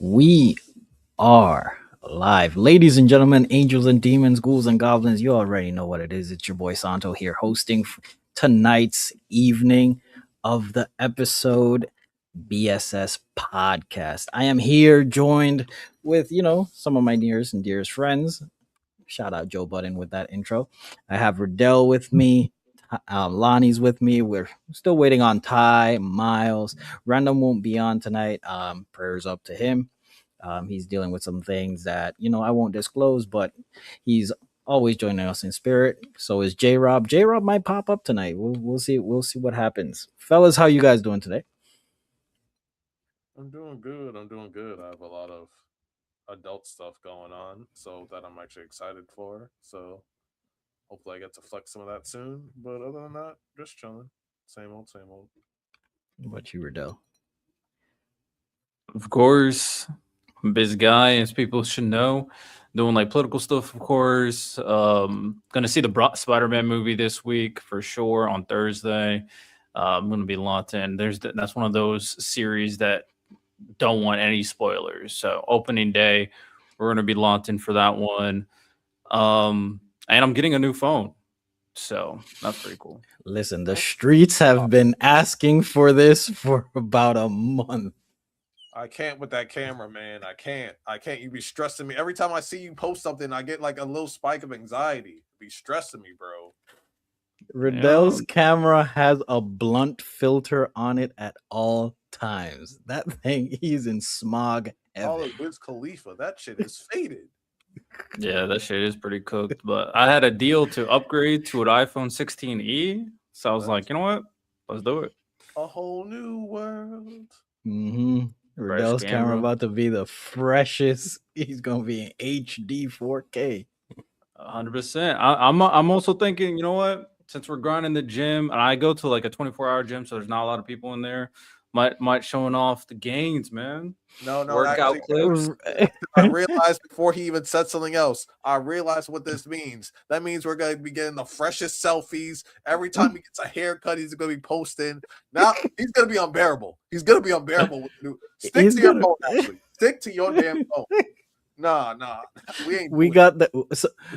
We are live. Ladies and gentlemen, angels and demons, ghouls and goblins, you already know what it is. It's your boy Santo here hosting tonight's evening of the episode BSS podcast. I am here joined with, some of my nearest and dearest friends. Shout out Joe Budden with that intro. I have Riddell with me. Lonnie's with me. We're still waiting on Ty, Miles. Random won't be on tonight. Prayers up to him. He's dealing with some things that I won't disclose, but he's always joining us in spirit. So is J Rob. J Rob might pop up tonight. We'll see. We'll see what happens. Fellas, how you guys doing today? I'm doing good. I'm doing good. I have a lot of adult stuff going on, so that I'm actually excited for. So hopefully I get to flex some of that soon. But other than that, just chilling. Same old, same old. What you, Riddell? Of course, I'm a busy guy, as people should know. Doing like political stuff, of course. Gonna see the Spider-Man movie this week for sure on Thursday. I'm gonna be locked in. That's one of those series that don't want any spoilers. So opening day, we're gonna be locked in for that one. And I'm getting a new phone, so that's pretty cool. Listen, the streets have been asking for this for about a month. I can't with that camera, man. I can't. You be stressing me. Every time I see you post something, I get like a little spike of anxiety. Be stressing me, bro. Riddell's camera has a blunt filter on it at all times. That thing, he's in smog All heaven. of Wiz Khalifa, that shit is faded. Yeah, that shit is pretty cooked. But I had a deal to upgrade to an iPhone 16e, so I was like, you know what? Let's do it. A whole new world. Mm-hmm. Riddell's camera about to be the freshest. He's gonna be in HD 4K. 100%. I'm also thinking, you know what? Since we're grinding the gym, and I go to like a 24-hour gym, so there's not a lot of people in there. Might showing off the gains, man. No, Workout clips. I realized before he even said something else, I realized what this means. That means we're going to be getting the freshest selfies. Every time he gets a haircut, he's going to be posting. Now, he's going to be unbearable. He's going to be unbearable. Stick to your phone, actually. Stick to your damn phone. Nah. We got the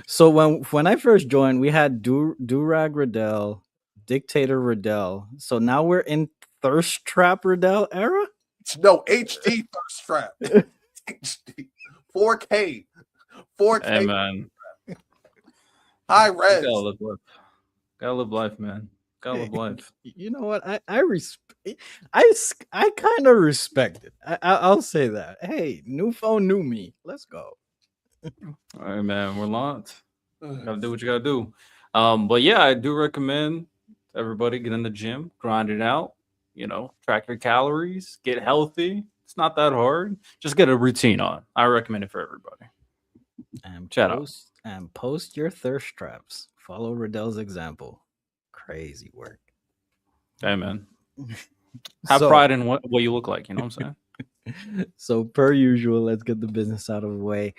so when I first joined, we had Durag Riddell, Dictator Riddell. So now we're in Thirst Trap Riddell era? No, HD Thirst Trap. HD 4K. 4K. Hey, man. High res. Gotta live life, man. Gotta live life. You know what? I kind of respect it. I'll say that. Hey, new phone, new me. Let's go. All right, man. We're locked. Gotta do what you gotta do. But yeah, I do recommend everybody get in the gym, grind it out. Track your calories, get healthy. It's not that hard. Just get a routine on. I recommend it for everybody. And post your thirst traps. Follow Riddell's example. Crazy work. Hey, man. Have pride in what you look like. You know what I'm saying? So, per usual, let's get the business out of the way.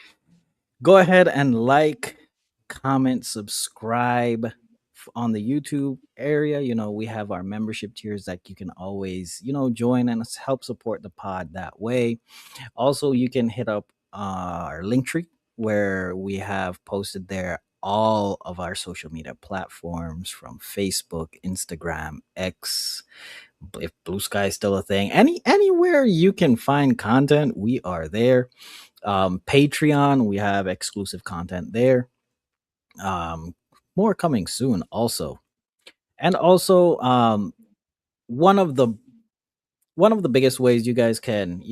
Go ahead and like, comment, subscribe on the YouTube area. We have our membership tiers that you can always, join and help support the pod that way. Also, you can hit up our link tree where we have posted there all of our social media platforms from Facebook, Instagram, X, if Blue Sky is still a thing. Anywhere you can find content, we are there. Patreon, we have exclusive content there. More coming soon also. And also one of the biggest ways you guys can,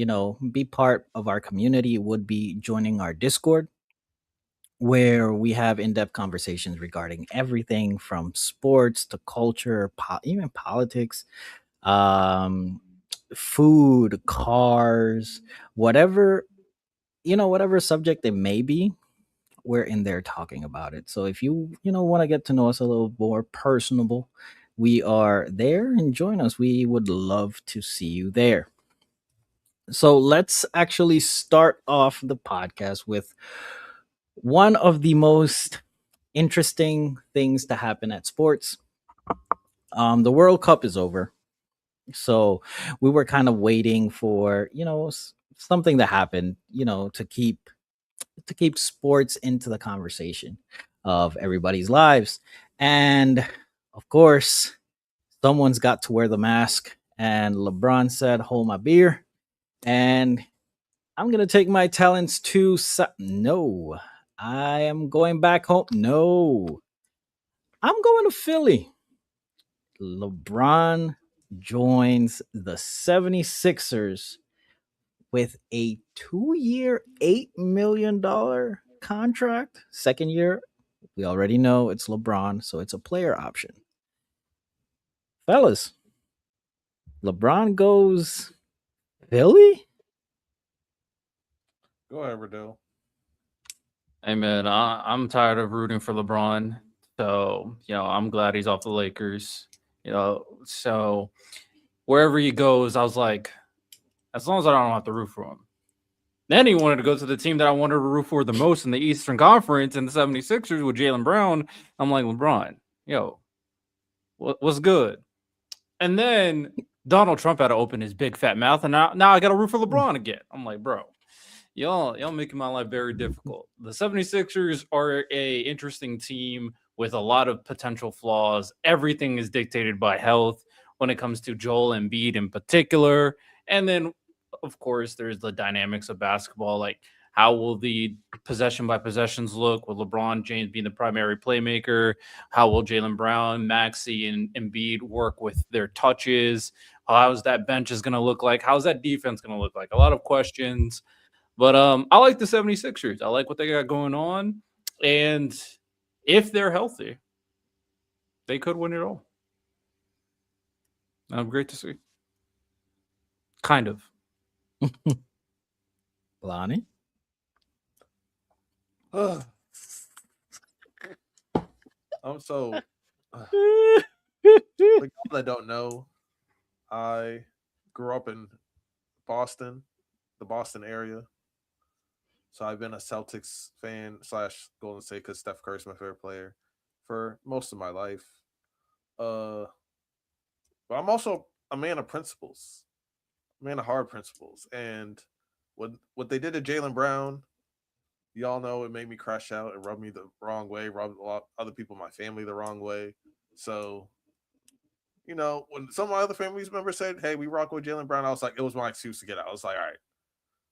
be part of our community would be joining our Discord, where we have in-depth conversations regarding everything from sports to culture, even politics, food, cars, whatever subject it may be. We're in there talking about it. So if you want to get to know us a little more personable, we are there, and join us. We would love to see you there. So let's actually start off the podcast with one of the most interesting things to happen at sports. The World Cup is over. So we were kind of waiting for, something to happen, to keep sports into the conversation of everybody's lives. And of course, someone's got to wear the mask. And LeBron said, "Hold my beer." And I'm going to take my talents to. No, I am going back home. No, I'm going to Philly. LeBron joins the 76ers with a 2-year, $8 million contract. Second year, we already know it's LeBron, so it's a player option. Fellas, LeBron goes Philly? Go ahead, Riddell. Hey man, I'm tired of rooting for LeBron. So, I'm glad he's off the Lakers. So wherever he goes, I was like, as long as I don't have to root for him. Then he wanted to go to the team that I wanted to root for the most in the Eastern Conference in the 76ers with Jalen Brown. I'm like, LeBron, what's good? And then Donald Trump had to open his big fat mouth, and now I got to root for LeBron again. I'm like, bro, y'all making my life very difficult. The 76ers are a interesting team with a lot of potential flaws. Everything is dictated by health when it comes to Joel Embiid in particular. And then, of course, there's the dynamics of basketball. Like, how will the possession by possessions look with LeBron James being the primary playmaker? How will Jalen Brown, Maxey, and Embiid work with their touches? How's that bench is going to look like? How's that defense going to look like? A lot of questions. But I like the 76ers. I like what they got going on. And if they're healthy, they could win it all. Great to see. Kind of. Lonnie? So, for people that don't know, I grew up in Boston, the Boston area. So I've been a Celtics fan / Golden State because Steph Curry's my favorite player for most of my life. But I'm also a man of principles, a man of hard principles. And what they did to Jalen Brown, y'all know it made me crash out. It rubbed me the wrong way, rubbed a lot other people in my family the wrong way. So, when some of my other family members said, "Hey, we rock with Jalen Brown," I was like, it was my excuse to get out. I was like, all right.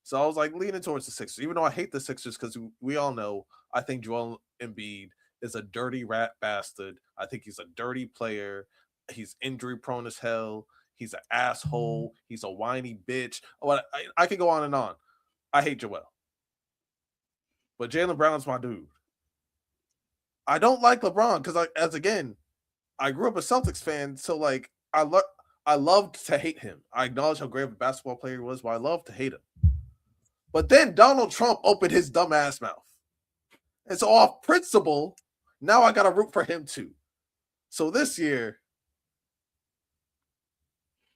So I was like leaning towards the Sixers, even though I hate the Sixers because we all know I think Joel Embiid is a dirty rat bastard. I think he's a dirty player. He's injury prone as hell. He's an asshole. He's a whiny bitch. I could go on and on. I hate Joel. But Jalen Brown's my dude. I don't like LeBron because I grew up a Celtics fan, so like I loved to hate him. I acknowledge how great of a basketball player he was, but I love to hate him. But then Donald Trump opened his dumbass mouth. And so off principle, now I got to root for him too. So this year,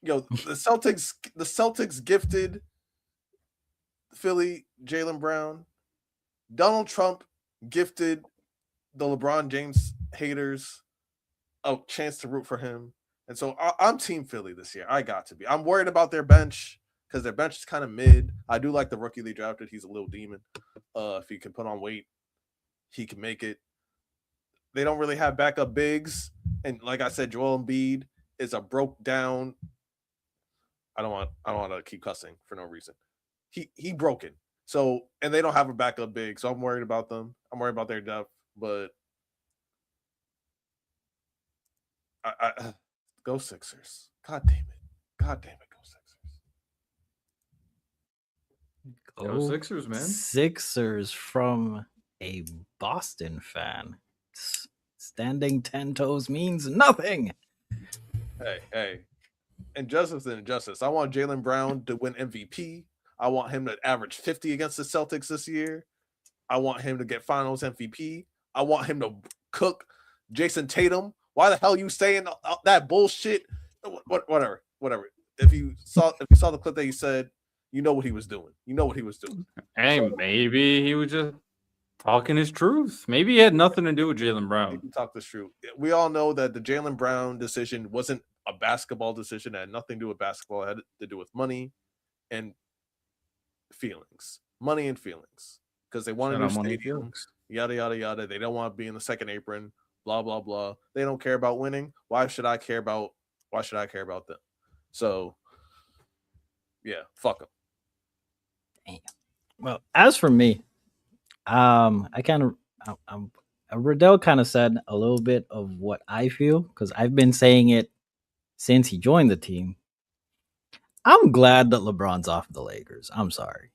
the Celtics gifted Philly Jalen Brown. Donald Trump gifted the LeBron James haters a chance to root for him. And so I'm Team Philly this year. I got to be. I'm worried about their bench because their bench is kind of mid. I do like the rookie they drafted. He's a little demon. If he can put on weight, he can make it. They don't really have backup bigs. And like I said, Joel Embiid is a broke down. I don't want to keep cussing for no reason. He broken. So, and they don't have a backup big. So I'm worried about them. I'm worried about their depth. But I go Sixers. God damn it. Go Sixers. Go Sixers, man. Sixers from a Boston fan. Standing 10 toes means nothing. Hey. Injustice and injustice. I want Jalen Brown to win MVP. I want him to average 50 against the Celtics this year. I want him to get finals MVP. I want him to cook Jason Tatum. Why the hell are you saying that bullshit? Whatever. If you saw the clip that he said, you know what he was doing. Hey, maybe he was just talking his truth. Maybe he had nothing to do with Jalen Brown. He talked the truth. We all know that the Jalen Brown decision wasn't a basketball decision that had nothing to do with basketball. It had to do with money and feelings. Money and feelings. Because they want a Shout new out Money stadium, Fields. yada, yada, yada. They don't want to be in the second apron, blah, blah, blah. They don't care about winning. Why should I care about them? So, yeah, fuck them. Well, as for me, I kind of, Riddell kind of said a little bit of what I feel because I've been saying it since he joined the team. I'm glad that LeBron's off the Lakers. I'm sorry.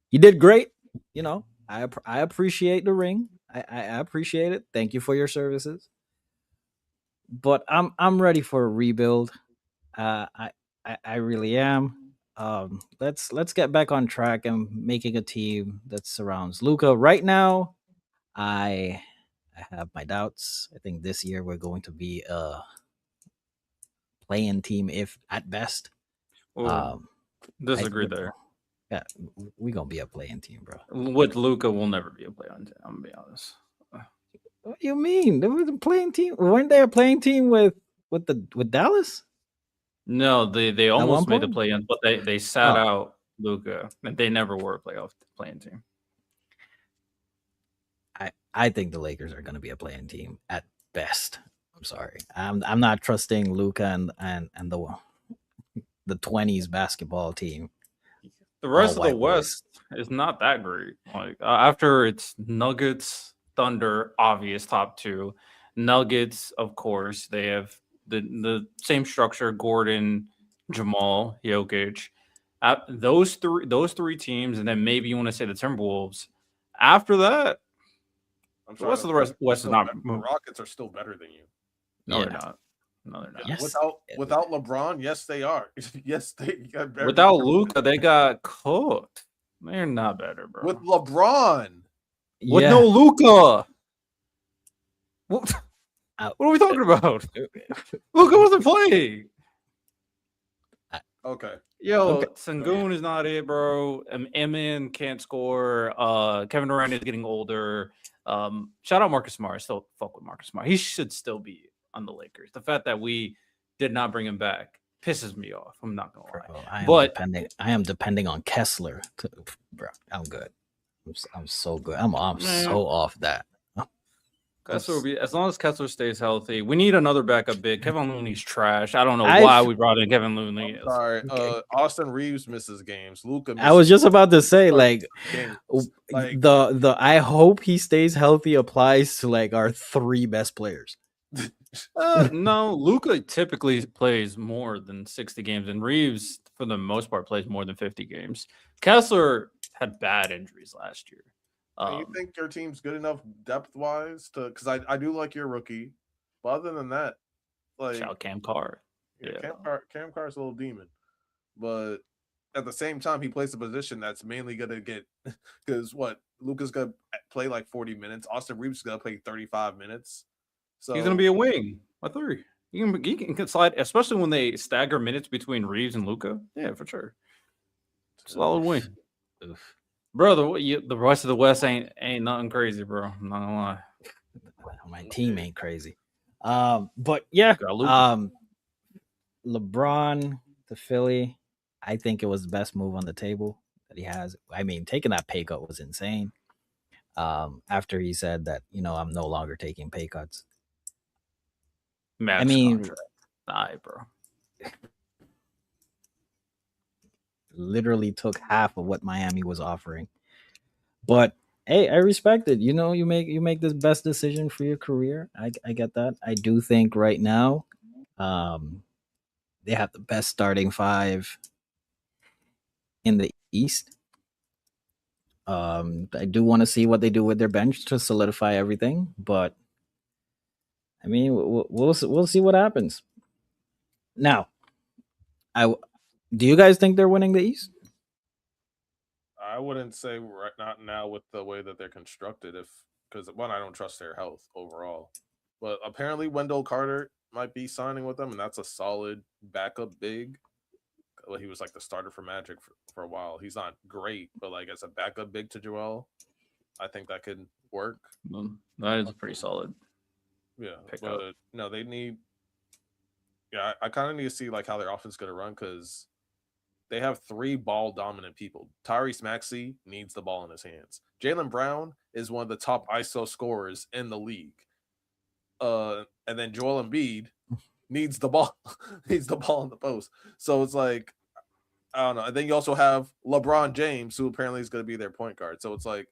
He did great. You know, I appreciate the ring. I appreciate it. Thank you for your services. But I'm ready for a rebuild. Uh, I I really am. Let's get back on track and making a team that surrounds Luca. Right now, I I have my doubts. I think this year we're going to be a playing team, if at best. Well, Um, I disagree there. yeah, we gonna be a playing team, bro. With Luca, we'll never be a play on team. I'm gonna be honest. What do you mean? There was a playing team. Weren't they a playing team with Dallas No, they at one almost made the point? play in, but they sat Oh, out Luca, and they never were a playoff playing team. I think the Lakers are gonna be a playing team at best. I'm sorry. I'm not trusting Luca and the 20s basketball team. The All rest of the white boys. West is not that great. Like after it's Nuggets, Thunder, obvious top two. Nuggets, of course, they have the same structure: Gordon, Jamal, Jokic. Those three teams, and then maybe you want to say the Timberwolves. After that, I'm the sorry. rest of the rest West is not. The Rockets are still better than you. No, Yeah. they're not. No, they're not. Yes. Without LeBron, yes, they are. Yes, they got better. Without Luca, they got cooked. They're not better, bro. With LeBron. With Yeah. no Luca. What? What are we talking about? Luca wasn't playing. Okay. Yo, Okay. Sengun is not it, bro. Emin can't score. Kevin Durant is getting older. Shout out Marcus Smart. I still fuck with Marcus Smart. He should still be on the Lakers. The fact that we did not bring him back pisses me off. I'm not gonna lie. Bro, But I am depending on Kessler. Bro, I'm good. I'm so good. I'm Man. so off that. Kessler will be, as long as Kessler stays healthy. We need another backup big. Kevin Looney's trash. I don't know why we brought in Kevin Looney. Sorry, Austin Reeves misses games. Luca. I was just about to say, like, games. the I hope he stays healthy applies to like our three best players. No, Luca typically plays more than 60 games, and Reeves, for the most part, plays more than 50 games. Kessler had bad injuries last year. You think your team's good enough depth wise to? Because I do like your rookie, but other than that, like shout Cam Carr. Yeah, Cam Carr's a little demon, but at the same time, he plays a position that's mainly gonna get because what Luca's gonna play like 40 minutes. Austin Reeves is gonna play 35 minutes. So he's gonna be a wing, a three. He can slide, especially when they stagger minutes between Reeves and Luca. Yeah, for sure. Solid wing. Oof. Bro, the rest of the West ain't nothing crazy, bro. I'm not gonna lie. My team ain't crazy. But yeah, LeBron to Philly, I think it was the best move on the table that he has. I mean, taking that pay cut was insane. After he said that, I'm no longer taking pay cuts. Max I mean, contract. Nah, bro. Literally took half of what Miami was offering. But hey, I respect it. You make the best decision for your career. I get that. I do think right now, they have the best starting five in the East. I do want to see what they do with their bench to solidify everything, but I mean, we'll see what happens. Now, do you guys think they're winning the East? I wouldn't say not now with the way that they're constructed. Because one, I don't trust their health overall, but apparently Wendell Carter might be signing with them, and that's a solid backup big. Well, he was like the starter for Magic for a while. He's not great, but like as a backup big to Joel, I think that could work. That is pretty solid. Yeah, but no, they need Yeah, I kind of need to see like how their offense is going to run because they have 3 ball dominant people. Tyrese Maxey needs the ball in his hands. Jaylen Brown is one of the top ISO scorers in the league. And then Joel Embiid needs the ball, needs the ball in the post. So it's like, I don't know. And then you also have LeBron James, who apparently is going to be their point guard. So it's like,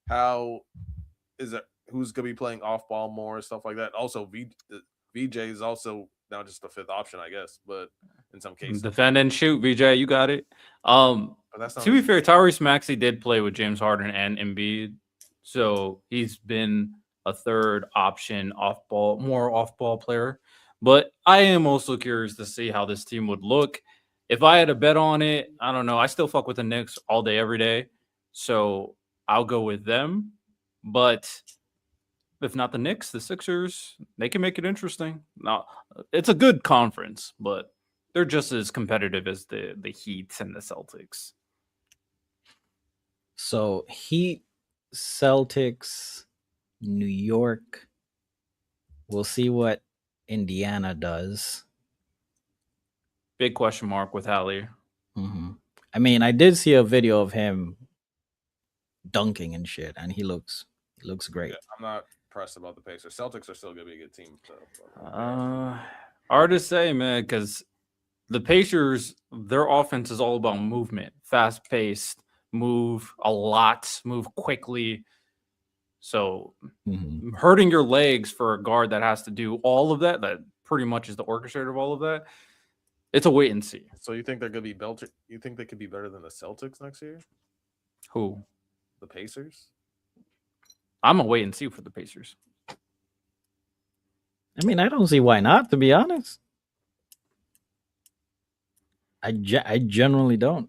how is it? Who's going to be playing off ball more, stuff like that. Also, VJ is also now just the 5th option, I guess. But in some cases, Defend and shoot, VJ. You got it. but that's not To be fair, Tyrese Maxey did play with James Harden and Embiid, so he's been a third option more off ball player. But I am also curious to see how this team would look. If I had a bet on it, I don't know. I still fuck with the Knicks all day, every day. So I'll go with them. But if not the Knicks, the Sixers, they can make it interesting. Now, it's a good conference, but they're just as competitive as the Heat and the Celtics. So Heat, Celtics, New York. We'll see what Indiana does. Big question mark with Hallie. Mm-hmm. I mean, I did see a video of him dunking and shit, and he looks great. Yeah, I'm not pressed about the Pacers. Celtics are still going to be a good team. So, Hard to say, man, because the Pacers, their offense is all about movement, fast paced, move a lot, move quickly. So hurting your legs for a guard that has to do all of that pretty much is the orchestrator of all of that. It's a wait and see. So you think they're going to be better? You think they could be better than the Celtics next year? Who? The Pacers? I'm a wait and see for the Pacers. I mean, I don't see why not, to be honest. I generally don't.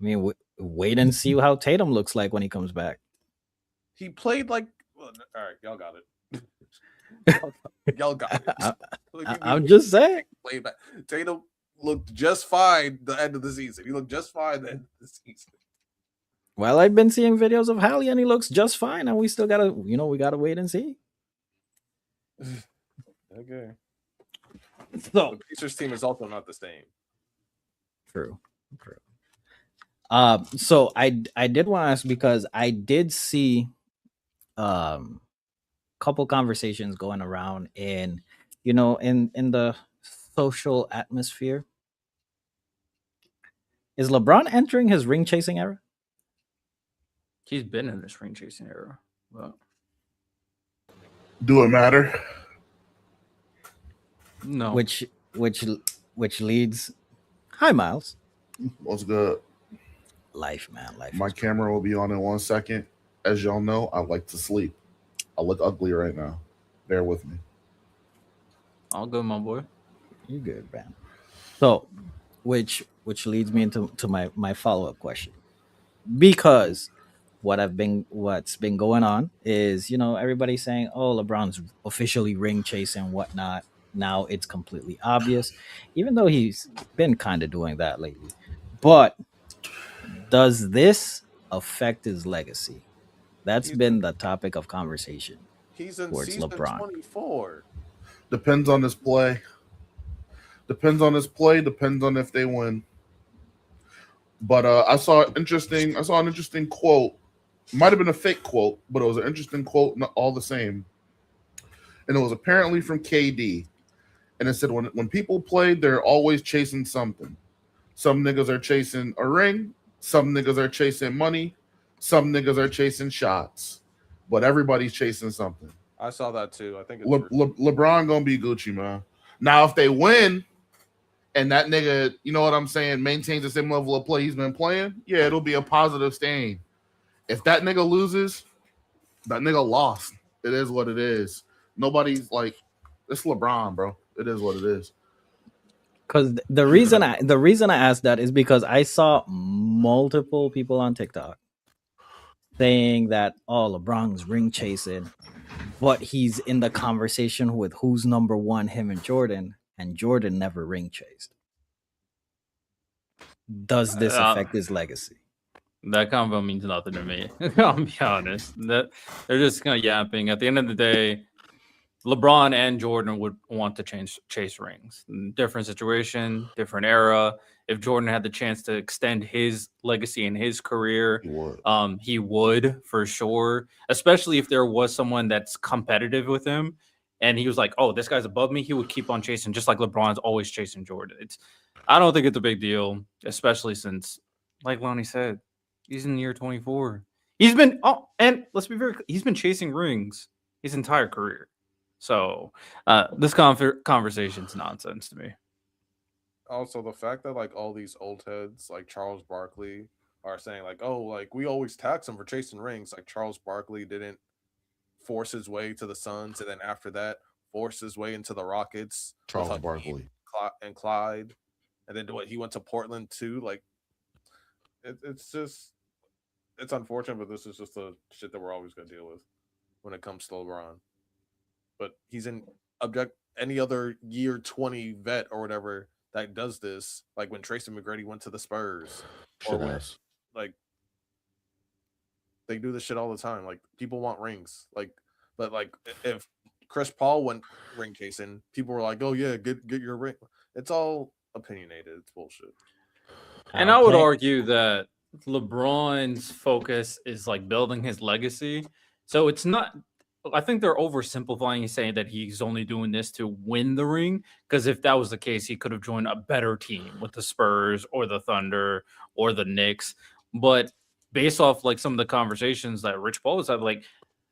I mean, wait and see how Tatum looks like when he comes back. He played like... Well, all right, y'all got it. Y'all got it. I'm just saying. Tatum looked just fine the end of the season. He looked just fine the end of the season. Well, I've been seeing videos of Hallie and he looks just fine, and we still gotta, we gotta wait and see. Okay. So the Pacers team is also not the same. True. So I did want to ask because I did see couple conversations going around in in the social atmosphere. Is LeBron entering his ring chasing era? He's been in this ring chasing era. But... Do it matter? No. Which leads. Hi, Miles. What's good? Life, man. Life. My camera will be on in 1 second. As y'all know, I like to sleep. I look ugly right now. Bear with me. All good, my boy. You good, man. So, which leads me into my follow-up question. Because what's been going on is, everybody's saying, oh, LeBron's officially ring chasing, whatnot. Now it's completely obvious, even though he's been kind of doing that lately. But does this affect his legacy? That's been the topic of conversation. He's in towards season LeBron. 24. Depends on his play. Depends on if they win. But I saw an interesting quote. Might have been a fake quote, but it was an interesting quote, not all the same. And it was apparently from KD. And it said, when people play, they're always chasing something. Some niggas are chasing a ring. Some niggas are chasing money. Some niggas are chasing shots. But everybody's chasing something. I saw that too. I think LeBron gonna be Gucci, man. Now, if they win and that nigga, you know what I'm saying, maintains the same level of play he's been playing, yeah, it'll be a positive stain. If that nigga loses, that nigga lost. It is what it is. Nobody's like, it's LeBron, bro. It is what it is. Because the reason I asked that is because I saw multiple people on TikTok saying that, oh, LeBron's ring chasing, but he's in the conversation with who's number one, him and Jordan never ring chased. Does this affect his legacy? That combo means nothing to me. I'll be honest. That they're just kind of yapping. At the end of the day, LeBron and Jordan would want to chase rings. Different situation, different era. If Jordan had the chance to extend his legacy in his career, he would for sure. Especially if there was someone that's competitive with him, and he was like, "Oh, this guy's above me." He would keep on chasing, just like LeBron's always chasing Jordan. I don't think it's a big deal, especially since, like Lonnie said, he's in year 24. He's been and let's be he's been chasing rings his entire career. So this conversation's nonsense to me. Also, the fact that like all these old heads like Charles Barkley are saying like, oh, like we always tax him for chasing rings. Like Charles Barkley didn't force his way to the Suns, and then after that, forced his way into the Rockets. Charles Barkley and Clyde, and then he went to Portland too. Like, it's unfortunate, but this is just the shit that we're always gonna deal with when it comes to LeBron. But he's in any other year 20 vet or whatever that does this, like when Tracy McGrady went to the Spurs, or when, like they do this shit all the time. Like people want rings, but if Chris Paul went ring chasing, people were like, "Oh yeah, get your ring." It's all opinionated. It's bullshit. And I would argue that LeBron's focus is like building his legacy. So it's not. I think they're oversimplifying and saying that he's only doing this to win the ring. Because if that was the case, he could have joined a better team with the Spurs or the Thunder or the Knicks. But based off like some of the conversations that Rich Paul was having, like,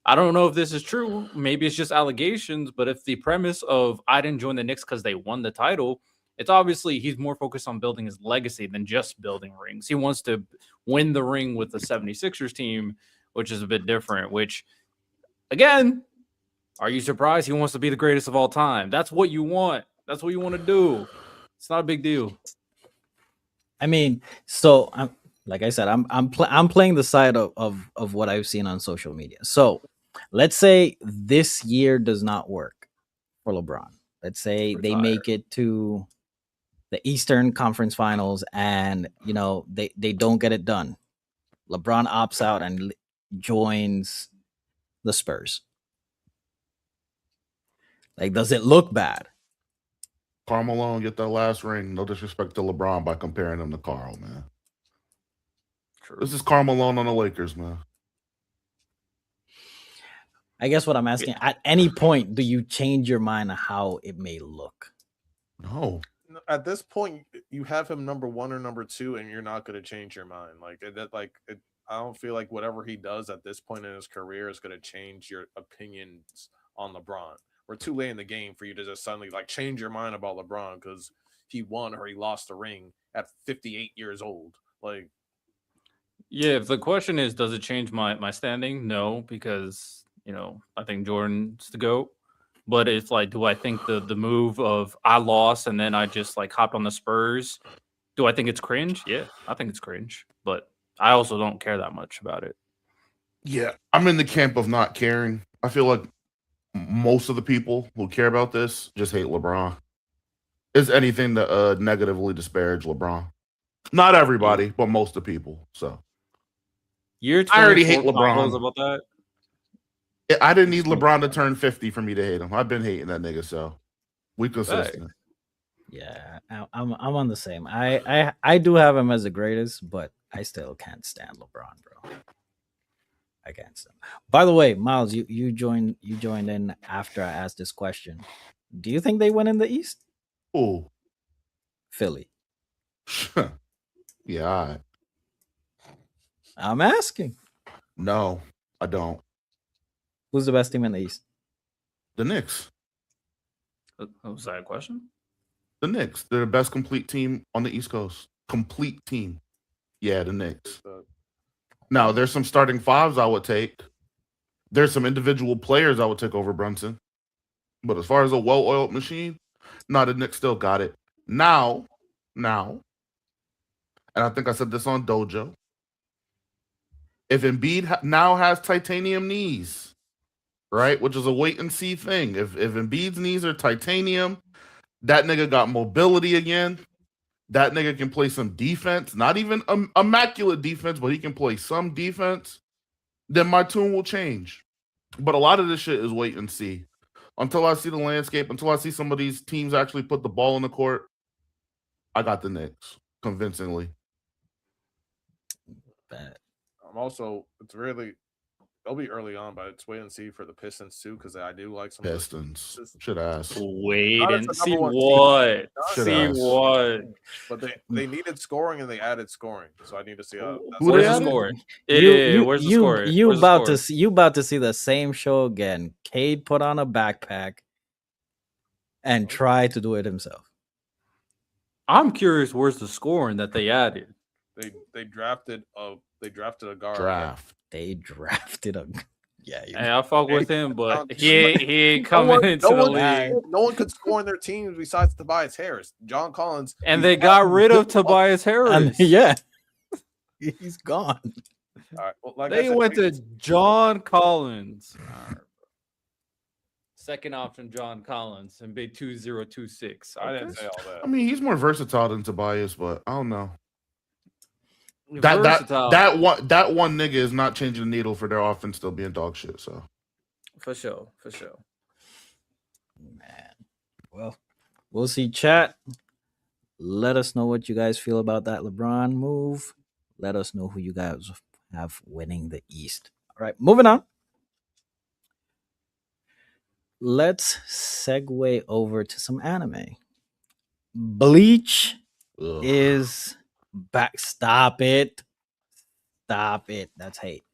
I don't know if this is true. Maybe it's just allegations. But if the premise of I didn't join the Knicks because they won the title, it's obviously he's more focused on building his legacy than just building rings. He wants to win the ring with the 76ers team, which is a bit different, which, again, are you surprised he wants to be the greatest of all time? That's what you want. That's what you want to do. It's not a big deal. I mean, so like I said, I'm playing the side of what I've seen on social media. So let's say this year does not work for LeBron. Let's say they make it to the Eastern Conference Finals and they don't get it done. LeBron opts out and joins the Spurs. Like, does it look bad? Karl Malone get that last ring. No disrespect to LeBron by comparing him to Karl, man. True. This is Karl Malone on the Lakers, man. I guess what I'm asking, at any point, do you change your mind on how it may look? No. At this point, you have him number 1 or number 2, and you're not going to change your mind. I don't feel like whatever he does at this point in his career is going to change your opinions on LeBron. We're too late in the game for you to just suddenly like change your mind about LeBron because he won or he lost a ring at 58 years old. Like, yeah, if the question is, does it change my standing? No, because I think Jordan's the GOAT. But it's like, do I think the move of I lost and then I just like hopped on the Spurs? Do I think it's cringe? Yeah, I think it's cringe. But I also don't care that much about it. Yeah, I'm in the camp of not caring. I feel like most of the people who care about this just hate LeBron. Is anything to negatively disparage LeBron? Not everybody, but most of the people. So I already hate LeBron. About that. I didn't need LeBron to turn 50 for me to hate him. I've been hating that nigga, so we consistent. Yeah, I'm on the same. I do have him as the greatest, but I still can't stand LeBron, bro. I can't stand. By the way, Miles, you joined in after I asked this question. Do you think they win in the East? Oh, Philly. Yeah, all right. I'm asking. No, I don't. Who's the best team in the East? The Knicks. Was that a question? The Knicks. They're the best complete team on the East Coast. Complete team. Yeah, the Knicks. Now, there's some starting fives I would take. There's some individual players I would take over Brunson. But as far as a well-oiled machine, the Knicks still got it. Now, and I think I said this on Dojo, if Embiid now has titanium knees, right, which is a wait-and-see thing. If Embiid's knees are titanium, that nigga got mobility again. That nigga can play some defense, not even immaculate defense, but he can play some defense. Then my tune will change. But a lot of this shit is wait and see. Until I see the landscape, until I see some of these teams actually put the ball in the court, I got the Knicks convincingly. Bad. I'm also, they'll be early on, but it's wait and see for the Pistons too, because I do like some Pistons. of the Should ask. Wait Not as and the see number one what. Should See ask. what. but they needed scoring and they added scoring, so I need to see how. Who Where's they the added? score? You Where's the you score? you Where's the about score? to you about to see the same show again. Cade put on a backpack and try to do it himself. I'm curious. Where's the scoring that they added? They drafted a guard. Draft. They drafted a Hey, I fuck with him, but Sounds- he ain't No coming one, into no the one, league. no one could score in their teams besides Tobias Harris. John Collins, And he's they got rid of good. Tobias and Harris. yeah, he's gone. All right, well, like I They said, went to John Collins. Second option, John Collins, and bid 2026. I didn't say all that. I mean, he's more versatile than Tobias, but I don't know. Versatile. That one nigga is not changing the needle for their offense still being dog shit. So For sure. Man, well, we'll see. Chat. Let us know what you guys feel about that LeBron move. Let us know who you guys have winning the East. All right, moving on. Let's segue over to some anime. Bleach ugh. is back. Stop it. That's hate.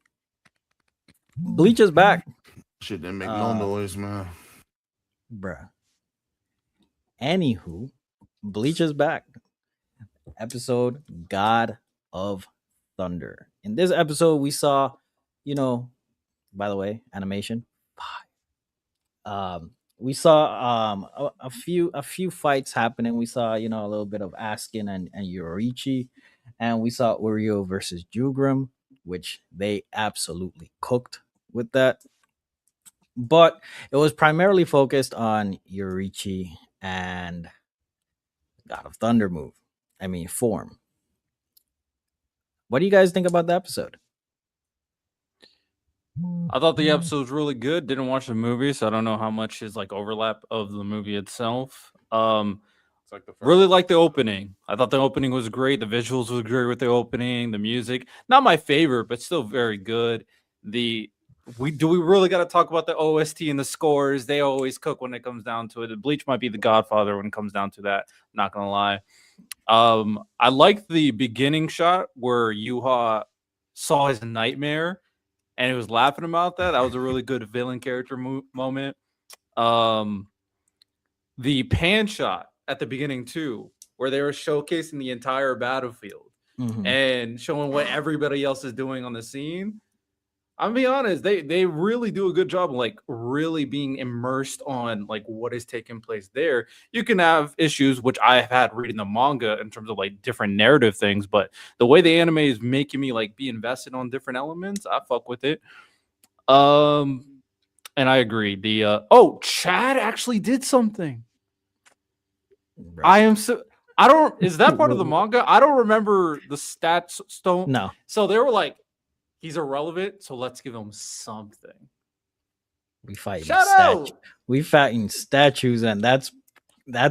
Bleach is back, Shit didn't make no noise, man. bruh. Anywho, Bleach is back. Episode God of Thunder. In this episode, we saw, by the way, animation. We saw a few fights happening. We saw, a little bit of Askin and Yorichi, and we saw Uryu versus Jugrim, which they absolutely cooked with that. But it was primarily focused on Yorichi and God of Thunder form. What do you guys think about the episode? I thought the episode was really good. Didn't watch the movie, so I don't know how much is like overlap of the movie itself. It's like the first Really liked the opening. I thought the opening was great. The visuals was great with the opening. The music, not my favorite, but still very good. We really got to talk about the OST and the scores? They always cook when it comes down to it. The Bleach might be the Godfather when it comes down to that. Not gonna lie. I liked the beginning shot where Yuha saw his nightmare and he was laughing about that. That was a really good villain character moment. The pan shot at the beginning too, where they were showcasing the entire battlefield and showing what everybody else is doing on the scene. I'm being honest, they really do a good job of like really being immersed on like what is taking place there. You can have issues, which I have had reading the manga in terms of like different narrative things, but the way the anime is making me like be invested on different elements, I fuck with it. And I agree. Chad actually did something. Right. Is that part of the manga? I don't remember the stats stone. No. So they were like, he's irrelevant, so let's give him something. We fighting Shout out. We fighting statues, and that's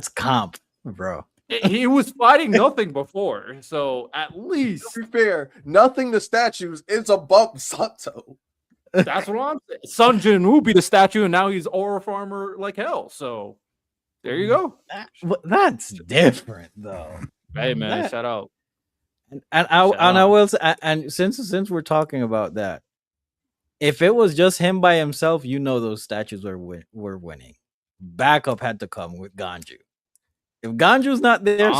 comp, bro. He was fighting nothing before, so at least To be fair, nothing to statues is above Santo. that's what I'm saying. Sun Jin-woo beat a statue, and now he's aura farmer like hell. So there you go. That's different, though. Hey man, shout out. I will say, and since we're talking about that, if it was just him by himself, those statues were winning. Backup had to come with Ganju. If Ganju's not there,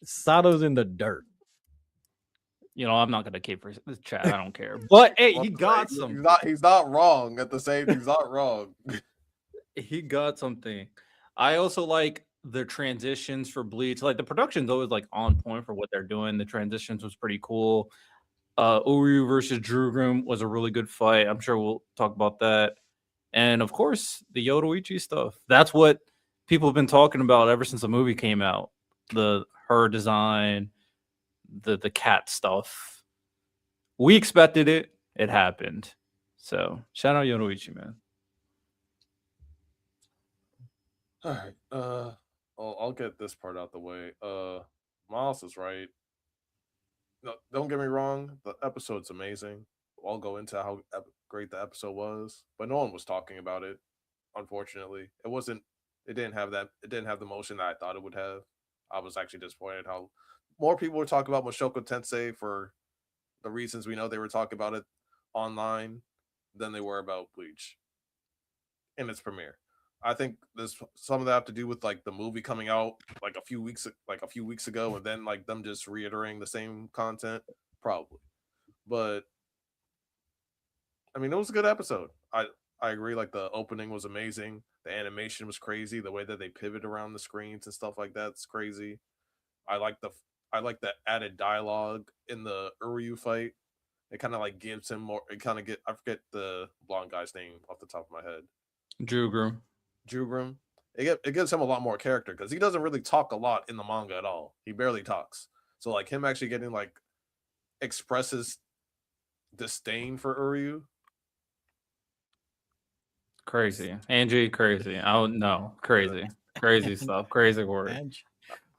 Sato's in the dirt. I'm not gonna cape for this chat. I don't care. But hey, he got some. He's not wrong at the same. He's not wrong. He got something. I also like the transitions for Bleach. Like the production's always like on point for what they're doing. The transitions was pretty cool. Uryu versus Drugrim was a really good fight. I'm sure we'll talk about that. And of course, the Yoruichi stuff. That's what people have been talking about ever since the movie came out. Her design, the cat stuff. We expected it. It happened. So shout out Yoruichi, man. All right. I'll get this part out the way. Miles is right. No, don't get me wrong. The episode's amazing. I'll go into how great the episode was, but no one was talking about it. Unfortunately, it wasn't. It didn't have that. It didn't have the motion that I thought it would have. I was actually disappointed how more people were talking about Mushoku Tensei for the reasons we know they were talking about it online than they were about Bleach in its premiere. I think there's some of that have to do with like the movie coming out like a few weeks ago, and then like them just reiterating the same content, probably. But I mean, it was a good episode. I agree. Like the opening was amazing. The animation was crazy. The way that they pivot around the screens and stuff like that's crazy. I like the I like the added dialogue in the Uryu fight. It kind of like gives him more. It kind of I forget the blonde guy's name off the top of my head. Drew. Drew. It gives him a lot more character because he doesn't really talk a lot in the manga at all. He barely talks. So like him actually getting like expresses disdain for Uryu. Crazy. Angie, crazy. Oh no, crazy. Crazy stuff. Crazy word. Angie.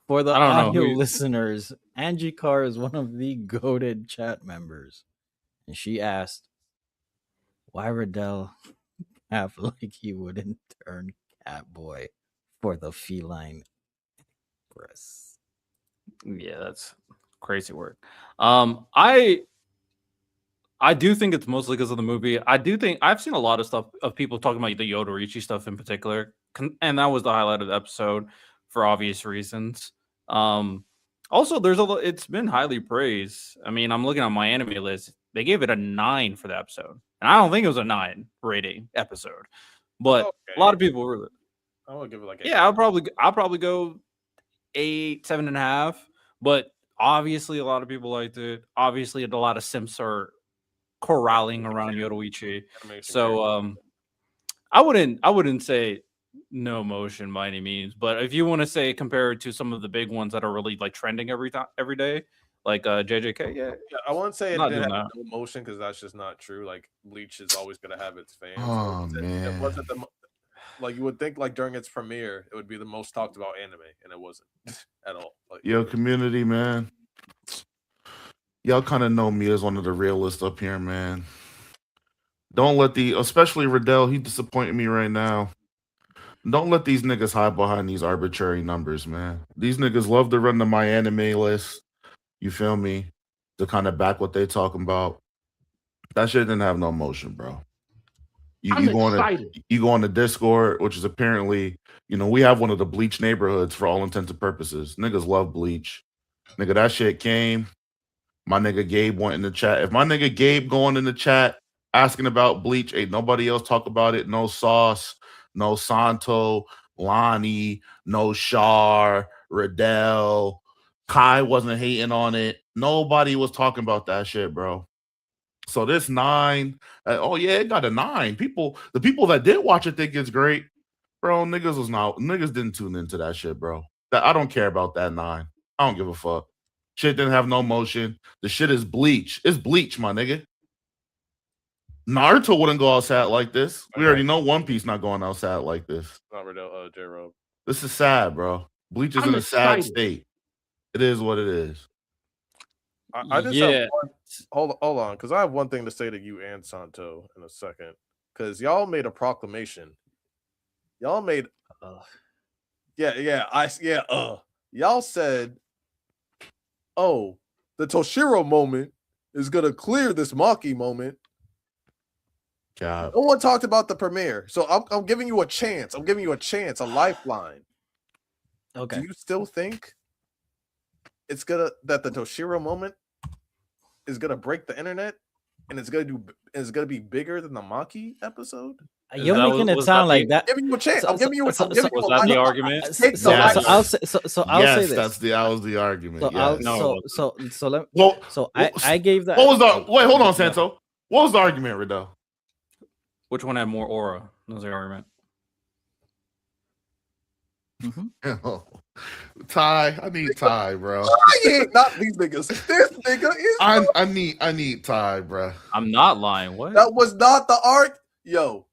For the I don't know audio who you- listeners, Angie Carr is one of the goated chat members. And she asked, why Riddell have like he wouldn't turn Catboy for the feline breasts? Yeah, that's crazy work. I do think it's mostly because of the movie. I do think I've seen a lot of stuff of people talking about the Yodorichi stuff in particular, and that was the highlight of the episode for obvious reasons. Also, it's been highly praised. I mean, I'm looking at my anime list. They gave it a 9 for the episode, and I don't think it was a 9 rating episode, but a lot of people were. I would give it like I'll probably go 8, 7.5. But obviously, a lot of people liked it. Obviously, a lot of simps are corralling around Yoruichi. So I wouldn't say no motion by any means, but if you want to say compare it to some of the big ones that are really like trending every day, like JJK, yeah, I won't say it not didn't doing have no emotion because that's just not true. Like Bleach is always gonna have its fans. Oh It man, wasn't like you would think like during its premiere it would be the most talked about anime, and it wasn't at all. Like, yo, community, man. Y'all kind of know me as one of the realists up here, man. Don't let especially Riddell, he disappointed me right now. Don't let these niggas hide behind these arbitrary numbers, man. These niggas love to run to my anime list. You feel me? To kind of back what they talking about. That shit didn't have no motion, bro. You go on the Discord, which is apparently, we have one of the Bleach neighborhoods for all intents and purposes. Niggas love Bleach. Nigga, that shit came. My nigga Gabe went in the chat. If my nigga Gabe going in the chat asking about Bleach, ain't nobody else talk about it. No Sauce, no Santo, Lonnie, no Shar, Riddell. Kai wasn't hating on it. Nobody was talking about that shit, bro. So this 9, it got a 9. The people that did watch it think it's great, bro. Niggas didn't tune into that shit, bro. I don't care about that 9. I don't give a fuck. Shit didn't have no motion. The shit is Bleach. It's Bleach, my nigga. Naruto wouldn't go outside like this. We already know One Piece not going outside like this. not Riddell, J-Rob. This is sad, bro. Bleach is in a sad state. It is what it is. I just have hold on, because I have one thing to say to you and Santo in a second. Because y'all made a proclamation. Y'all made y'all said, oh, the Toshiro moment is gonna clear this Maki moment. God. No one talked about the premiere, so I'm giving you a chance. I'm giving you a chance, a lifeline. Okay. Do you still think that the Toshiro moment is gonna break the internet and it's gonna be bigger than the Maki episode? You're making it sound like that. I'm giving you a chance. I'm giving you. Was that the argument? I'll say this. That was the argument. I gave that. What was the? Wait, hold on, Santo. What was the argument, Riddell? Which one had more aura? That was the argument. Ty, I need Ty, bro. Not these niggas. This nigga is. I need Ty, bro. I'm not lying. What? That was not the art. Yo.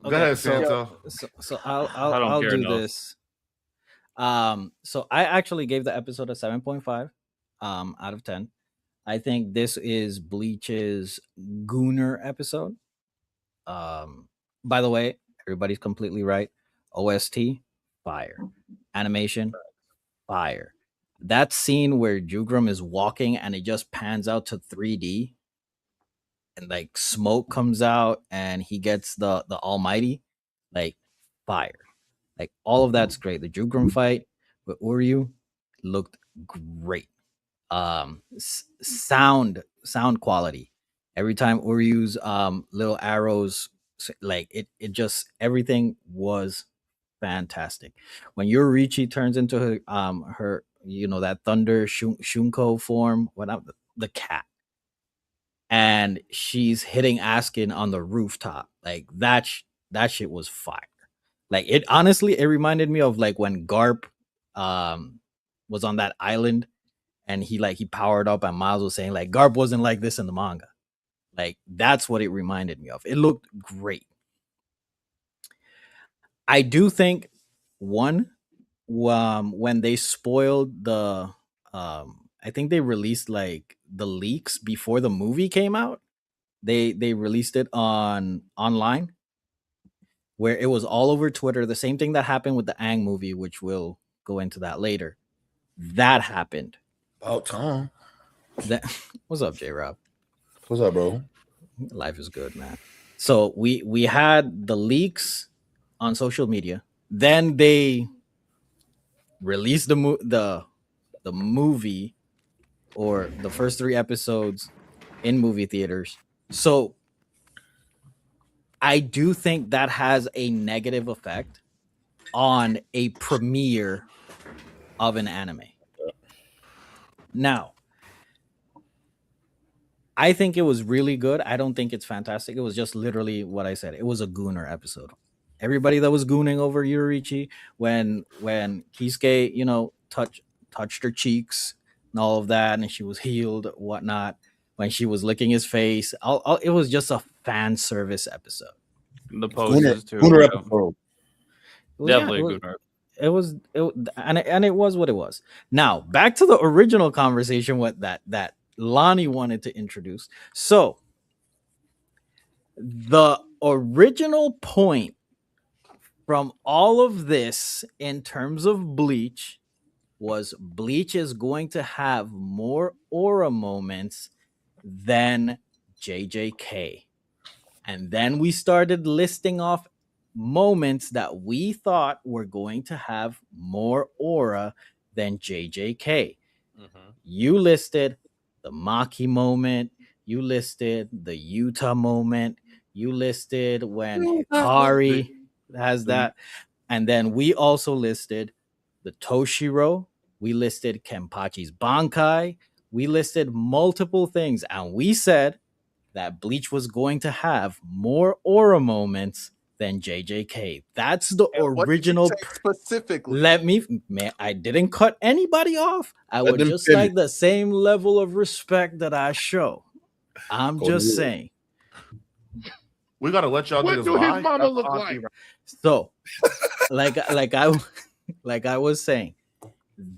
Go Okay, ahead, so Santa. so I don't I'll care do enough. this. So I actually gave the episode a 7.5 out of 10. I think this is Bleach's Gooner episode. By the way, everybody's completely right. OST, fire. Animation, fire. That scene where Jugram is walking and it just pans out to 3D and like smoke comes out and he gets the almighty, like fire. Like all of that's great. The Jugram fight with Uryu looked great. Sound quality. Every time Uryu's little arrows, like it just everything was fantastic. When Yorichi turns into her that thunder shunko form, the cat, and she's hitting Askin on the rooftop, like that shit was fire. Like it honestly, it reminded me of like when Garp was on that island and he powered up and Miles was saying like Garp wasn't like this in the manga. Like that's what it reminded me of. It looked great. I do think one when they spoiled the I think they released like the leaks before the movie came out. They released it on online where it was all over Twitter. The same thing that happened with the Ang movie, which we'll go into that later. That happened. About time. That what's up, J Rob? What's up, bro? Life is good, man. So we had the leaks on social media. Then they released the movie or the first 3 episodes in movie theaters. So I do think that has a negative effect on a premiere of an anime. Now, I think it was really good. I don't think it's fantastic. It was just literally what I said. It was a gooner episode. Everybody that was gooning over Yurichi when Kisuke, touched her cheeks and all of that, and she was healed, whatnot. When she was licking his face, it was just a fan service episode. The poses too. Gooner yeah. episode. Definitely it a was, good art. it was and it was what it was. Now back to the original conversation with that Lonnie wanted to introduce. So the original point from all of this in terms of Bleach was Bleach is going to have more aura moments than JJK. And then we started listing off moments that we thought were going to have more aura than JJK. You listed the Maki moment. You listed the Utah moment. You listed when Hikari has that. And then we also listed the Toshiro. We listed Kenpachi's Bankai. We listed multiple things. And we said that Bleach was going to have more aura moments than JJK. That's the And what did you original. say specifically? I didn't cut anybody off. I Let would them just finish. like the same level of respect that I show. I'm Go just ahead. saying. We gotta let y'all What niggas do lie. his mama look like? So, like I was saying,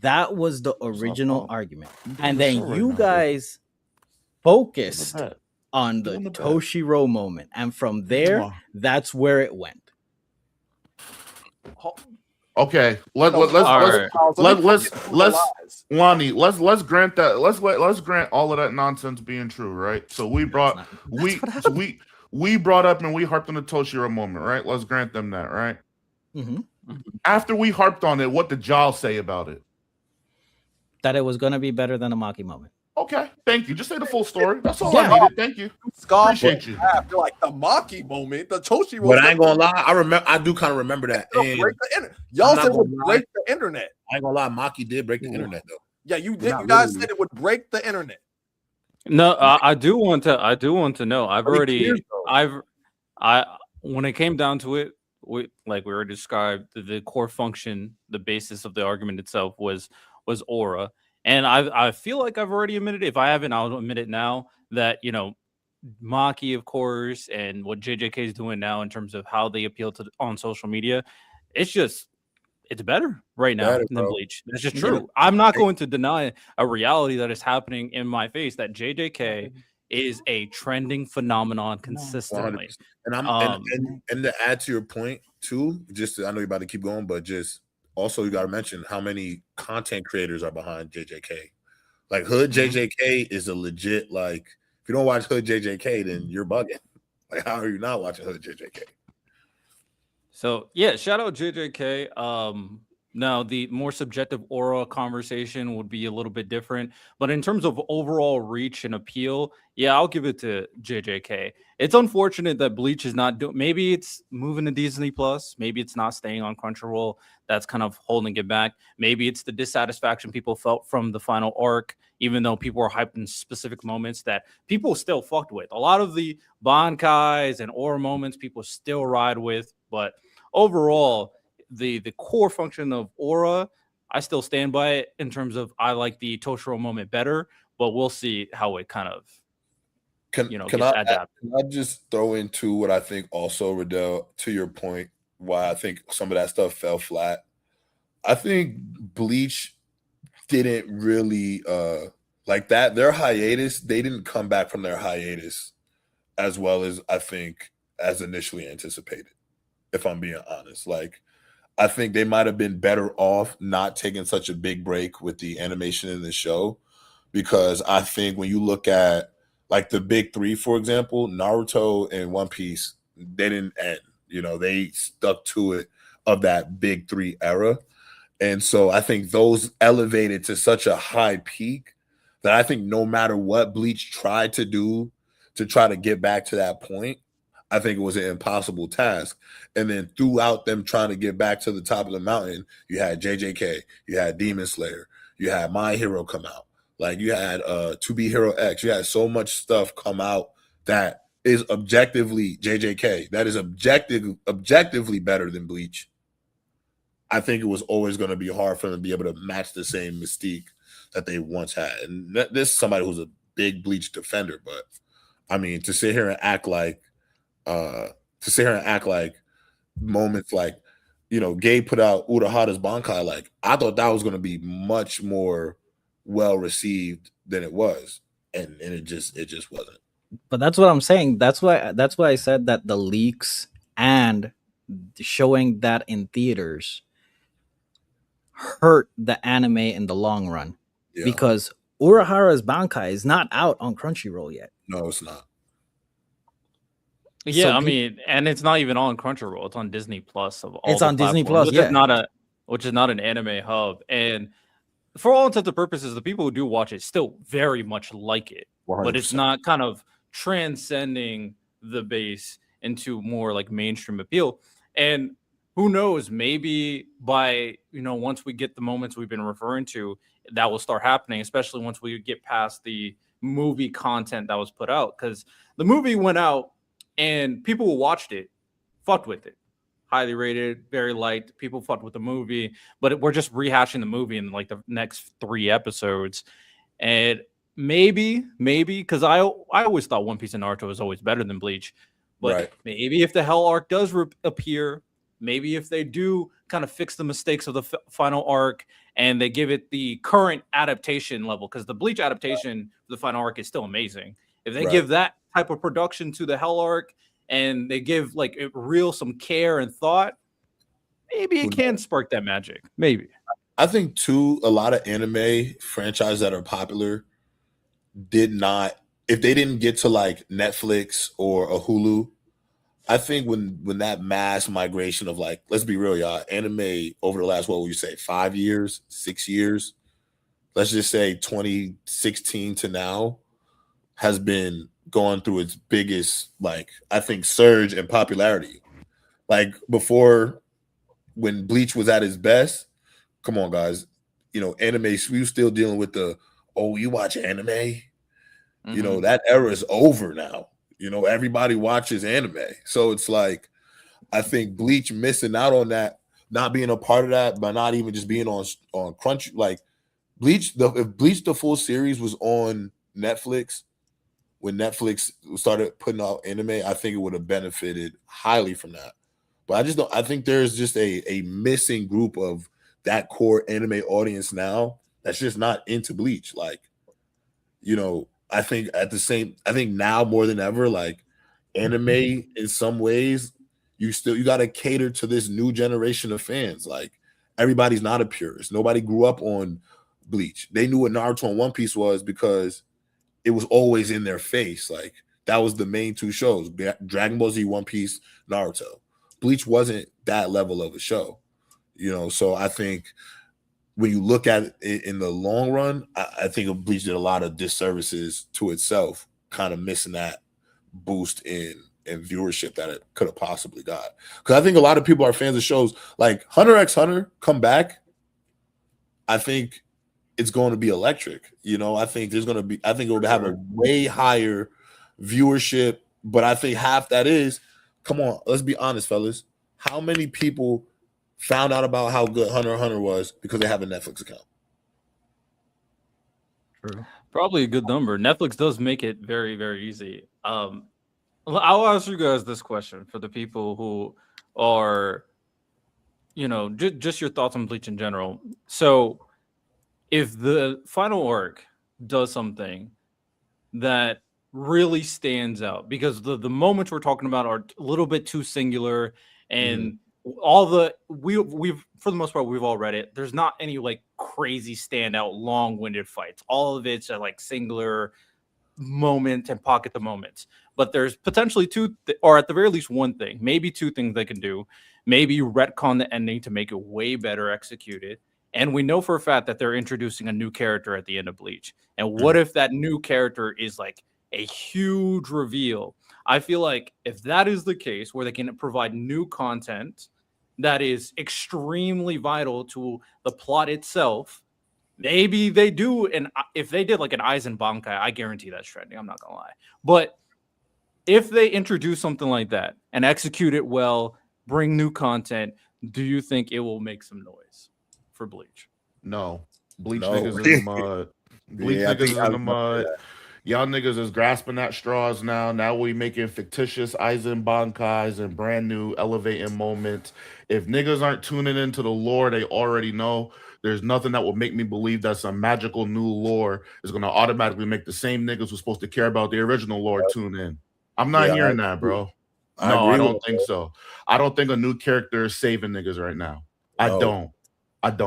that was the original argument, and then you guys focused on the Toshiro moment, and from there, that's where it went. Okay, No, let's Alright. Lonnie, let's grant that. Let's grant all of that nonsense being true, right? So we brought That's we what so happened. we brought up and we harped on the Toshiro moment, right? Let's grant them that, right? Mhm. After we harped on it, what did y'all say about it? That it was going to be better than a Maki moment. Okay, thank you. Just say the full story. That's all Yeah. I needed. Thank you. Scoff Appreciate you. You're like the Maki moment, the Toshiro. But I ain't gonna lie, I do kind of remember that. It'll And break the internet. Y'all I'm not said it would gonna lie. break the internet. I ain't gonna lie, Maki did break the internet though. Yeah, you did. Not You guys literally. said it would break the internet. No, I do want to know. I've Pretty already, clear, though. when it came down to it, we already described the core function, the basis of the argument itself was aura, and I feel like I've already admitted it. If I haven't, I'll admit it now that Maki, of course, and what JJK is doing now in terms of how they appeal to on social media, it's just it's better right now Better, than bro. Bleach. That's just Yeah. true. I'm not going to deny a reality that is happening in my face that JJK is a trending phenomenon 100%. consistently. And I'm and to add to your point too, I know you're about to keep going, but just also you got to mention how many content creators are behind JJK. Like Hood JJK is a legit like. If you don't watch Hood JJK, then you're bugging. Like, how are you not watching Hood JJK? So yeah, shout out JJK. Now the more subjective aura conversation would be a little bit different, but in terms of overall reach and appeal, yeah, I'll give it to JJK. It's unfortunate that Bleach is not doing. Maybe it's moving to Disney Plus. Maybe it's not staying on Crunchyroll. That's kind of holding it back. Maybe it's the dissatisfaction people felt from the final arc, even though people were hyped in specific moments that people still fucked with. A lot of the Bankais and aura moments people still ride with, but overall, the core function of aura, I still stand by it in terms of I like the Toshiro moment better, but we'll see how it kind of Can gets I adapted. can I just throw into what I think also, Riddell, to your point, why I think some of that stuff fell flat. I think Bleach didn't really like that. Their hiatus, they didn't come back from their hiatus as well as I think as initially anticipated, if I'm being honest. Like I think they might have been better off not taking such a big break with the animation in the show, because I think when you look at like the big three, for example, Naruto and One Piece, they didn't end. You know, they stuck to it of that big three era. And so I think those elevated to such a high peak that I think no matter what Bleach tried to do to try to get back to that point, I think it was an impossible task. And then throughout them trying to get back to the top of the mountain, you had JJK, you had Demon Slayer, you had My Hero come out. Like you had To Be Hero X. You had so much stuff come out that is objectively JJK. That is objectively better than Bleach. I think it was always going to be hard for them to be able to match the same mystique that they once had. And this is somebody who's a big Bleach defender, but I mean, to sit here and act like moments like, you know, Gabe put out Urahara's Bankai, like I thought that was going to be much more well received than it was, and it just wasn't. But that's what I'm saying. That's why I said that the leaks and showing that in theaters hurt the anime in the long run, Yeah. because Urahara's Bankai is not out on Crunchyroll yet. No, it's not. Yeah, So I mean, and it's not even on Crunchyroll. It's on Disney Plus of all. It's the on Disney platforms, Plus, yeah. which is not an anime hub. And for all intents and purposes, the people who do watch it still very much like it, but it's 100%. not kind of transcending the base into more like mainstream appeal. And who knows, maybe by, you know, once we get the moments we've been referring to, that will start happening, especially once we get past the movie content that was put out. Because the movie went out and people who watched it fucked with it. Highly rated, very liked. People fucked with the movie, but we're just rehashing the movie in like the next 3 episodes. And maybe, because I always thought One Piece and Naruto was always better than Bleach. But Right. maybe if the Hell arc does appear, maybe if they do kind of fix the mistakes of the final arc and they give it the current adaptation level, because the Bleach adaptation for the final arc is still amazing. If they Right. give that type of production to the Hell arc and they give like it real some care and thought, maybe it can spark that magic. Maybe. I think too, a lot of anime franchises that are popular did not, if they didn't get to like Netflix or a Hulu, I think when that mass migration of like, let's be real, y'all, anime over the last, what would you say, 5 years, 6 years, let's just say 2016 to now, has been going through its biggest, like, I think, surge in popularity. Like before, when Bleach was at its best, come on, guys, you know, anime, we were still dealing with you watch anime? You know, that era is over now. You know, everybody watches anime. So it's like, I think Bleach missing out on that, not being a part of that, but not even just being on Crunch. Like Bleach, if Bleach the full series was on Netflix, when Netflix started putting out anime, I think it would have benefited highly from that. But I just don't. I think there's just a missing group of that core anime audience now that's just not into Bleach. Like, I think I think now more than ever, like anime in some ways, you got to cater to this new generation of fans. Like everybody's not a purist. Nobody grew up on Bleach. They knew what Naruto and One Piece was because it was always in their face. Like that was the main two shows: Dragon Ball Z, One Piece, Naruto. Bleach wasn't that level of a show, So I think when you look at it in the long run, I think Bleach did a lot of disservices to itself, kind of missing that boost in viewership that it could have possibly got. Because I think a lot of people are fans of shows like Hunter x Hunter come back. I think it's going to be electric. I think it would have a way higher viewership, but I think half that is, come on, let's be honest, fellas. How many people found out about how good Hunter x Hunter was because they have a Netflix account? True. Probably a good number. Netflix does make it very, very easy. I'll ask you guys this question for the people who are, just your thoughts on Bleach in general. So, if the final arc does something that really stands out, because the moments we're talking about are a little bit too singular, and we've for the most part we've all read it. There's not any like crazy standout long-winded fights. All of it's a like singular moment and pocket the moments. But there's potentially two, or at the very least one thing, maybe two things they can do. Maybe retcon the ending to make it way better executed. And we know for a fact that they're introducing a new character at the end of Bleach. And what if that new character is like a huge reveal? I feel like if that is the case, where they can provide new content that is extremely vital to the plot itself, maybe they do. And if they did like an Aizen Bankai, I guarantee that's trending. I'm not going to lie. But if they introduce something like that and execute it well, bring new content, do you think it will make some noise for Bleach? No. Bleach No. niggas in the mud. Bleach Yeah, I niggas think is I in the was mud. that. Y'all niggas is grasping at straws now. Now we making fictitious Aizen Bankais and brand new elevating moments. If niggas aren't tuning into the lore, they already know. There's nothing that will make me believe that some magical new lore is going to automatically make the same niggas who's supposed to care about the original lore tune in. I'm not Yeah, hearing that, bro. I No, agree I with don't think so. I don't think a new character is saving niggas right now. I No. don't. And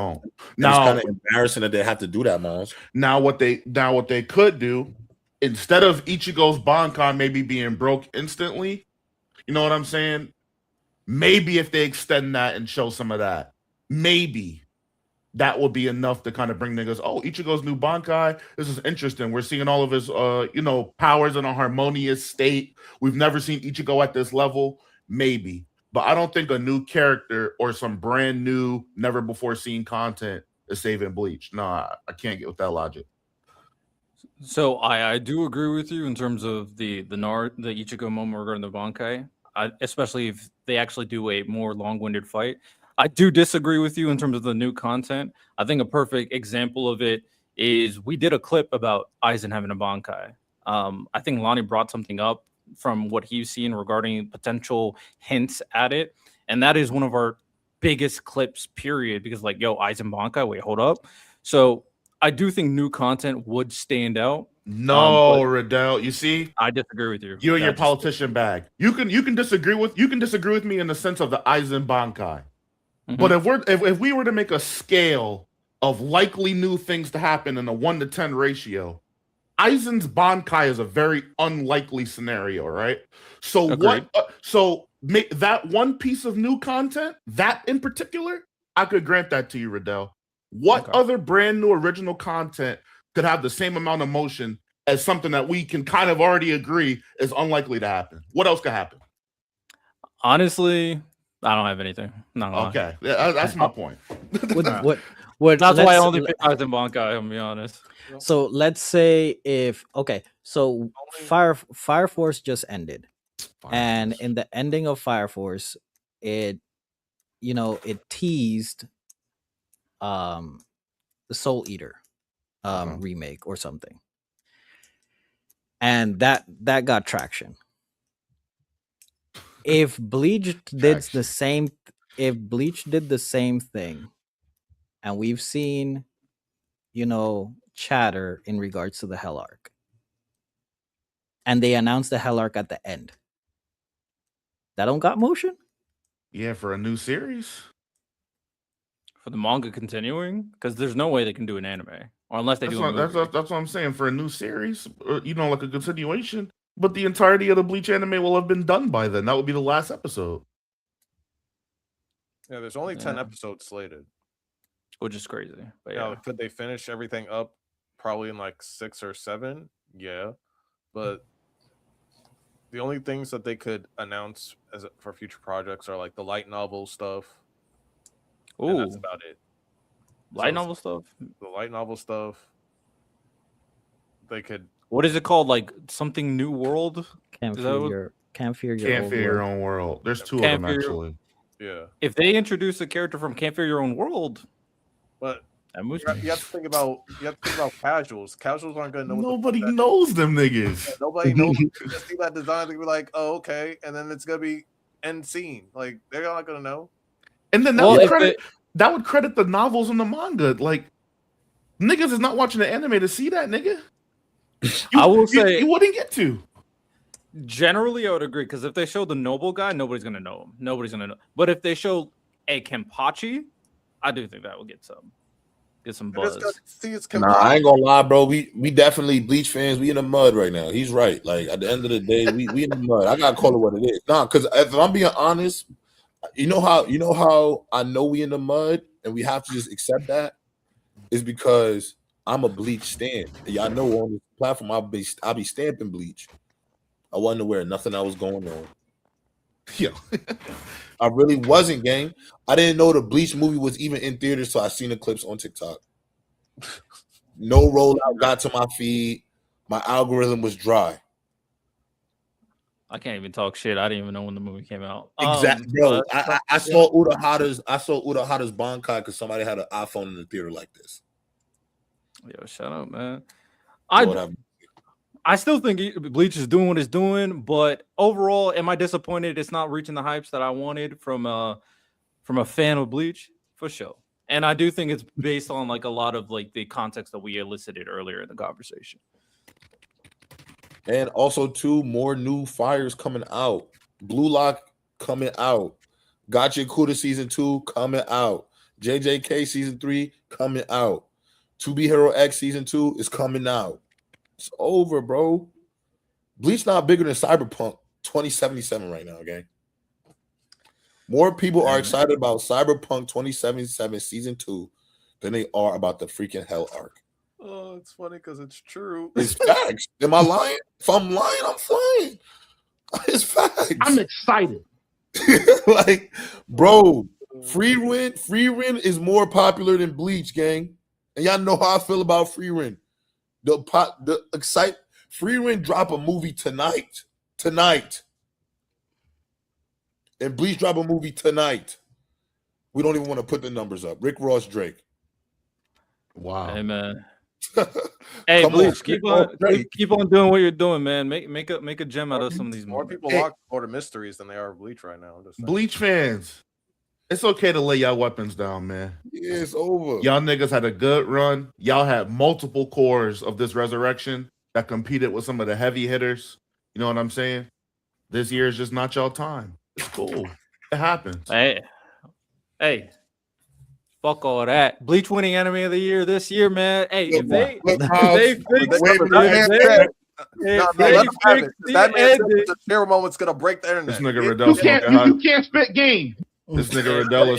Now, it's kind of embarrassing that they have to do that, Miles. now what they could do, instead of Ichigo's Bankai maybe being broke instantly, you know what I'm saying? Maybe if they extend that and show some of that, maybe that would be enough to kind of bring niggas, oh, Ichigo's new Bankai, this is interesting. We're seeing all of his powers in a harmonious state. We've never seen Ichigo at this level. Maybe. But I don't think a new character or some brand new, never before seen content is saving Bleach. No, I can't get with that logic. So I do agree with you in terms of the Ichigo moment regarding the Bankai, especially if they actually do a more long-winded fight. I do disagree with you in terms of the new content. I think a perfect example of it is we did a clip about Aizen having a Bankai. I think Lonnie brought something up from what he's seen regarding potential hints at it, and that is one of our biggest clips, period, because like, yo, Aizen Bankai, wait, hold up. So I do think new content would stand out. No, Riddell. You see, I disagree with you. you and your politician bag. You can disagree with me in the sense of the Aizen Bankai. Mhm. But if we were to make a scale of likely new things to happen in a 1 to 10 ratio, Aizen's Bankai is a very unlikely scenario, right? So Agreed. make that one piece of new content, that in particular, I could grant that to you, Riddell. What Okay. other brand new original content could have the same amount of motion as something that we can kind of already agree is unlikely to happen? What else could happen? Honestly, I don't have anything. Not gonna lie. Okay, that's my point. What That's why I let's- only pick Aizen Bankai, I'm gonna be honest. So let's say so Fire Force just ended, and in the ending of Fire Force, it teased the Soul Eater remake or something. and that got traction. If Bleach did the same thing, and we've seen, chatter in regards to the Hell arc, and they announced the Hell arc at the end, that don't got motion. Yeah, for a new series. For the manga continuing, because there's no way they can do an anime, or unless they do a movie. That's what I'm saying. For a new series, like a continuation. But the entirety of the Bleach anime will have been done by then. That would be the last episode. Yeah, there's only 10 episodes slated, which is crazy. But now, could they finish everything up probably in like 6 or 7? Yeah, but the only things that they could announce for future projects are like the light novel stuff. And that's about it. Light novel stuff? The light novel stuff. They could. What is it called? Like something New World? Can't fear your own world. There's 2 of them actually. Yeah. If they introduce a character from Can't Fear Your Own World, but you have to think about casuals. Casuals aren't gonna know. Nobody knows them niggas. Yeah, nobody knows. They just see that design, they be like, "Oh, okay," and then it's gonna be end scene. Like they're not gonna know. And then that would credit the novels and the manga. Like niggas is not watching the anime to see that, nigga. I will say you wouldn't get to. Generally, I would agree, because if they show the noble guy, nobody's gonna know him. Nobody's gonna know. But if they show a Kenpachi, I do think that will get some buzz. Nah, I ain't gonna lie, bro. We definitely Bleach fans. We in the mud right now. He's right. Like at the end of the day, we in the mud. I gotta call it what it is. Nah, because if I'm being honest, you know how I know we in the mud and we have to just accept that is because I'm a Bleach stan. Y'all know on this platform I'll be stamping Bleach. I wasn't aware of nothing that was going on. Yeah. I really wasn't, gang. I didn't know the Bleach movie was even in theaters, so I seen the clips on TikTok. No rollout got to my feed. My algorithm was dry. I can't even talk shit. I didn't even know when the movie came out. Exactly, bro. I saw Urahara's Bankai because somebody had an iPhone in the theater like this. Yo, shut up, man. I still think Bleach is doing what it's doing, but overall, am I disappointed it's not reaching the hypes that I wanted from a fan of Bleach? For sure. And I do think it's based on like a lot of like the context that we elicited earlier in the conversation. And also 2 more new fires coming out. Blue Lock coming out. Gotcha Kuda season 2 coming out. JJK season 3 coming out. To Be Hero X season 2 is coming out. It's over, bro. Bleach not bigger than Cyberpunk 2077 right now, gang. More people are excited about Cyberpunk 2077 season 2 than they are about the freaking Hell arc. Oh, it's funny because it's true. It's facts. Am I lying? If I'm lying, I'm flying. It's facts. I'm excited. Like, bro, Free Ren is more popular than Bleach, gang. And y'all know how I feel about Free Ren. Free Ren drop a movie tonight. And Bleach drop a movie tonight. We don't even want to put the numbers up. Rick Ross, Drake. Wow. Hey, man. Hey, Bleach, keep on doing what you're doing, man. Make a gem out of some of these more people lock Order Mysteries than they are Bleach right now. Bleach fans, it's okay to lay y'all weapons down, man. Yeah, it's over. Y'all niggas had a good run. Y'all had multiple cores of this resurrection that competed with some of the heavy hitters. You know what I'm saying? This year is just not y'all time. It's cool. It happens. Hey. Fuck all that. Bleach winning anime of the year this year, man. Hey, if they fix the share moment's gonna break the internet. This nigga Riddell you can't spit game. This nigga Riddell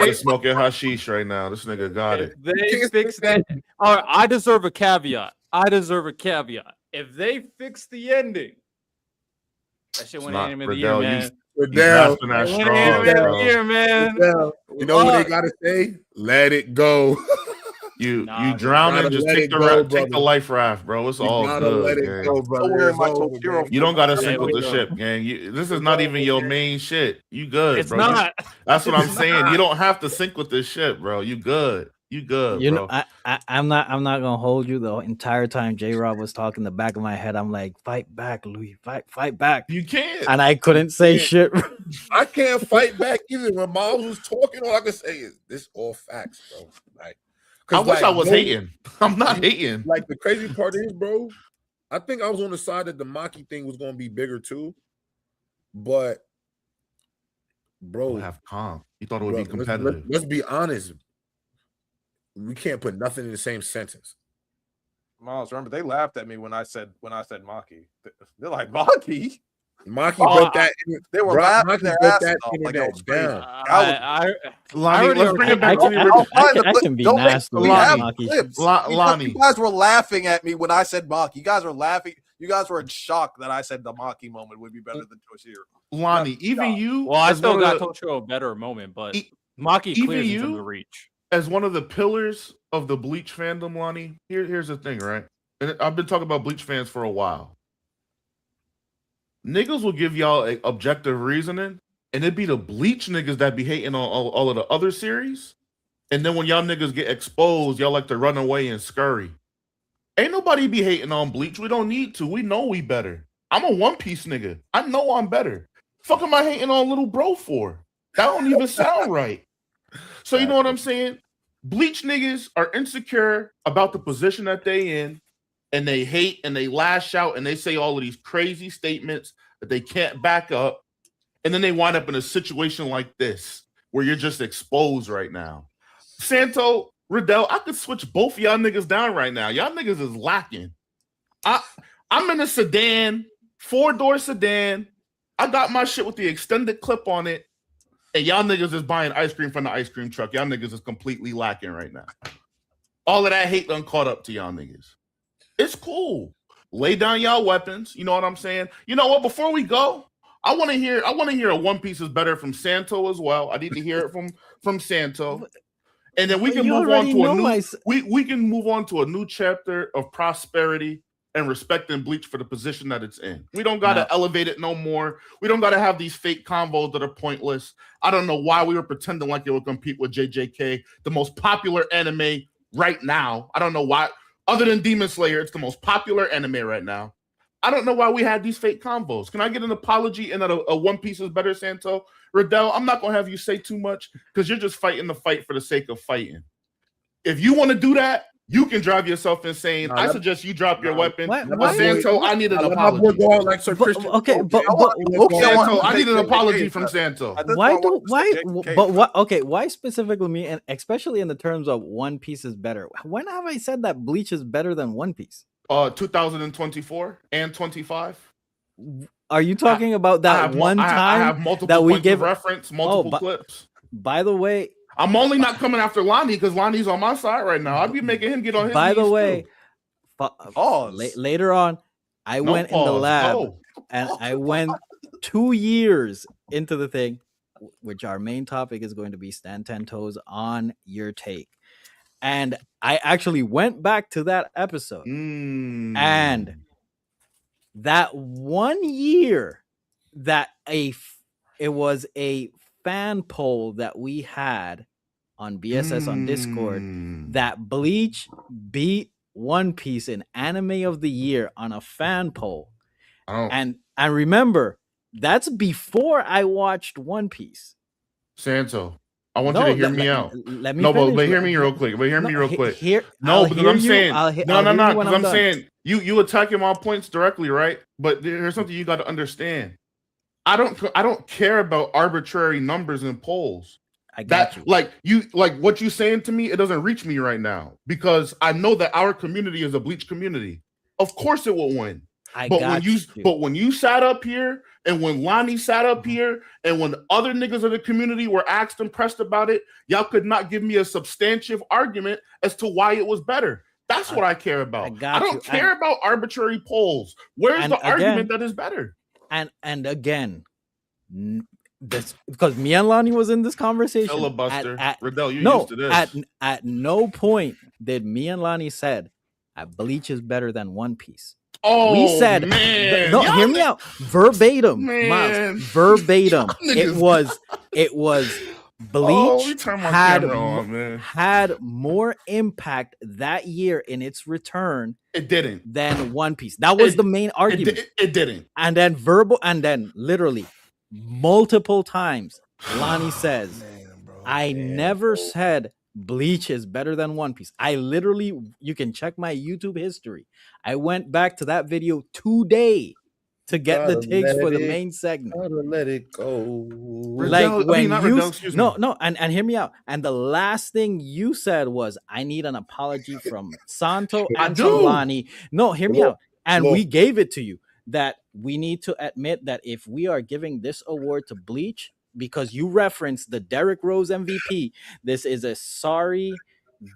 is smoking hashish right now. This nigga got it. They fix that. All right, I deserve a caveat. If they fix the ending, that shit went anime of the year, man. Riddell, man. You know what they gotta say? Let it go. You drowning, just take the life raft, bro. It's all good. Let it go, brother. You don't gotta sink with the ship, gang. This is not even your main shit. You good, it's bro. Not. That's what I'm saying. You don't have to sink with this shit, bro. You good. You good, You bro. know, I'm not gonna hold you the entire time J Rob was talking. The back of my head, I'm like, fight back, Louis, fight back. You can't. And I couldn't say can't. shit. I can't fight back either. When Miles was talking, all I could say is this all facts, bro. Like, I wish I was no, hating. I'm not hating. Like the crazy part is, bro, I think I was on the side that the Maki thing was going to be bigger too, but bro, Have calm. You thought it would be competitive. Let's be honest. We can't put nothing in the same sentence. Miles, remember they laughed at me when I said Maki. They're like Maki. Maki broke that. They were laughing their ass off like it was crazy. Lonnie, let's bring it back to the original. I can be nasty. We have Maki. clips. Lonnie. You guys were laughing at me when I said Maki. You guys were laughing. You guys were in shock that I said the Maki moment would be better than Toshiro. Lonnie, even you. Well, I still got to Toshiro a better moment, but Maki clears into the reach. As one of the pillars of the Bleach fandom, Lonnie, here's the thing, right? And I've been talking about Bleach fans for a while. Niggas will give y'all a objective reasoning, and it be the Bleach niggas that be hating on all of the other series. And then when y'all niggas get exposed, y'all like to run away and scurry. Ain't nobody be hating on Bleach. We don't need to. We know we better. I'm a One Piece nigga. I know I'm better. Fuck am I hating on little bro for? That don't even sound right. So you know what I'm saying? Bleach niggas are insecure about the position that they in, and they hate and they lash out and they say all of these crazy statements that they can't back up. And then they wind up in a situation like this where you're just exposed right now. Santo, Riddell, I could switch both of y'all niggas down right now. Y'all niggas is lacking. I'm in a sedan, 4-door sedan. I got my shit with the extended clip on it. And y'all niggas is buying ice cream from the ice cream truck. Y'all niggas is completely lacking right now. All of that hate done caught up to y'all niggas. It's cool. Lay down y'all weapons. You know what I'm saying? You know what? Before we go, I want to hear a One Piece is better from Santo as well. I need to hear it from Santo. And then we can move on to a new we can move on to a new chapter of prosperity and respecting Bleach for the position that it's in. We don't got to elevate it no more. We don't got to have these fake convos that are pointless. I don't know why we were pretending like it would compete with JJK, the most popular anime right now. I don't know why. Other than Demon Slayer, it's the most popular anime right now. I don't know why we had these fake convos. Can I get an apology and that a One Piece is better, Santo? Riddell, I'm not going to have you say too much because you're just fighting the fight for the sake of fighting. If you want to do that, you can drive yourself insane. I suggest you drop your weapon. But Santo, I need an apology. Santo, I need an apology from Santo. Why specifically me, and especially in the terms of One Piece is better? When have I said that Bleach is better than One Piece? 2024 and 25. Are you talking about that one time I have multiple that we points give of reference, multiple clips? By the way, I'm only not coming after Lonnie because Lonnie's on my side right now. I'd be making him get on his by the knees way, later on, I went in the lab and I went 2 years into the thing, which our main topic is going to be Stand 10 Toes on your take. And I actually went back to that episode. And that 1 year that it was a fan poll that we had on BSS on Discord that Bleach beat One Piece in Anime of the Year on a fan poll. And remember, that's before I watched One Piece. Santo, I want you to hear me out. Let me but hear me real quick. I'm saying you attacking my points directly, right? But there's something you got to understand. I don't care about arbitrary numbers and polls. I got you. Like what you saying to me, it doesn't reach me right now because I know that our community is a Bleach community. Of course it will win. But when you sat up here and when Lonnie sat up here and when other niggas of the community were asked and pressed about it, y'all could not give me a substantive argument as to why it was better. That's what I care about. I don't care about arbitrary polls. Where's the argument that is better? And again, this because me and Lonnie was in this conversation. Filibuster. Riddell, you used to this. At no point did me and Lonnie said Bleach is better than One Piece. Oh, we said, man. No, hear me out. Verbatim, man. Miles, verbatim. It was Oh, we Bleach turn my had camera on, man. had more impact that year in its return It didn't. than One Piece. That was the main argument. It didn't. And then literally multiple times, Lonnie says, I never said Bleach is better than One Piece. I literally, you can check my YouTube history. I went back to that video today to get the takes for the main segment. Gotta let it go. Like when not you Riddell, excuse me. no, and hear me out. And the last thing you said was, I need an apology from Santo I and do. from Lonnie. No, hear me Look, out. And look. we gave it to you that we need to admit that if we are giving this award to Bleach, because you referenced the Derrick Rose MVP, this is a sorry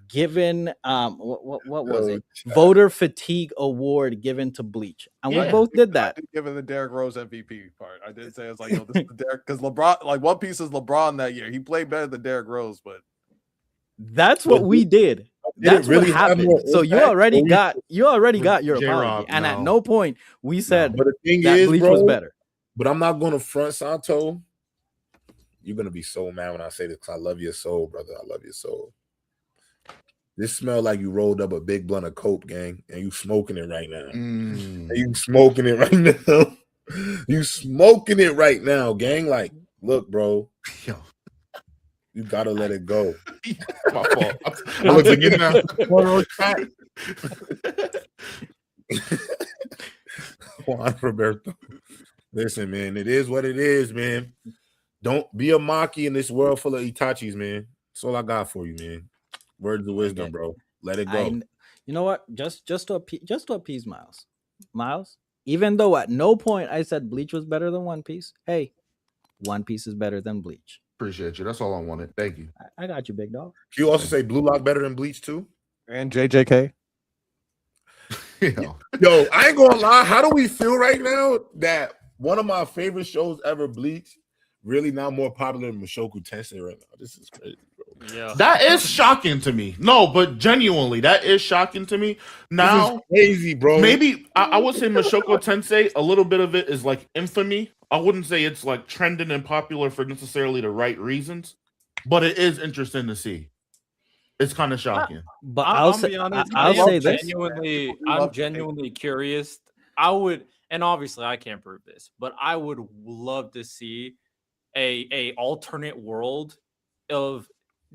given what was it? Voter fatigue award given to Bleach. And we Yeah. both did that. I did give it the Derrick Rose MVP part. I did say it's like, yo, this is Derrick, because LeBron, like One Piece is LeBron that year. He played better than Derrick Rose, but That's what But we did. That's really what have happened. more So you impact? already Or we- got your J-Rob, apology. And at no. no point we said But the thing that is, Bleach bro, was better. but I'm not gonna front Santo. You're gonna be so mad when I say this because I love your soul, brother. I love your soul. This smell like you rolled up a big blunt of coke, gang, and you smoking it right now. Mm. And you smoking it right now. You smoking it right now, gang. Like, look, bro, Yo, you gotta let it go. my fault. I look again now. Juan Roberto. Listen, man, it is what it is, man. Don't be a Maki in this world full of Itachis, man. That's all I got for you, man. Words of wisdom, bro. Let it go. You know what? Just to appease Miles. Miles, even though at no point I said Bleach was better than One Piece, hey, One Piece is better than Bleach. Appreciate you. That's all I wanted. Thank you. I got you, big dog. Can you also say Blue Lock better than Bleach too? and JJK. Yo, Yo, I ain't gonna lie. How do we feel right now that one of my favorite shows ever, Bleach, really now more popular than Mushoku Tensei right now? This is crazy, bro. Yeah. that is shocking to me. No, but genuinely, that is shocking to me. Now, This is crazy, bro. maybe I would say Mushoku Tensei, a little bit of it is like infamy. I wouldn't say it's like trending and popular for necessarily the right reasons, but it is interesting to see. It's kind of shocking. But I'll say, be honest. I'll I'm say this. genuinely curious. I would, and obviously I can't prove this, but I would love to see a alternate world of,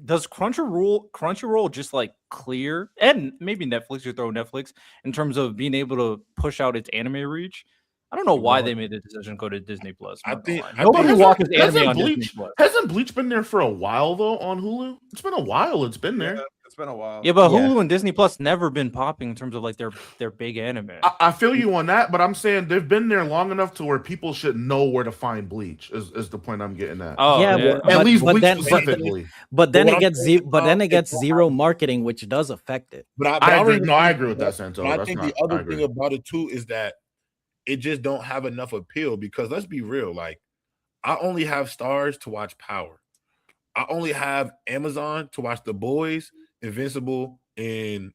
does Crunchyroll just like clear, and maybe Netflix, you throw Netflix in terms of being able to push out its anime reach. I don't know why they made the decision to go to Disney Plus. I think- Nobody Hasn't- watches anime hasn't on Bleach- Disney Plus. Hasn't Bleach been there for a while though on Hulu? It's been a while. It's been there. Yeah, it's been a while. Yeah, but Yeah. Hulu and Disney Plus never been popping in terms of like their big anime. I feel you on that, but I'm saying they've been there long enough to where people should know where to find Bleach. Is the point I'm getting at? Oh, Yeah, yeah. but- At least but Bleach then- specifically. But then what it I'm gets saying but then it about gets it- zero marketing, which does affect it. But I agree. don't No, I agree with that, Santo. But I That's think not- the I other agree. thing about it too is that it just don't have enough appeal because let's be real, like I only have Stars to watch Power. I only have Amazon to watch The Boys, Invincible, and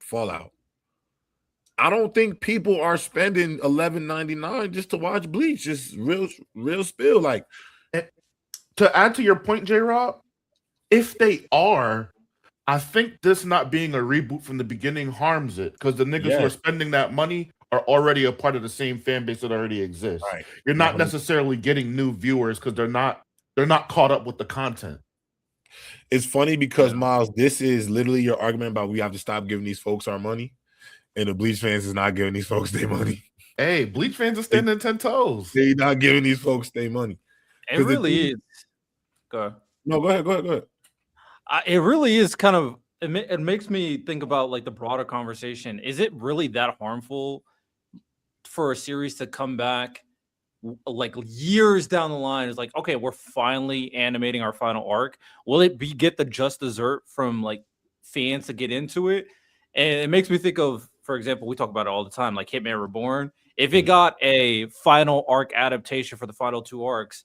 Fallout. I don't think people are spending $11.99 just to watch Bleach. Just real spill. Like To add to your point, J-Rob, if they are, I think this not being a reboot from the beginning harms it because the niggas who are Yes. spending that money are already a part of the same fan base that already exists. right. You're not 100%. necessarily getting new viewers because they're not caught up with the content. It's funny because Miles, this is literally your argument about we have to stop giving these folks our money, and the Bleach fans is not giving these folks their money. Hey, Bleach fans are standing 10 toes. They not giving these folks their money. It 'Cause the really thing- is. Go ahead. No, go ahead. It really is kind of, it makes me think about like the broader conversation. Is it really that harmful for a series to come back like years down the line? It's like, okay, we're finally animating our final arc. Will it get the just dessert from like fans to get into it? And it makes me think of, for example, we talk about it all the time, like Hitman Reborn. If it got a final arc adaptation for the final two arcs,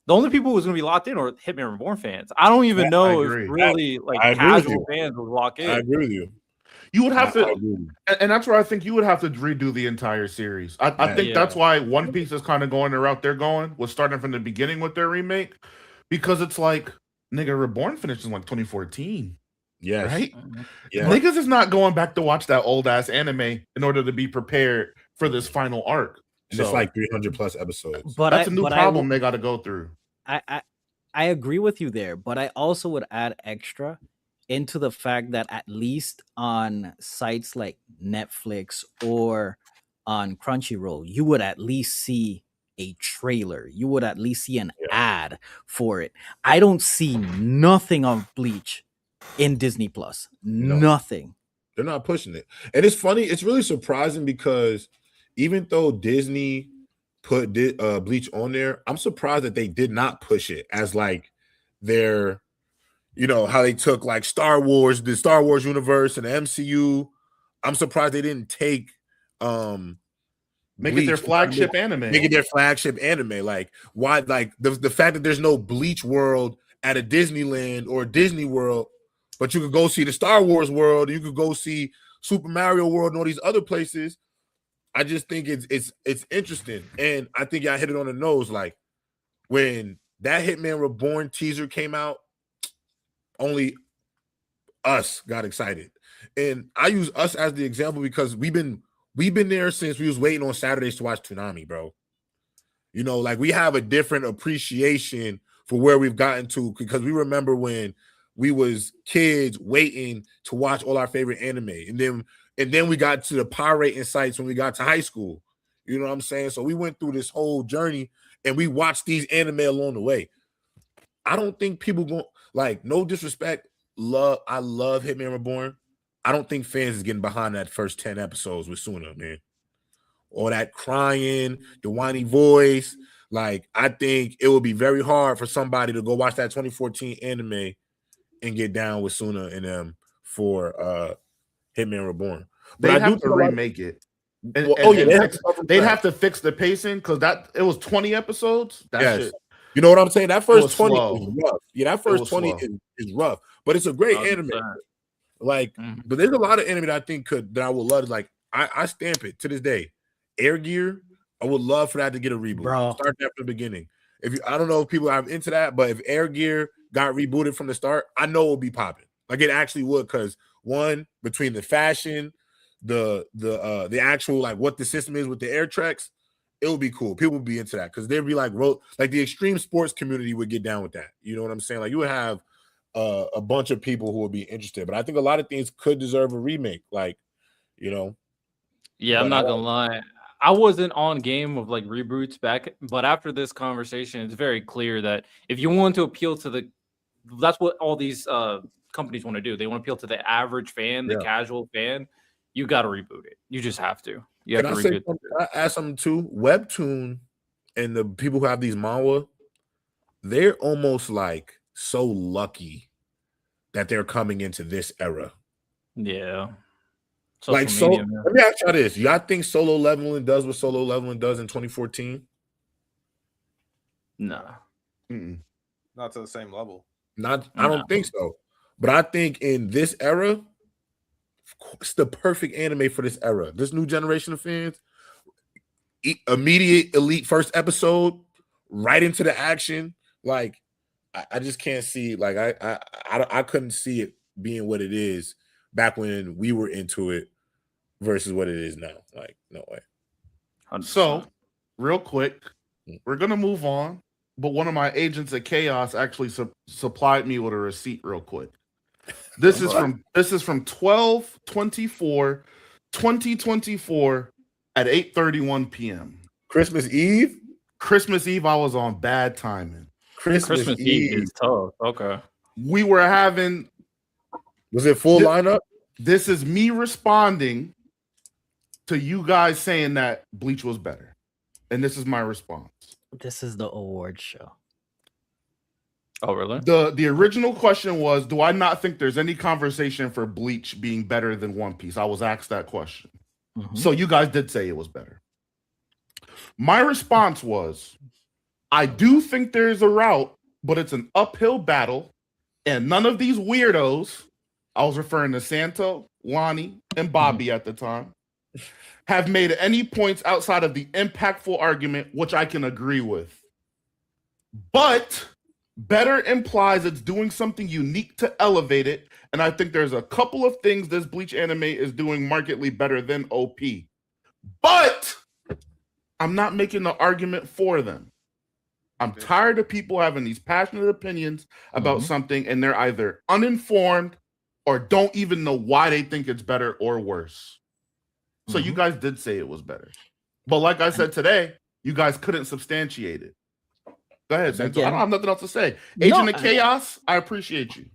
the only people who's going to be locked in are Hitman Reborn fans. I don't even know agree. if really like I agree with casual you. fans would lock in. I agree with you. You would have I to, agree with you. and that's where I think you would have to redo the entire series. I think Yeah. that's why One Piece is kind of going the route they're going, was starting from the beginning with their remake. because it's like, nigga, Reborn finished in like 2014, Yes. right? Yeah. Niggas is not going back to watch that old ass anime in order to be prepared for this final arc. And it's like 300 plus episodes. But That's a new problem they got to go through. I agree with you there, but I also would add extra into the fact that at least on sites like Netflix or on Crunchyroll, you would at least see a trailer. You would at least see an ad for it. I don't see nothing of Bleach in Disney Plus. Nothing. They're not pushing it. And it's funny, it's really surprising because even though Disney put Bleach on there, I'm surprised that they did not push it as like their, how they took like Star Wars, the Star Wars universe and the MCU. I'm surprised they didn't take make it their flagship anime. Make it their flagship anime. Like, why? Like the fact that there's no Bleach world at a Disneyland or a Disney World, but you could go see the Star Wars world, you could go see Super Mario World and all these other places. I just think it's interesting, and I think y'all hit it on the nose. Like when that Hitman Reborn teaser came out, only us got excited, and I use us as the example because we've been there since we was waiting on Saturdays to watch Toonami, bro. Like we have a different appreciation for where we've gotten to because we remember when we was kids waiting to watch all our favorite anime, and then we got to the pirating sites when we got to high school. You know what I'm saying? So we went through this whole journey and we watched these anime along the way. I don't think people no disrespect. I love Hitman Reborn. I don't think fans is getting behind that first 10 episodes with Suna, man. All that crying, the whiny voice. Like, I think it would be very hard for somebody to go watch that 2014 anime and get down with Suna and them for Hitman Reborn. But I have to remake it. They'd have to fix the pacing because it was 20 episodes. That shit. You know what I'm saying? That first 20 slow. is rough. Yeah, that first 20 is rough. But it's a great anime. Like, but there's a lot of anime that I think that I would love. Like, I stamp it to this day. Air Gear, I would love for that to get a reboot. Bro. Start that from the beginning. I don't know if people are into that, but if Air Gear got rebooted from the start, I know it would be popping. Like it actually would, because one, between the fashion, the actual like what the system is with the air treks, it would be cool. People would be into that because they'd be like the extreme sports community would get down with that. You know what I'm saying? Like you would have a bunch of people who would be interested. But I think a lot of things could deserve a remake. Like, Yeah, I'm not gonna lie. I wasn't on game of like reboots back, but after this conversation, it's very clear that if you want to appeal to that's what all these companies want to do. They want to appeal to the average fan, the casual fan. You got to reboot it. You just have to. You have to reboot it. I ask something too. Webtoon and the people who have these manhwa, they're almost like so lucky that they're coming into this era. Yeah. Let me ask y'all this. Y'all think Solo Leveling does what Solo Leveling does in 2014? No. Not to the same level. I don't think so. But I think in this era, it's the perfect anime for this era. This new generation of fans, immediate elite first episode, right into the action. Like, I just can't see. Like, I couldn't see it being what it is back when we were into it versus what it is now. Like, no way. 100%. So, real quick, we're gonna move on. But one of my agents at Chaos actually supplied me with a receipt real quick. This is from 12/24/2024 at 8:31 p.m. Christmas Eve? Christmas Eve, I was on bad timing. Christmas Eve is tough. Okay. We were having. Was it full lineup? This is me responding to you guys saying that Bleach was better. And this is my response. This is the award show. Oh, really? The original question was, do I not think there's any conversation for Bleach being better than One Piece? I was asked that question. So you guys did say it was better. My response was, I do think there's a route, but it's an uphill battle, and none of these weirdos, I was referring to Santo, Lonnie, and Bobby at the time, have made any points outside of the impactful argument, which I can agree with. But Better implies it's doing something unique to elevate it, and I think there's a couple of things this Bleach anime is doing markedly better than OP. But I'm not making the argument for them. I'm tired of people having these passionate opinions about something, and they're either uninformed or don't even know why they think it's better or worse. So you guys did say it was better. But like I said today, you guys couldn't substantiate it. Go ahead, Sensei. I don't have nothing else to say. Agent of Chaos, I appreciate you.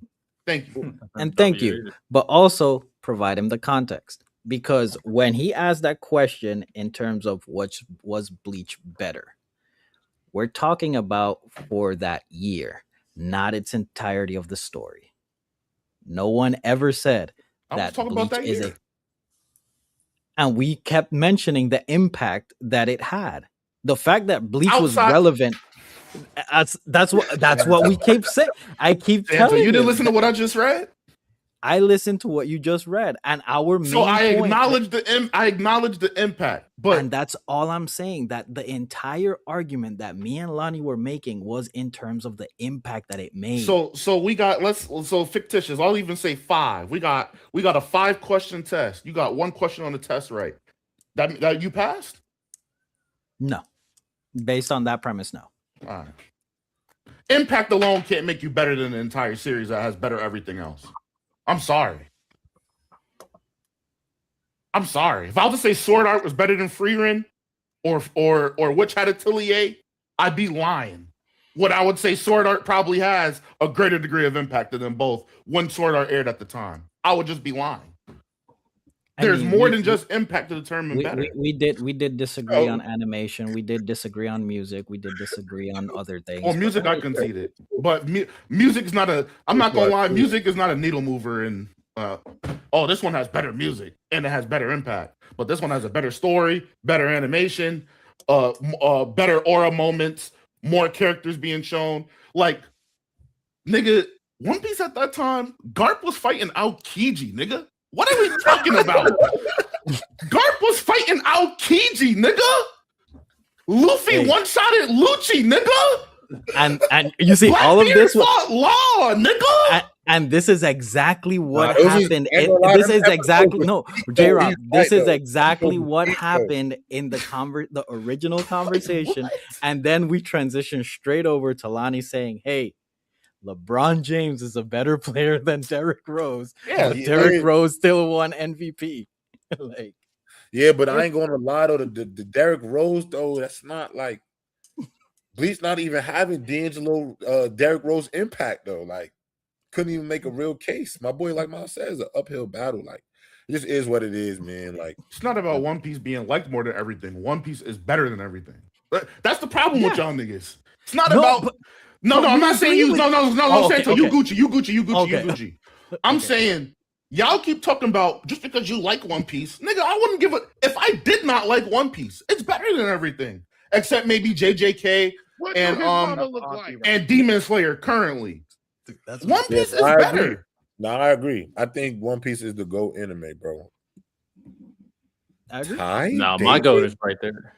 Thank you. And thank you. But also provide him the context. Because when he asked that question in terms of which was Bleach better, we're talking about for that year, not its entirety of the story. No one ever said that Bleach is a... And we kept mentioning the impact that it had. The fact that Bleach was relevant... That's what we keep saying. I keep telling you. You didn't listen to what I just read? I listened to what you just read, and our main acknowledge the impact, and that's all I'm saying. That the entire argument that me and Lonnie were making was in terms of the impact that it made. So we got fictitious. I'll even say 5. We got a 5-question test. You got 1 question on the test right. That you passed? No, based on that premise, no. All right. Impact alone can't make you better than the entire series that has better everything else. I'm sorry. If I was to say Sword Art was better than Frieren or Witch Hat Atelier, I'd be lying. What I would say Sword Art probably has a greater degree of impact than them both when Sword Art aired at the time. I would just be lying. There's more than just impact to determine better. We did disagree on animation. We did disagree on music. We did disagree on other things. Well, music I conceded, but music is not a. I'm not gonna lie. Music is not a needle mover. And this one has better music and it has better impact. But this one has a better story, better animation, better aura moments, more characters being shown. Like, nigga, One Piece at that time, Garp was fighting Aokiji, nigga. What are we talking about? Garp was fighting Aokiji, nigga. Luffy one-shotted Lucci, nigga. And you see Black all of this fought Law, nigga. And this is exactly what happened. This is exactly J-Rob. This is exactly what happened in the original conversation, and then we transition straight over to Lonnie saying, "Hey, LeBron James is a better player than Derrick Rose. Yeah, Derrick Rose still won MVP." Like, yeah, but I ain't gonna lie though. The Derrick Rose though, that's not like Bleach not even having D'Angelo, Derrick Rose impact though. Like, couldn't even make a real case. My boy, like Miles said, is an uphill battle. Like, it just is what it is, man. Like, it's not about One Piece being liked more than everything. One Piece is better than everything. That's the problem with y'all niggas. It's not about. No, I'm not saying you. No. I'm saying you Gucci. I'm saying y'all keep talking about just because you like One Piece, nigga. I wouldn't give a. If I did not like One Piece, it's better than everything except maybe JJK and Demon Slayer currently. One Piece is better. Agree. No, I agree. I think One Piece is the GOAT anime, bro. I agree. No, my GOAT is right there.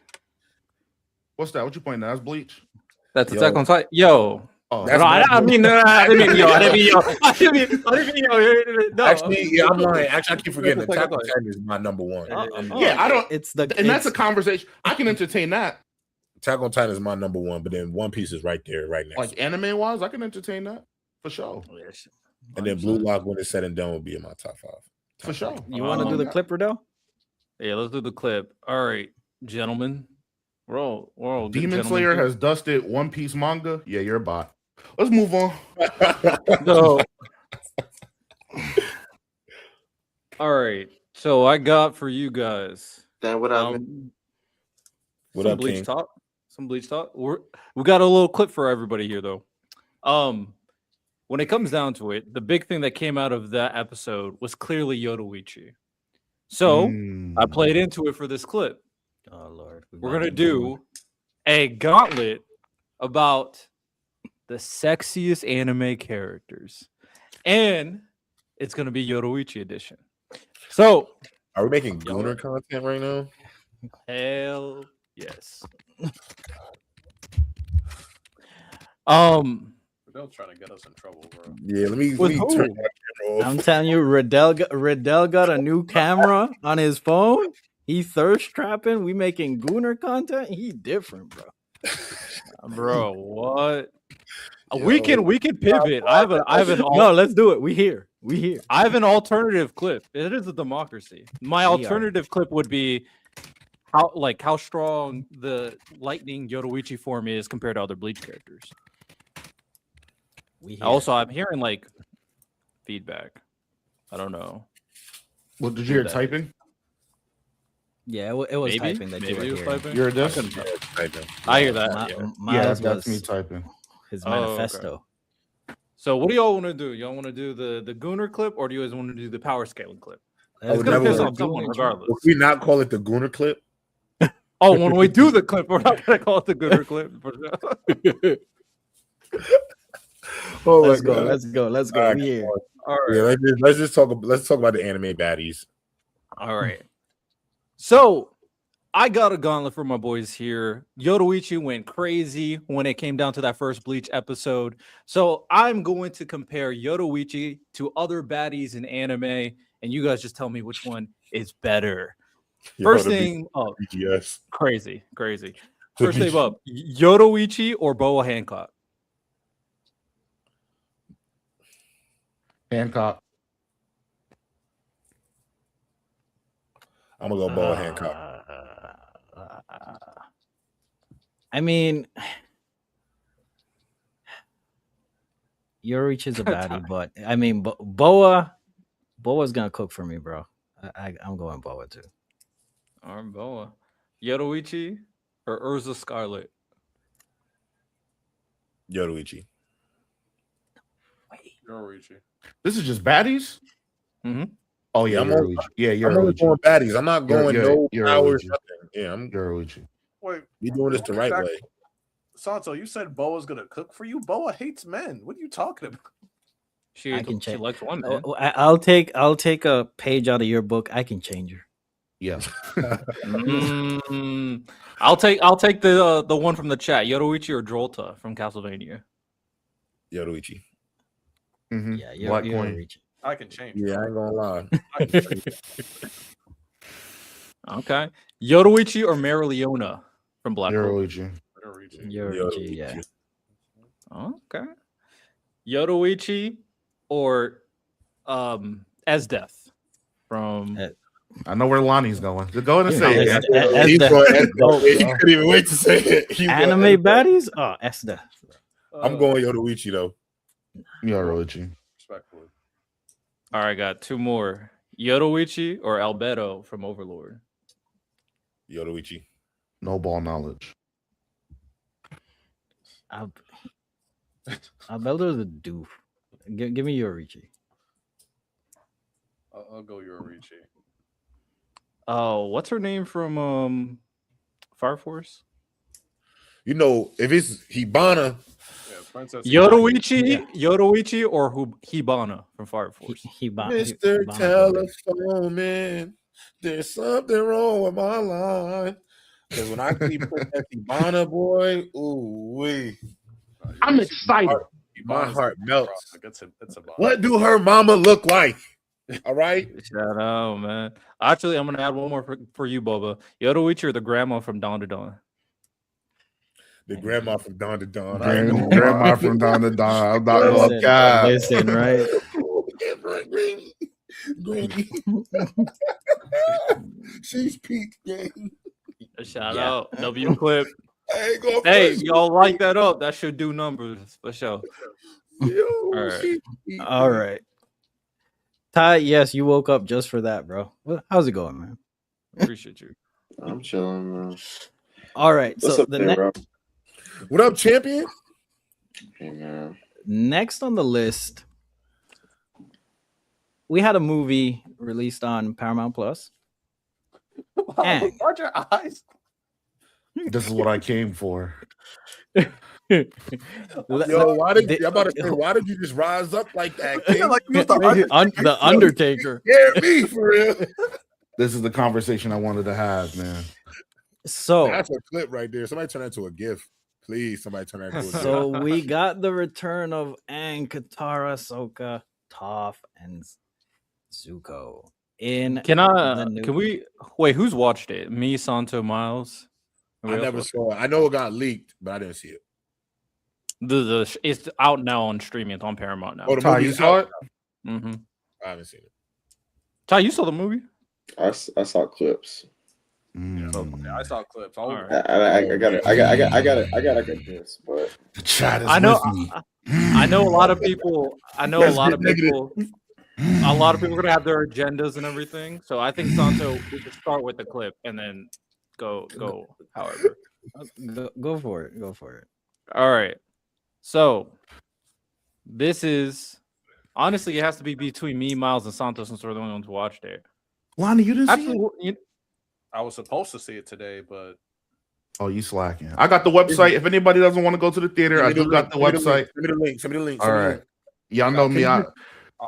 What's that? What you pointing at? That's Bleach. That's Attack on Titan. Yo. Oh, I didn't mean yo. No. Actually, yeah, I'm lying. Actually, I keep forgetting Attack on Titan is my number one. I don't. And that's a conversation. I can entertain that. Attack on Titan is my number one, but then One Piece is right there, right next. Like anime wise, I can entertain that for sure. And then Blue Lock, when it's said and done, will be in my top 5. For sure. You want to do the clip, Riddell? Yeah, let's do the clip. All right, gentlemen. We're all Demon Slayer has dusted One Piece manga. Yeah, you're a bot. Let's move on. No. All right. So I got for you guys. Then what What up, Bleach King? talk? Some Bleach talk. We got a little clip for everybody here, though. When it comes down to it, the big thing that came out of that episode was clearly Yoruichi. So I played into it for this clip. Oh Lord, we're gonna do a gauntlet about the sexiest anime characters, and it's gonna be Yoruichi edition. So, are we making Gooner content right now? Hell yes. They're trying to get us in trouble, bro. Yeah, let me With turn who? my camera off. I'm telling you, Riddell got a new camera on his phone. He thirst trapping. We making Gooner content. He different, bro. Bro, what? Yo. We can pivot. I have an No, let's do it. We here. I have an alternative clip. It is a democracy. My We are. alternative clip would be how strong the Lightning Yoruichi form is compared to other Bleach characters. We here. Also, I'm hearing like feedback. I don't know. What did you hear? that. Typing? Yeah, it was Maybe? typing that Maybe you it were was hearing. typing? You're a disc? I hear that. My, yeah. Miles that's me was typing. his Oh, okay. manifesto. So what do y'all want to do? Y'all want to do the Gooner clip, or do you guys want to do the power scaling clip? Let's would It's gonna never piss wanna off someone regardless. Would we not call it the Gooner clip? Oh, when we do the clip, we're not gonna call it the Gooner clip. For sure. Oh Let's go. Let's go. All right, We here. All right. Yeah, let's talk about the anime baddies. All right. So I got a gauntlet for my boys here. Yoruichi went crazy when it came down to that first Bleach episode. So I'm going to compare Yoruichi to other baddies in anime, and you guys just tell me which one is better. First thing up, Yes. crazy. First thing up, Yoruichi or Boa Hancock? Hancock. I'm gonna go Boa Hancock. I mean, Yoruichi is a baddie, but I mean, Boa's gonna cook for me, bro. I'm going Boa too. All right, Boa. Yoruichi or Urza Scarlet? Yoruichi. Yoruichi. This is just baddies? Mhm. Oh, yeah. Yeah, I'm Yoruichi. only going baddies. I'm not going no powers. Yoruichi. Nothing. Yeah, I'm Yoruichi. Wait, we doing this the right way. Santo, you said Boa's gonna cook for you. Boa hates men. What are you talking about? She I can she change. likes one man. I'll take a page out of your book. I can change her. Yeah. I'll take the one from the chat. Yoruichi or Drolta from Castlevania. Yoruichi. Mm-hmm. Yeah, Black you're Queen. reaching. I can change. Yeah, I ain't gonna lie. I can change. Okay. Yoruichi or Marileona from Black Clover? Yoruichi. Yoruichi. Yoruichi, yeah. Okay. Yoruichi or Esdeath from I know where Lonnie's going. Go ahead and say it. He's Esdeath. going Esdeath. He couldn't even wait to say it. He's going Anime Esdeath. baddies? Oh, Esdeath. I'm going Yoruichi though. Yoruichi. Respectfully. All right, got two more. Yoruichi or Albedo from Overlord? Yoruichi. No ball knowledge. Albedo's a doof. Give me Yoruichi. I'll go Yoruichi. Oh, what's her name from Fire Force? You know, if it's Hibana, Yeah, Princess Yoruichi or Hibana from Fire Force? Mr. Telephone Man, there's something wrong with my line. Because when I see Princess Hibana, boy, ooh wee. I'm excited. My heart melts. It's a What do her mama look like? All right. Shout out, man. Actually, I'm gonna add one more for you, Boba. Yoruichi or the grandma from Dawn to Dawn? The grandma from Dawn to Dawn. Grandma from Dawn to Dawn. I'm not going to Listen, right? Granny. She's peaked, Granny. Shout out. W clip. I ain't gonna Hey, press y'all like that up? That should do numbers for sure. you. All right. She's peaked, All right. Ty, yes, you woke up just for that, bro. How's it going, man? Appreciate you. I'm chilling, man. All right. What's So up the there, bro? What up, champion? Hey, man. next on the list, we had a movie released on Paramount Plus. And Watch your eyes. This is what I came for. Yo, why did you just rise up like that, King? Like you was the the Undertaker. Scared me for real. This is the conversation I wanted to have, man. So That's a clip right there. Somebody turn that into a GIF. Please, somebody turn that into a joke. So we got the return of Aang, Katara, Sokka, Toph, and Zuko in Can the we wait? Who's watched it? Me, Santo, Miles. I never saw it. I know it got leaked, but I didn't see it. It's out now on streaming. It's on Paramount now. Oh, the Ty, movie you saw it? Mm-hmm. I haven't seen it. Ty, you saw the movie? I saw clips. I saw clips. All right. I got this, but The chat is I know. with me. I know a lot of people. A lot of people are gonna have their agendas and everything. So I think Santo, we could start with the clip and then go. However, Go for it. Go for it. all right. So this is honestly, it has to be between me, Miles, and Santos, since we're the only ones who watched it. Lonnie, you didn't see it? Absolutely. I was supposed to see it today, but Oh, you slacking. I got the website. If anybody doesn't want to go to the theater, I do got the website. Send me the link. Send me the link. All right. Y'all know me.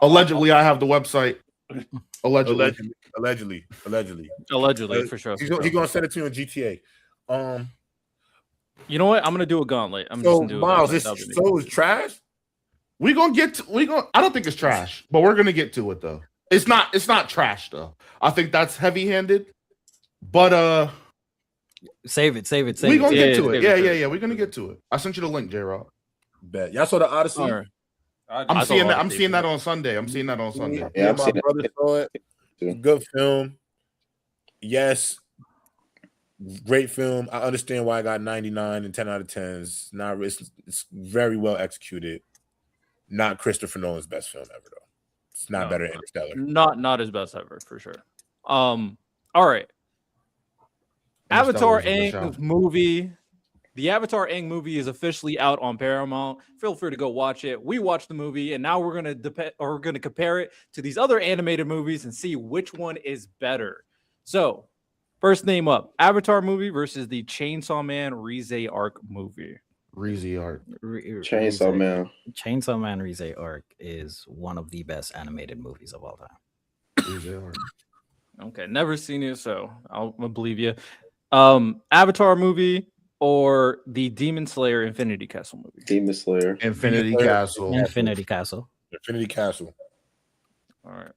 Allegedly, I have the website. Allegedly. Allegedly, for sure. He's gonna send it to you on GTA. You know what? I'm gonna do a gauntlet. I'm So just gonna do a Miles, gauntlet. this show is trash. I don't think it's trash, but we're gonna get to it though. It's not trash though. I think that's heavy-handed. But Save it. we're gonna get to it. save it. Yeah. We're gonna get to it. I sent you the link, J-Rob. Bet. Y'all saw the Odyssey? All right. I'm seeing that on Sunday. I'm seeing that on Sunday. yeah, My brother saw it. Good film. Yes. Great film. I understand why I got 99 and 10 out of 10s. It's very well executed. Not Christopher Nolan's best film ever, though. It's not better than Interstellar. Not his best ever, for sure. All right. Avatar Aang's movie. The Avatar Aang movie is officially out on Paramount. Feel free to go watch it. We watched the movie, and now we're gonna compare it to these other animated movies and see which one is better. So, first name up: Avatar movie versus the Chainsaw Man Rize Arc movie. Rize Arc. Chainsaw Man. Chainsaw Man Rize Arc is one of the best animated movies of all time. Rize Arc. Okay, never seen it, so I'll believe you. Avatar movie or the Demon Slayer Infinity Castle movie? Demon Slayer. Infinity Castle. Infinity Castle. Infinity Castle. All right.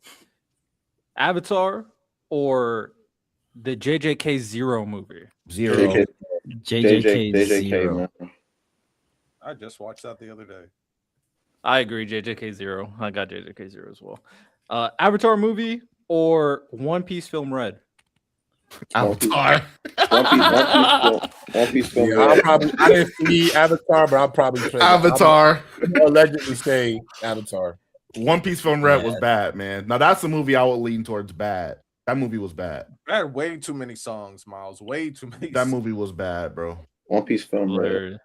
Avatar or the JJK Zero movie? Zero. JJK Zero. Man. I just watched that the other day. I agree. JJK Zero. I got JJK Zero as well. Avatar movie or One Piece film Red? Avatar. One Piece film. Yeah, I didn't see Avatar, but I'll probably say Avatar. I'll allegedly say Avatar. One Piece film Red was bad, man. Now that's a movie I would lean towards bad. That movie was bad. I had way too many songs, Miles. Way too many. That movie was bad, bro. One Piece film Red.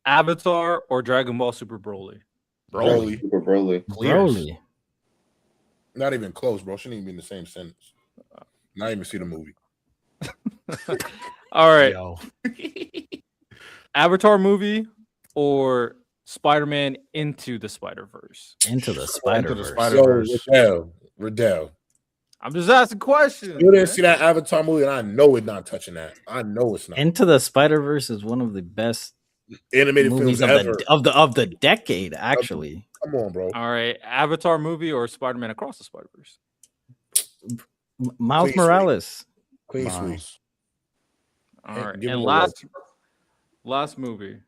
Avatar or Dragon Ball Super Broly? Super Broly. Broly. Not even close, bro. Shouldn't even be in the same sentence. Not even see the movie. All right. Yo. Avatar movie or Spider-Man Into the Spider-Verse? Into the Spider-Verse. So, Riddell. I'm just asking questions. You didn't see that Avatar movie, and I know it's not touching that. I know it's not. Into the Spider-Verse is one of the best Animated movies films ever. of the decade, actually. Come on, bro. All right. Avatar movie or Spider-Man Across the Spider-Verse? Miles Please, Morales. Clean Miles. sweep. All Hey, right. give And me a last movie.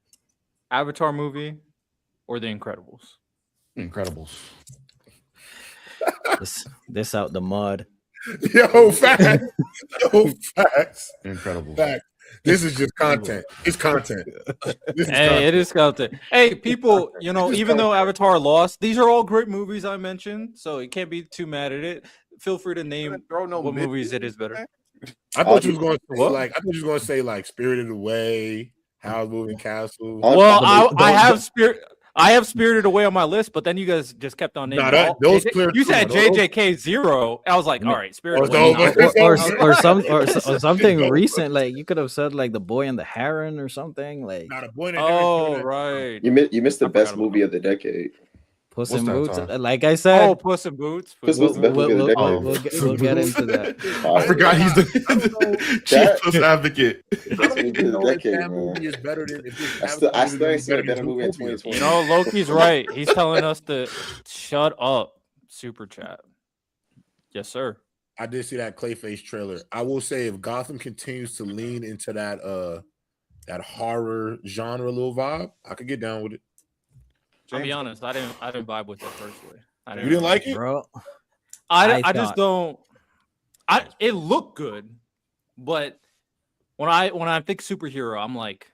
Avatar movie or The Incredibles? Incredibles. This out the mud. Yo, facts. Incredibles. Facts. This is just content. It's content. This is Hey, content. it is content. Hey, people, even though Avatar lost, these are all great movies I mentioned, so you can't be too mad at it. Feel free to name what movies it is better. I thought you was going to say like Spirited Away, Howl's Moving Castle. Well, I have Spirited Away on my list, but then you guys just kept on naming. You said JJK Zero. I was like, all right, Spirited Away. Or something recent, like you could have said like The Boy and the Heron or something like. Not a boy. Oh, right. You missed the best movie of the decade. Puss What's in that Boots. time? Like I said, Oh, Puss in Boots. Puss we'll, in That's we'll, because we'll, of we'll, Decade. we'll get, we'll get into that. I forgot he's I don't know. the chief puss advocate. I don't It's even know if Decade, that man. movie is better than if this I Avatar still movie ain't is seen a better than better movie in Zootopia. 2020. You know, Loki's right. He's telling us to shut up. Super chat. Yes, sir. I did see that Clayface trailer. I will say if Gotham continues to lean into that horror genre little vibe, I could get down with it. I'll be James, honest. I didn't vibe with it personally. You didn't like it? Bro. I just thought- don't. It looked good, but when I think superhero, I'm like,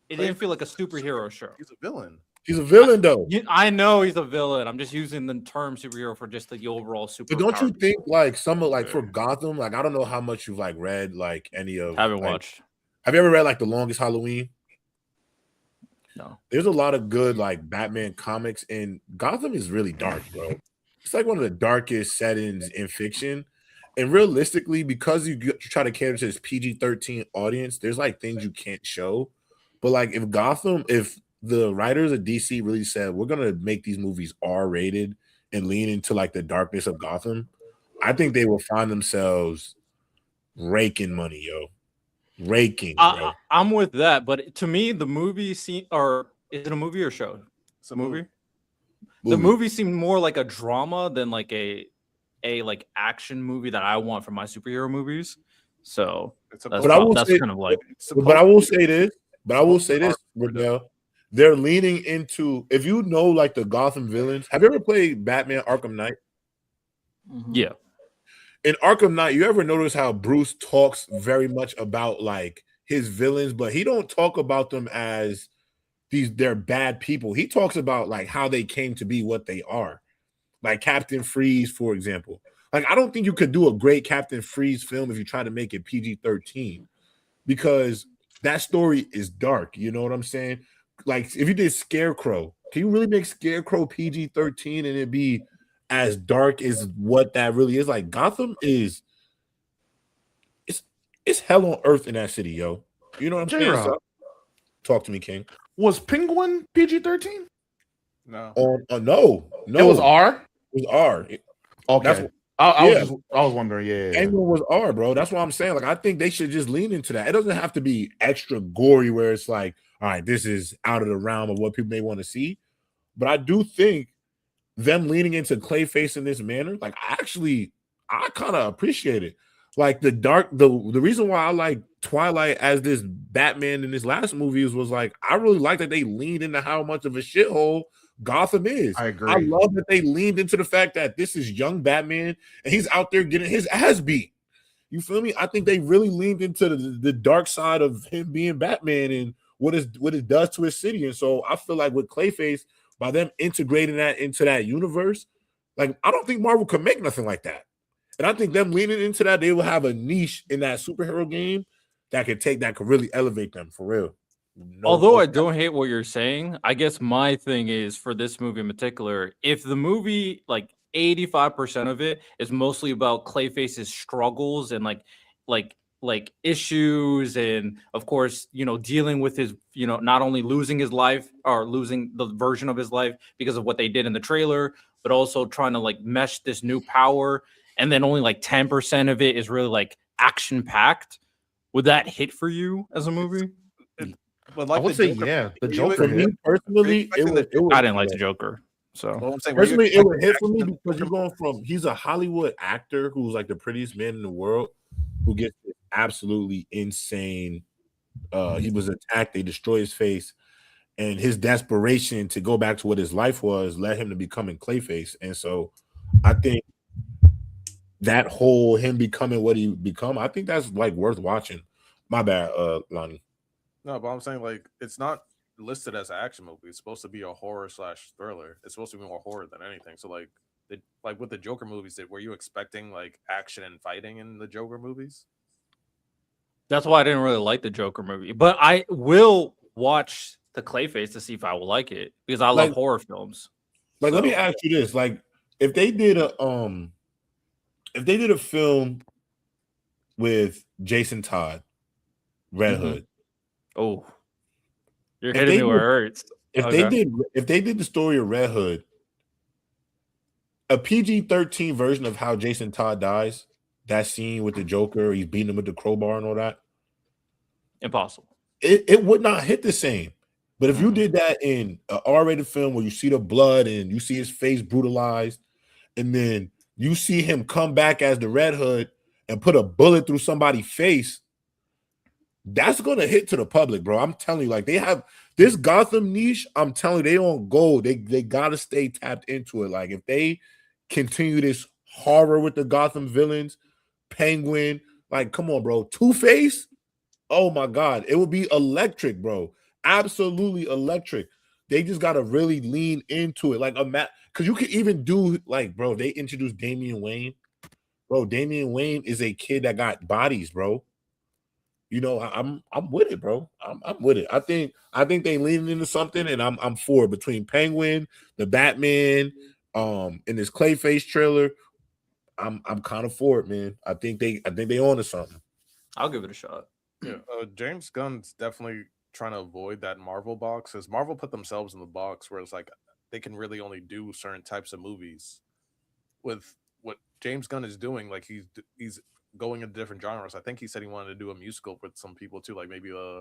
it didn't feel like a superhero show. he's a villain. He's a villain though. I know he's a villain. I'm just using the term superhero for just the overall super. But don't you think like some of like for Gotham, like I don't know how much you've like read like any of Haven't like, watched. Have you ever read like The Longest Halloween? No. There's a lot of good like Batman comics, and Gotham is really dark, bro. It's like one of the darkest settings in fiction. And realistically, because you try to cater to this PG-13 audience, there's like things you can't show. But like if the writers of DC really said we're gonna make these movies R-rated and lean into like the darkness of Gotham, I think they will find themselves raking money, yo. Raking, bro. I'm with that, but to me, the movie scene, or is it a movie or show? It's a movie. The movie seemed more like a drama than like a like action movie that I want from my superhero movies. So It's a that's, But I will that's say- kind of like But I will say this, Riddell. They're leaning into, if you know like the Gotham villains, have you ever played Batman Arkham Knight? yeah. In Arkham Knight, you ever notice how Bruce talks very much about like his villains, but he don't talk about them as they're bad people. He talks about like how they came to be what they are. Like Captain Freeze, for example. Like I don't think you could do a great Captain Freeze film if you try to make it PG-13 because that story is dark. You know what I'm saying? Like if you did Scarecrow, can you really make Scarecrow PG-13 and it be as dark as what that really is? Like Gotham is, it's hell on earth in that city, yo. You know what I'm saying? J-Rob. So, talk to me, King. Was Penguin PG-13? No. No, It was R. It was R. Okay. That's what- I was wondering. Yeah. Penguin was R, bro. That's what I'm saying. Like, I think they should just lean into that. It doesn't have to be extra gory where it's like, all right, this is out of the realm of what people may want to see. But I do think them leaning into Clayface in this manner, like, I kind of appreciate it. Like the reason why I like Twilight as this Batman in this last movie was like, I really like that they leaned into how much of a shithole Gotham is. I agree. I love that they leaned into the fact that this is young Batman and he's out there getting his ass beat. You feel me? I think they really leaned into the dark side of him being Batman and what it does to his city. And so I feel like with Clayface, by them integrating that into that universe, like I don't think Marvel could make nothing like that. And I think them leaning into that, they will have a niche in that superhero game that could really elevate them for real. Although I don't hate what you're saying, I guess my thing is for this movie in particular, if the movie, like 85% of it is mostly about Clayface's struggles and like issues, and of course, dealing with his, not only losing his life or losing the version of his life because of what they did in the trailer, but also trying to like mesh this new power, and then only like 10% of it is really like action packed. Would that hit for you as a movie? But like I would the say, Joker, yeah, the you Joker. would- For me personally, it would I didn't like the Joker. So Well, I'm saying, were you personally, it would expecting hit for me action in because you're going from he's a Hollywood actor who's like the prettiest man in the world who gets absolutely insane. He was attacked, they destroy his face, and his desperation to go back to what his life was led him to becoming Clayface. And so I think that whole him becoming what he become, I think that's like worth watching. My bad, Lonnie. No, but I'm saying like it's not listed as an action movie. It's supposed to be a horror / thriller. It's supposed to be more horror than anything. So like with the Joker movies, were you expecting like action and fighting in the Joker movies? that's why I didn't really like the Joker movie. But I will watch the Clayface to see if I will like it because I love Like- horror films. Like, let me So- ask you this: like, if they did a film with Jason Todd, Red Mhm. Hood, Oh, you're If hitting they me where it would- hurts. if they did the story of Red Hood, a PG-13 version of how Jason Todd dies, that scene with the Joker, he's beating him with the crowbar and all that, impossible. It would not hit the same. But if you did that in an R-rated film where you see the blood and you see his face brutalized, and then you see him come back as the Red Hood and put a bullet through somebody's face, that's gonna hit to the public, bro. I'm telling you, like they have this Gotham niche. I'm telling you, they on gold. They gotta stay tapped into it. Like if they continue this horror with the Gotham villains, Penguin, like come on, bro. Two-Face, oh my god, it would be electric, bro. Absolutely electric. They just gotta really lean into it, like because you could even do like, bro. They introduced Damian Wayne, bro. Damian Wayne is a kid that got bodies, bro. You know, I'm with it, bro. I'm with it. I think they leaning into something, and I'm for it. Between Penguin, the Batman, and this Clayface trailer, I'm kind of for it, man. I think they on to something. I'll give it a shot. Yeah, James Gunn's definitely trying to avoid that Marvel box, because Marvel put themselves in the box where it's like they can really only do certain types of movies. With what James Gunn is doing, like he's going into different genres. I think he said he wanted to do a musical with some people too, like maybe a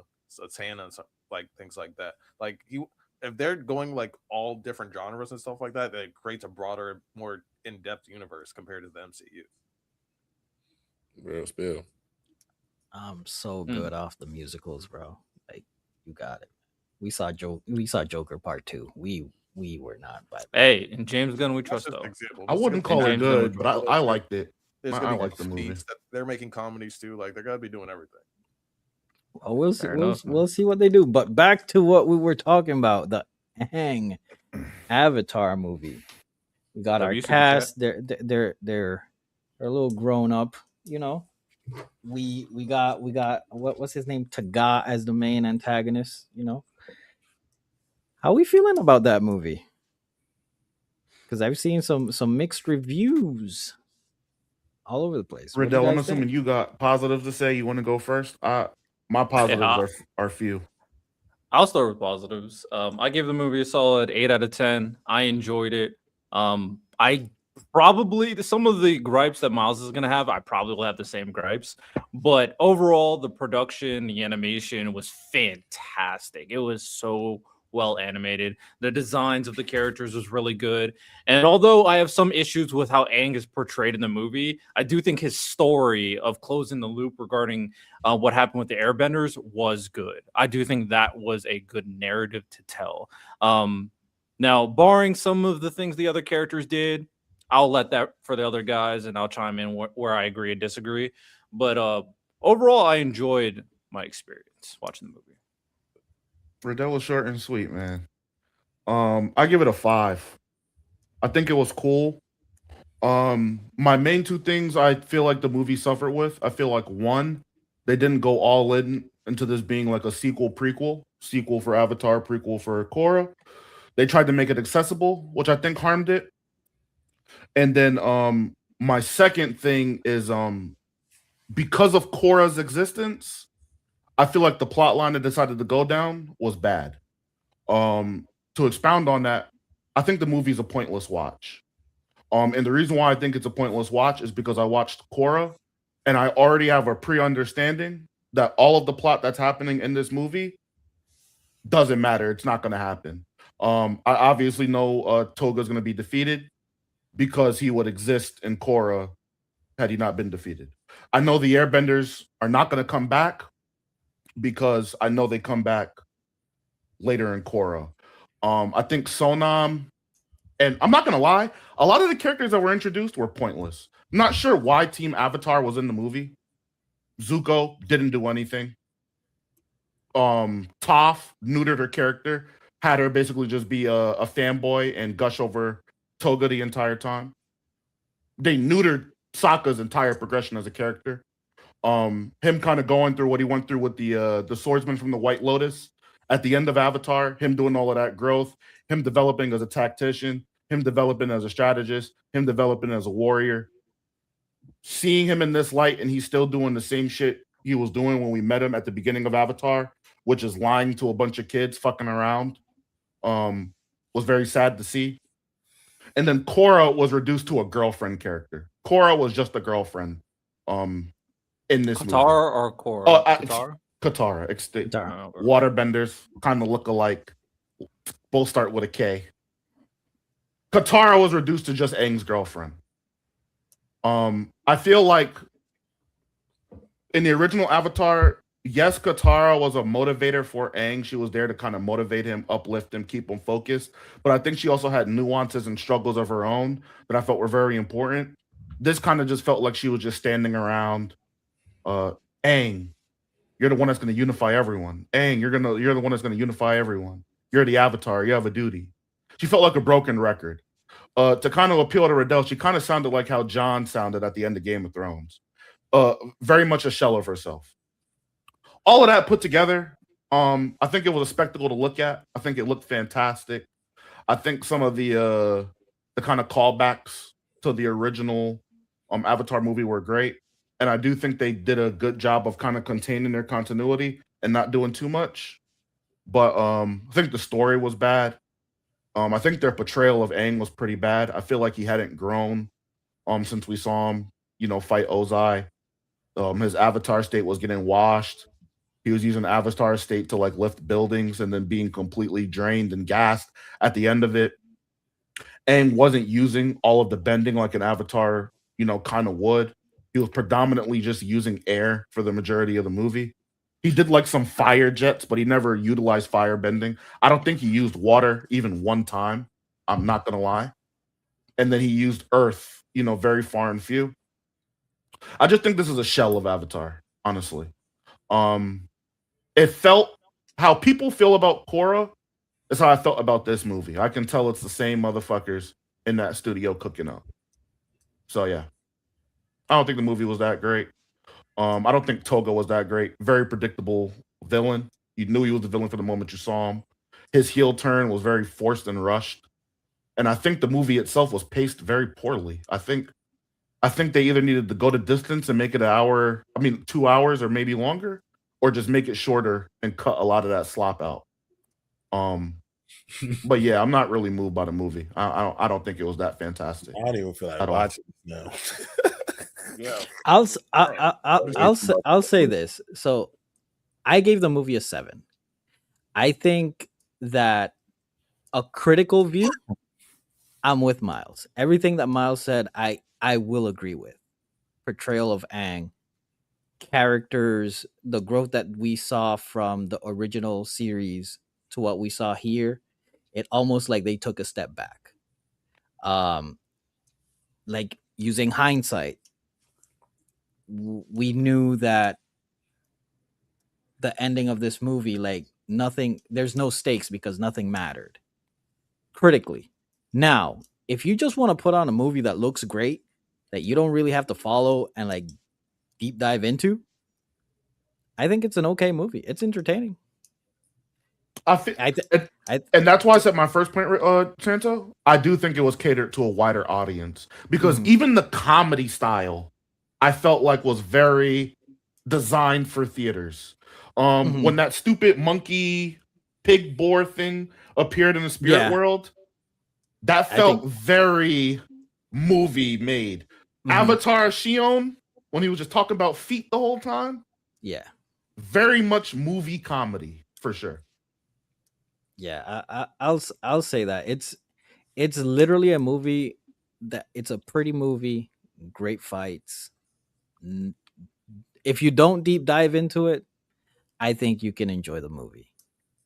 Santa and some, like things like that. Like if they're going like all different genres and stuff like that, it creates a broader, more in-depth universe compared to the MCU. Real spill. I'm so good off the musicals, bro. Like you got it. We saw Joker Part 2. We were not, but hey, and James Gunn we trust though. I wouldn't call it good, but I liked it. I like the movie. They're making comedies too. Like they're gonna be doing everything. well, we'll see what they do. But back to what we were talking about, the Aang Avatar movie. We got our cast. They're a little grown up, you know. We got what's his name, Taga, as the main antagonist, you know. How we feeling about that movie? Because I've seen some mixed reviews all over the place. Riddell, I'm assuming you got positives to say. You want to go first? My positives are few. I'll start with positives. I gave the movie a solid 8 out of 10. I enjoyed it. I probably, some of the gripes that Miles is going to have, I probably will have the same gripes. But overall, the production, the animation was fantastic. It was so well animated. The designs of the characters was really good. And although I have some issues with how Aang is portrayed in the movie, I do think his story of closing the loop regarding what happened with the Airbenders was good. I do think that was a good narrative to tell. Now, barring some of the things the other characters did, I'll let that for the other guys, and I'll chime in where I agree and disagree. But overall, I enjoyed my experience watching the movie. Riddell was short and sweet, man. I give it a 5. I think it was cool. My main two things I feel like the movie suffered with, I feel like one, they didn't go all into this being like a sequel for Avatar, prequel for Korra. They tried to make it accessible, which I think harmed it. And then my second thing is because of Korra's existence, I feel like the plot line they decided to go down was bad. To expound on that, I think the movie's a pointless watch. And the reason why I think it's a pointless watch is because I watched Korra, and I already have a pre-understanding that all of the plot that's happening in this movie doesn't matter. It's not going to happen. I obviously know Toga's going to be defeated because he would exist in Korra had he not been defeated. I know the Airbenders are not going to come back because I know they come back later in Korra. I think Sonam, and I'm not going to lie, a lot of the characters that were introduced were pointless. I'm not sure why Team Avatar was in the movie. Zuko didn't do anything. Toph neutered her character, had her basically just be a fanboy and gush over Toga the entire time. They neutered Sokka's entire progression as a character. Him kind of going through what he went through with the swordsman from the White Lotus at the end of Avatar, him doing all of that growth, him developing as a tactician, him developing as a strategist, him developing as a warrior. Seeing him in this light and he's still doing the same shit he was doing when we met him at the beginning of Avatar, which is lying to a bunch of kids, fucking around, was very sad to see. And then Korra was reduced to a girlfriend character. Korra was just a girlfriend in this movie. Katara or Korra? Oh, Katara? Katara. Katara. Waterbenders kind of look alike. Both start with a K. Katara was reduced to just Aang's girlfriend. I feel like in the original Avatar, yes, Katara was a motivator for Aang. She was there to kind of motivate him, uplift him, keep him focused. But I think she also had nuances and struggles of her own that I felt were very important. This kind of just felt like she was just standing around. Aang, you're the one that's going to unify everyone. Aang, you're the one that's going to unify everyone. You're the Avatar. You have a duty. She felt like a broken record. To kind of appeal to Riddell, she kind of sounded like how Jon sounded at the end of Game of Thrones. Very much a shell of herself. All of that put together, I think it was a spectacle to look at. I think it looked fantastic. I think some of the kind of callbacks to the original Avatar movie were great. And I do think they did a good job of kind of containing their continuity and not doing too much. But I think the story was bad. I think their portrayal of Aang was pretty bad. I feel like he hadn't grown since we saw him, fight Ozai. His Avatar state was getting washed. He was using Avatar state to like lift buildings and then being completely drained and gassed at the end of it. Aang wasn't using all of the bending like an Avatar, kind of would. He was predominantly just using air for the majority of the movie. He did like some fire jets, but he never utilized fire bending. I don't think he used water even one time. I'm not going to lie. And then he used earth, very far and few. I just think this is a shell of Avatar, honestly. It felt how people feel about Korra is how I felt about this movie. I can tell it's the same motherfuckers in that studio cooking up. So yeah. I don't think the movie was that great. I don't think Toga was that great. Very predictable villain. You knew he was the villain for the moment you saw him. His heel turn was very forced and rushed. And I think the movie itself was paced very poorly. I think they either needed to go the distance and make it 2 hours or maybe longer, or just make it shorter and cut a lot of that slop out. But yeah, I'm not really moved by the movie. I don't think it was that fantastic. I don't even feel like watching it now. Yeah. I'll say this. So I gave the movie a 7. I think that a critical view, I'm with Miles. Everything that Miles said, I will agree with. Portrayal of Aang, characters, the growth that we saw from the original series to what we saw here, it almost like they took a step back. Like using hindsight, we knew that the ending of this movie, like there's no stakes because nothing mattered critically. Now, if you just want to put on a movie that looks great, that you don't really have to follow and like deep dive into, I think it's an okay movie. It's entertaining. And that's why I said my first point, Santo. I do think it was catered to a wider audience because even the comedy style, I felt like was very designed for theaters. When that stupid monkey pig boar thing appeared in the spirit world, that felt very movie made. Avatar Shion, when he was just talking about feet the whole time, very much movie comedy for sure. Yeah, I'll say that it's literally a movie that it's a pretty movie, great fights. If you don't deep dive into it, I think you can enjoy the movie.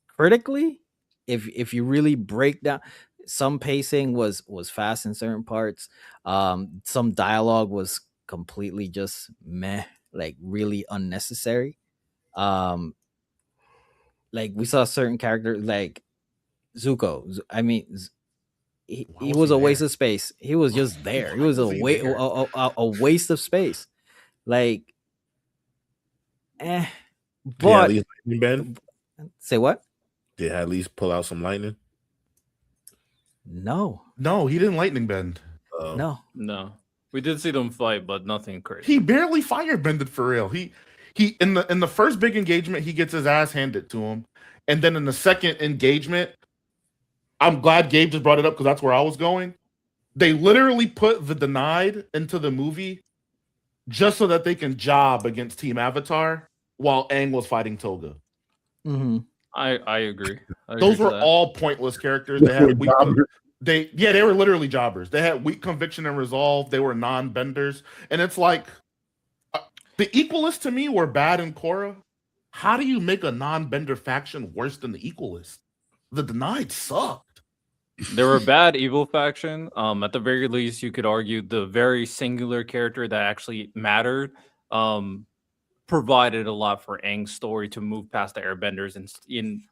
Critically, if you really break down, some pacing was fast in certain parts. Some dialogue was completely just meh, like really unnecessary. Like we saw certain characters like Zuko. I mean, he was a waste of space. He was just there. He was a waste of space. Like, but Ben, say what? Did he at least pull out some lightning? No, he didn't lightning bend. No. We did see them fight, but nothing crazy. He barely firebended for real. He in the first big engagement, he gets his ass handed to him, and then in the second engagement, I'm glad Gabe just brought it up because that's where I was going. They literally put the Denied into the movie just so that they can job against Team Avatar while Aang was fighting Toga. Mm-hmm. I agree. Those were all pointless characters. They had weak. They were literally jobbers. They had weak conviction and resolve. They were non-benders, and it's like the Equalists to me were bad in Korra. How do you make a non-bender faction worse than the Equalists? The Denied sucked. They were a bad evil faction. At the very least, you could argue the very singular character that actually mattered provided a lot for Aang's story to move past the airbenders and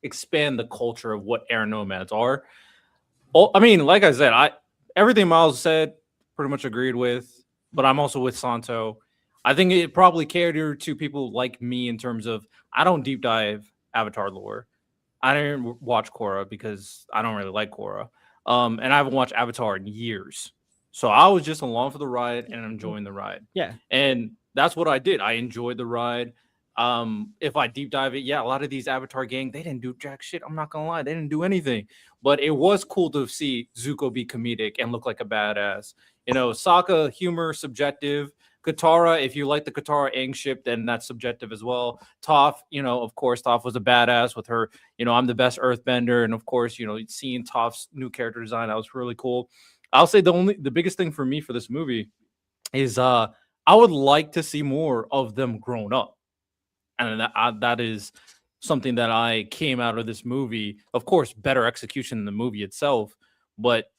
expand the culture of what air nomads are. I mean, like I said, everything Miles said pretty much agreed with, but I'm also with Santo. I think it probably catered to people like me in terms of I don't deep dive Avatar lore. I didn't watch Korra because I don't really like Korra. And I haven't watched Avatar in years. So I was just along for the ride and enjoying the ride. Yeah. And that's what I did. I enjoyed the ride. If I deep dive it, yeah, a lot of these Avatar gang, they didn't do jack shit. I'm not gonna lie, they didn't do anything. But it was cool to see Zuko be comedic and look like a badass. You know, Sokka humor subjective. Katara, if you like the Katara Aang ship, then that's subjective as well. Toph, of course, Toph was a badass with her, I'm the best earthbender. And of course, seeing Toph's new character design, that was really cool. I'll say the biggest thing for me for this movie is I would like to see more of them grown up. And that is something that I came out of this movie. Of course, better execution in the movie itself, but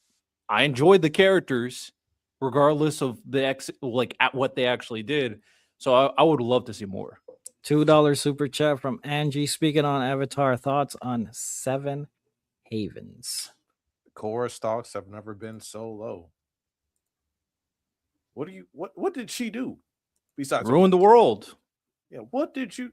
I enjoyed the characters regardless of at what they actually did. So I would love to see more. $2 super chat from Angie. Speaking on Avatar, thoughts on Seven Havens. Korra stocks have never been so low. What did she do besides ruin the world? Yeah, what did you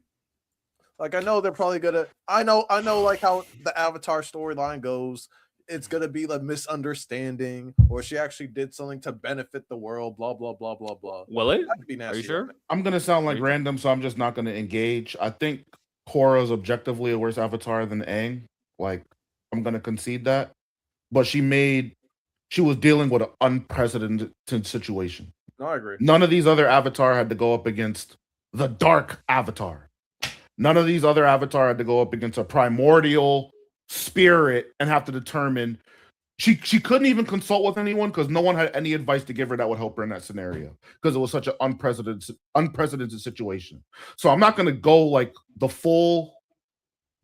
like? I know they're probably gonna. I know like how the Avatar storyline goes. It's gonna be like misunderstanding, or she actually did something to benefit the world. Blah blah blah blah blah. Will it? Be nasty. Are you sure? I'm gonna sound like random, so I'm just not gonna engage. I think Korra is objectively a worse Avatar than Aang. Like, I'm gonna concede that, but she was dealing with an unprecedented situation. No, I agree. None of these other Avatar had to go up against the Dark Avatar. None of these other Avatar had to go up against a primordial spirit and have to determine. She couldn't even consult with anyone because no one had any advice to give her that would help her in that scenario because it was such an unprecedented situation. So I'm not going to go like the full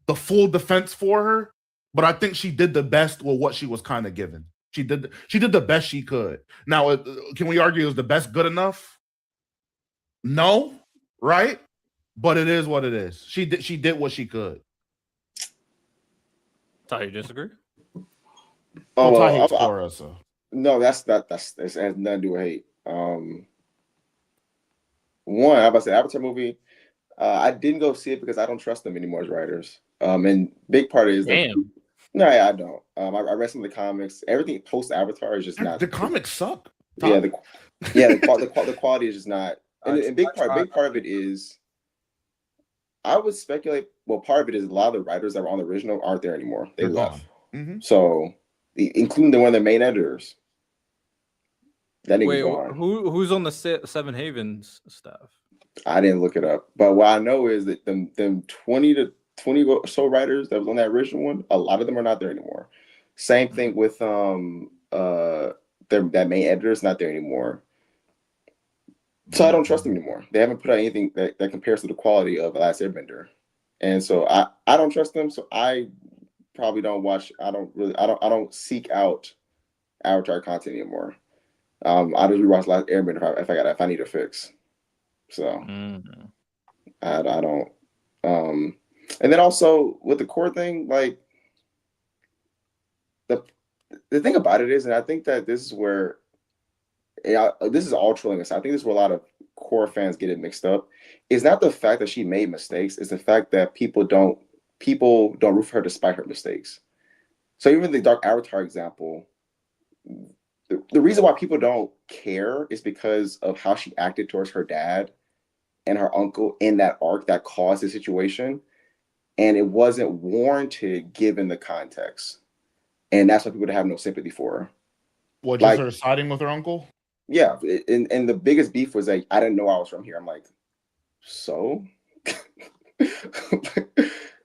defense for her, but I think she did the best with what she was kind of given. She did the best she could. Now, can we argue is the best good enough? No, right? But it is what it is. She did what she could. Ty, you disagree? Oh, well, Ty hates Korra, so. No, that's it has nothing to do with hate. One, I about to say Avatar movie. I didn't go see it because I don't trust them anymore as writers. And big part is that. No, I don't. I read some of the comics. Everything post Avatar is just not. The comics suck. Yeah, the quality is just not. And big part of it is. I would speculate. Well, part of it is a lot of the writers that were on the original aren't there anymore. They left. Mm-hmm. So, including one of the main editors. That Wait, who's on the Seven Havens staff? I didn't look it up, but what I know is that them 20 or so writers that was on that original one, a lot of them are not there anymore. Same thing with that main editor is not there anymore. So I don't trust them anymore. They haven't put out anything that compares to the quality of Last Airbender, and so I don't trust them. So I probably don't watch. I don't seek out Avatar content anymore. I just rewatch Last Airbender if I need a fix. So I don't. And then also with the core thing, like the thing about it is, and I think that this is where this is all trolling aside. I think this is where a lot of core fans get it mixed up. It's not the fact that she made mistakes; it's the fact that people don't root for her despite her mistakes. So even the Dark Avatar example, the reason why people don't care is because of how she acted towards her dad and her uncle in that arc that caused the situation. And it wasn't warranted given the context. and that's why people have no sympathy for her. What, Like- just her siding with her uncle? Yeah, and the biggest beef was like, I didn't know I was from here. I'm like, so?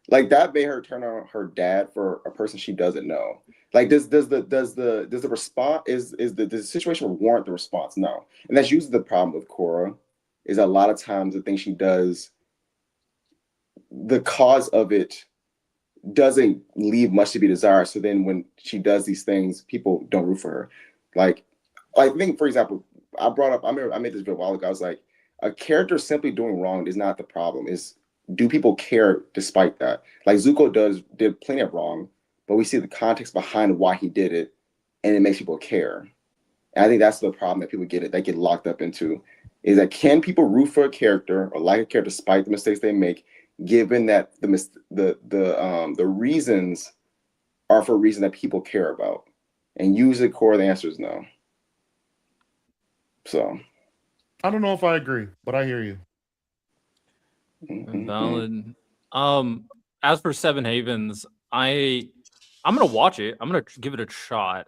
Like that made her turn on her dad for a person she doesn't know. Like, does the response is the situation warrant the response? No, and that's usually the problem with Korra. Is a lot of times the thing she does, the cause of it doesn't leave much to be desired. So then when she does these things, people don't root for her. Like I think, for example, I made this video a while ago. I was like, a character simply doing wrong is not the problem. Is do people care despite that? Like Zuko did plenty of wrong, but we see the context behind why he did it, and it makes people care. And I think that's the problem that people get locked up into, is that can people root for a character or like a character despite the mistakes they make, given that the reasons are for a reason that people care about? And usually, core the answer is no. So I don't know if I agree, but I hear you. Valid. As for Seven Havens, I'm gonna watch it. I'm gonna give it a shot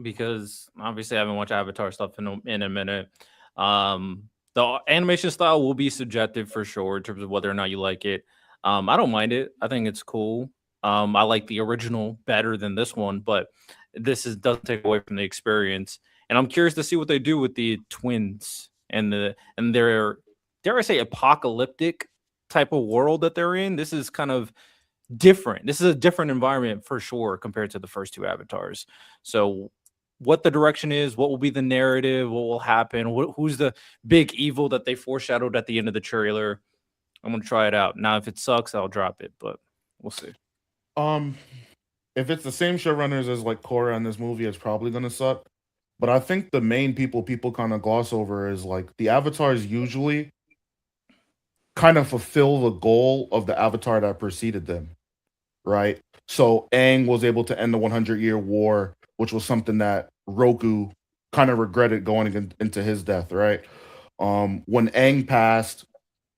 because obviously I haven't watched Avatar stuff in a minute. The animation style will be subjective for sure in terms of whether or not you like it. I don't mind it. I think it's cool. I like the original better than this one, but doesn't take away from the experience. And I'm curious to see what they do with the twins and their, dare I say, apocalyptic type of world that they're in. This is kind of different. This is a different environment for sure compared to the first two Avatars. So what the direction is, what will be the narrative, what will happen, who's the big evil that they foreshadowed at the end of the trailer. I'm going to try it out. Now, if it sucks, I'll drop it, but we'll see. If it's the same showrunners as like Korra in this movie, it's probably gonna suck. But I think the main people kind of gloss over is like the avatars usually kind of fulfill the goal of the avatar that preceded them, right? So Aang was able to end the 100-year war, which was something that Roku kind of regretted going into his death, right? When Aang passed,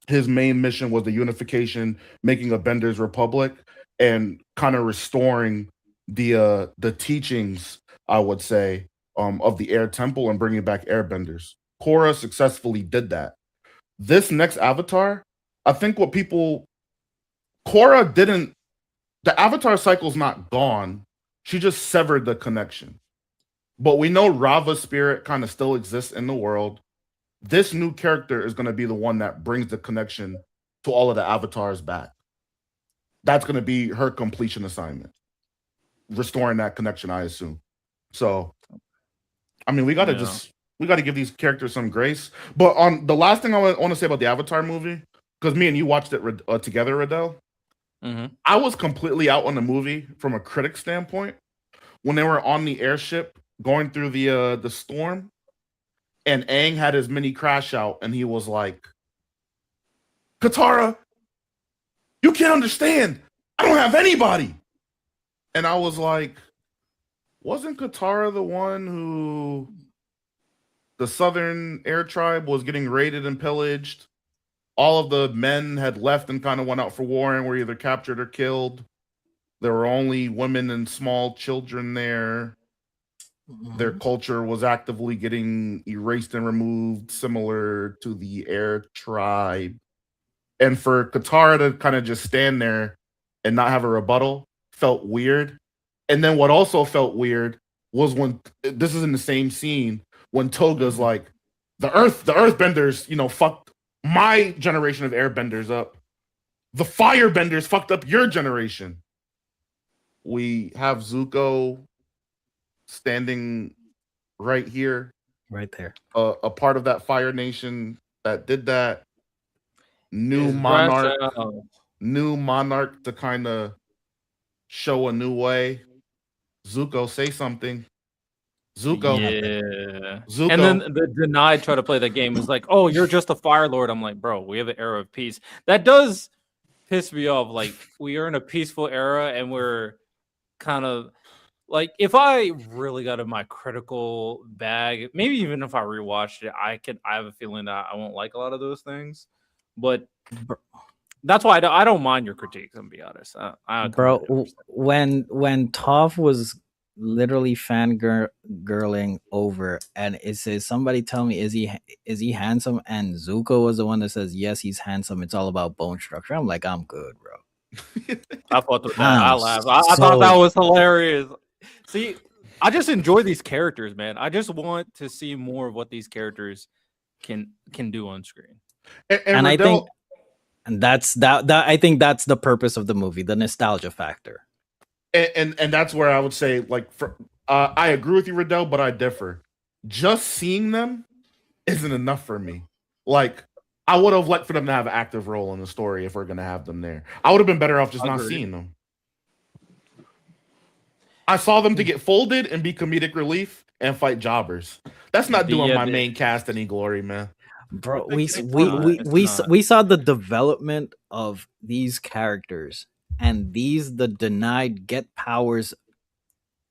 his main mission was the unification, making a Bender's Republic, and kind of restoring the teachings, I would say, of the Air Temple and bringing back Airbenders. Korra successfully did that. This next Avatar, I think Korra didn't. The Avatar cycle's not gone. She just severed the connection. But we know Rava's spirit kind of still exists in the world. This new character is going to be the one that brings the connection to all of the avatars back. That's going to be her completion assignment, restoring that connection, I assume. So, I mean, we got to give these characters some grace. But on the last thing I want to say about the Avatar movie, because me and you watched it together, Riddell. Mm-hmm. I was completely out on the movie from a critic standpoint when they were on the airship going through the storm. And Aang had his mini crash out, and he was like, Katara, you can't understand. I don't have anybody. And I was like, wasn't Katara the one who the Southern Air Tribe was getting raided and pillaged? All of the men had left and kind of went out for war and were either captured or killed. There were only women and small children there. Their culture was actively getting erased and removed, similar to the Air Tribe. And for Katara to kind of just stand there and not have a rebuttal felt weird. And then what also felt weird was when this is in the same scene when Toga's like, the Earthbenders, fucked my generation of Airbenders up. The Firebenders fucked up your generation. We have Zuko standing right here, right there, a part of that Fire Nation that did that. New monarch to kind of show a new way. Zuko, say something. Zuko. Yeah. Zuko. And then the Denied try to play that game. It's like, oh, you're just a Fire Lord. I'm like, bro, we have an era of peace. That does piss me off. Like, we are in a peaceful era, and we're kind of like, if I really got in my critical bag, maybe even if I rewatched it, I have a feeling that I won't like a lot of those things. But that's why I don't mind your critiques. I'm gonna be honest. Bro, when Toph was literally fangirling over, and it says, "Somebody tell me, is he handsome?" And Zuko was the one that says, "Yes, he's handsome. It's all about bone structure." I'm like, I'm good, bro. I fucked with that. I I'm laughed. I thought so that was hilarious. See, I just enjoy these characters, man. I just want to see more of what these characters can do on screen. and I Riddell, think, and that's that. I think that's the purpose of the movie, the nostalgia factor. and that's where I would say, like, I agree with you, Riddell, but I differ. Just seeing them isn't enough for me. Like, I would have liked for them to have an active role in the story if we're gonna have them there. I would have been better off just not seeing them. I saw them to get folded and be comedic relief and fight jobbers. That's not doing my main cast any glory, man. Bro, we saw the development of these characters, and the denied get powers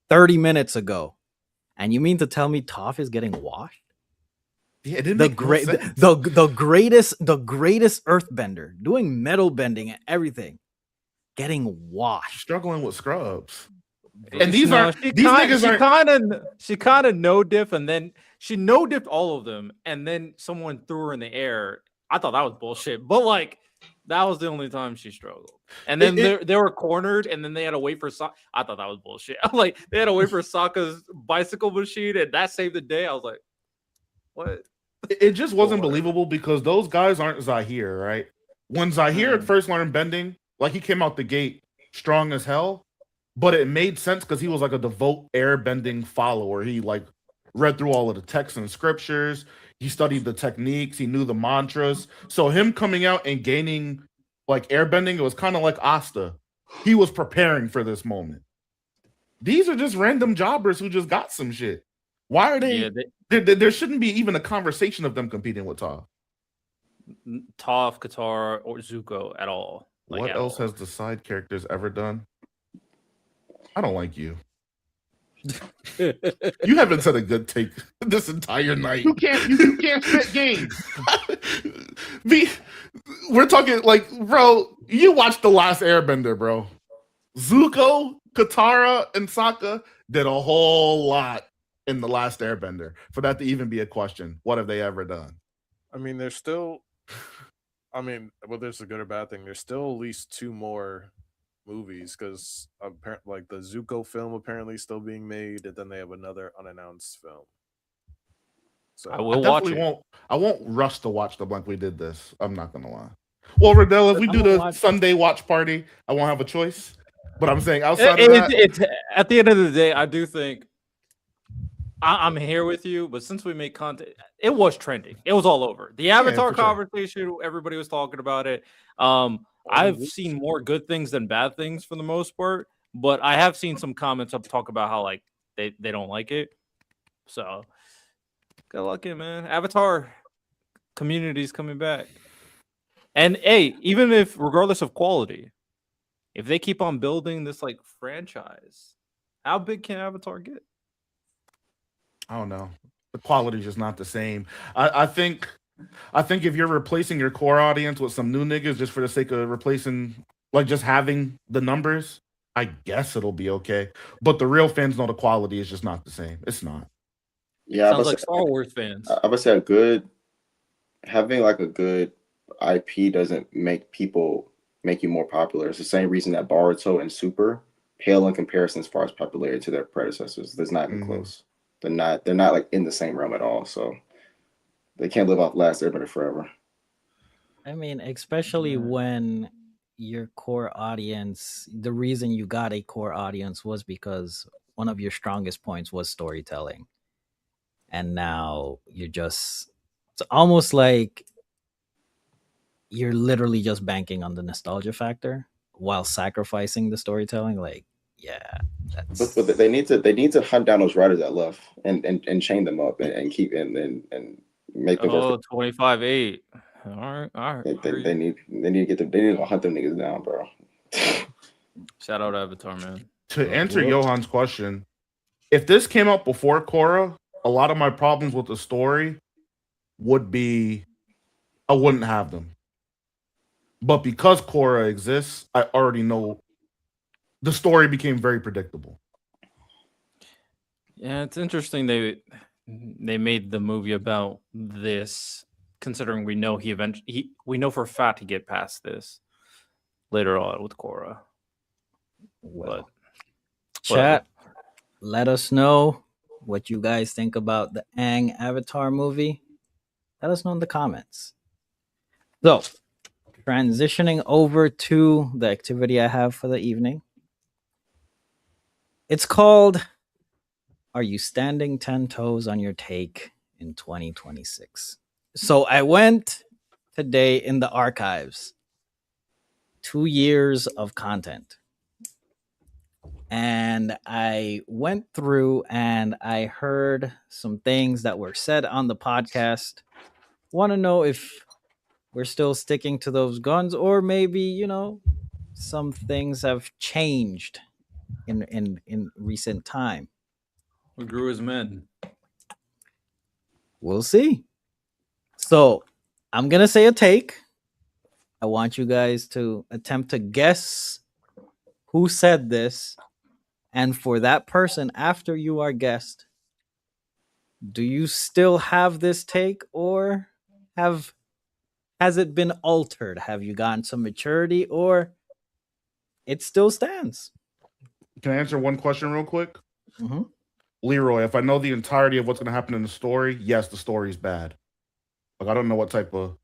30 minutes ago. And you mean to tell me Toph is getting washed? Yeah, it didn't the make great no sense. the greatest earthbender doing metal bending and everything getting washed, struggling with scrubs. And these niggas she kind of no diff, and then she no dipped all of them, and then someone threw her in the air. I thought that was bullshit, but like that was the only time she struggled. And then they were cornered, and then they had to wait for I thought that was bullshit. Like they had to wait for Sokka's bicycle machine, and that saved the day. I was like, what? It just wasn't believable because those guys aren't Zahir, right? When Zahir had first learned bending, like he came out the gate strong as hell. But it made sense because he was like a devout airbending follower. He like read through all of the texts and scriptures. He studied the techniques. He knew the mantras. So him coming out and gaining like airbending, it was kind of like Asta. He was preparing for this moment. These are just random jobbers who just got some shit. Why are they? There shouldn't be even a conversation of them competing with Toph. Toph, Katara, or Zuko at all. Like, what else has the side characters ever done? I don't like you. You haven't said a good take this entire night. You can't spit games. We're talking like, bro, you watched The Last Airbender, bro. Zuko, Katara, and Sokka did a whole lot in The Last Airbender for that to even be a question. What have they ever done? I mean, there's still, whether it's a good or bad thing, there's still at least 2 more movies because apparently, like the Zuko film apparently still being made, and then they have another unannounced film. So I will watch it. I won't rush to watch them like we did this. I'm not gonna lie. Well, Riddell, if we do the Sunday watch party, I won't have a choice. But I'm saying outside of that, it's at the end of the day, I do think I'm here with you. But since we make content, it was trending. It was all over the Avatar conversation. Sure. Everybody was talking about it. I've seen more good things than bad things for the most part, but I have seen some comments talk about how like they don't like it. So good luck, man. Avatar community's coming back, and hey, even if regardless of quality, if they keep on building this like franchise, how big can Avatar get? I don't know. The quality is just not the same. I think if you're replacing your core audience with some new niggas just for the sake of replacing, like just having the numbers, I guess it'll be okay. But the real fans know the quality is just not the same. It's not. Yeah, sounds like Star Wars fans. I would say having like a good IP doesn't make you more popular. It's the same reason that Boruto and Super pale in comparison as far as popularity to their predecessors. There's not even close. They're not like in the same realm at all. So they can't live off Last Airbender forever. I mean, especially when your core audience, the reason you got a core audience was because one of your strongest points was storytelling. And now it's almost like you're literally just banking on the nostalgia factor while sacrificing the storytelling. Like, yeah, but they need to hunt down those writers that left and chain them up and keep and make them work. 25-8. All right. They need to hunt them niggas down, bro. Shout out Avatar, man. To answer Johan's question, if this came out before Korra, a lot of my problems with the story would be I wouldn't have them. But because Korra exists, I already know the story became very predictable. Yeah, it's interesting they made the movie about this, considering we know we know for a fact he get past this later on with Korra. Well, But chat, let us know what you guys think about the Aang Avatar movie. Let us know in the comments. So, transitioning over to the activity I have for the evening. It's called Are You Standing 10 Toes on Your Take in 2026? So, I went today in the archives. 2 years of content. And I went through and I heard some things that were said on the podcast. Want to know if we're still sticking to those guns, or maybe, some things have changed in recent time. we grew as men. We'll see. So I'm gonna say a take. I want you guys to attempt to guess who said this. And for that person, after you are guessed, do you still have this take, or has it been altered? Have you gotten some maturity, or it still stands? Can I answer one question real quick? Mm-hmm. Leroy, if I know the entirety of what's going to happen in the story, yes, the story's bad. Like, I don't know what type of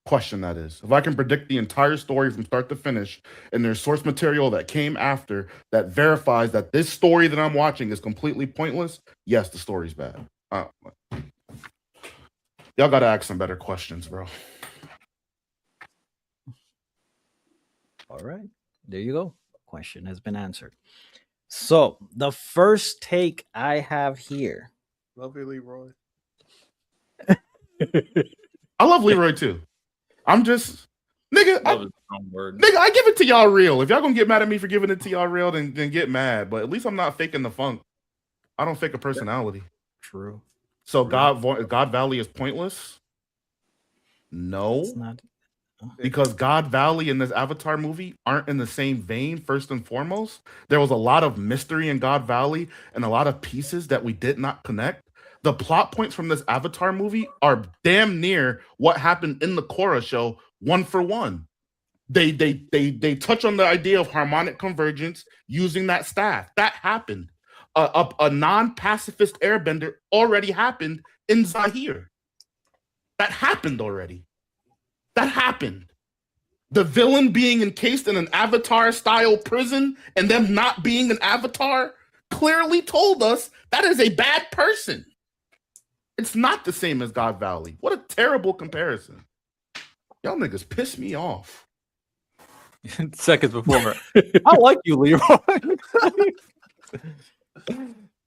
question that is. If I can predict the entire story from start to finish, and there's source material that came after that verifies that this story that I'm watching is completely pointless, yes, the story's bad. Y'all got to ask some better questions, bro. All right. There you go. Question has been answered. So the first take I have here. Love you, Leroy. I love Leroy too. I'm just nigga. Love is a strong word. Nigga, I give it to y'all real. If y'all gonna get mad at me for giving it to y'all real, then get mad. But at least I'm not faking the funk. I don't fake a personality. True. So God Valley is pointless? No. It's not. Because God Valley and this Avatar movie aren't in the same vein, first and foremost. There was a lot of mystery in God Valley and a lot of pieces that we did not connect. The plot points from this Avatar movie are damn near what happened in the Korra show, one for one. They touch on the idea of harmonic convergence using that staff. That happened. A non-pacifist airbender already happened in Zahir. That happened already. That happened. The villain being encased in an Avatar-style prison and them not being an Avatar clearly told us that is a bad person. It's not the same as God Valley. What a terrible comparison. Y'all niggas piss me off. Seconds before. I like you, Leroy.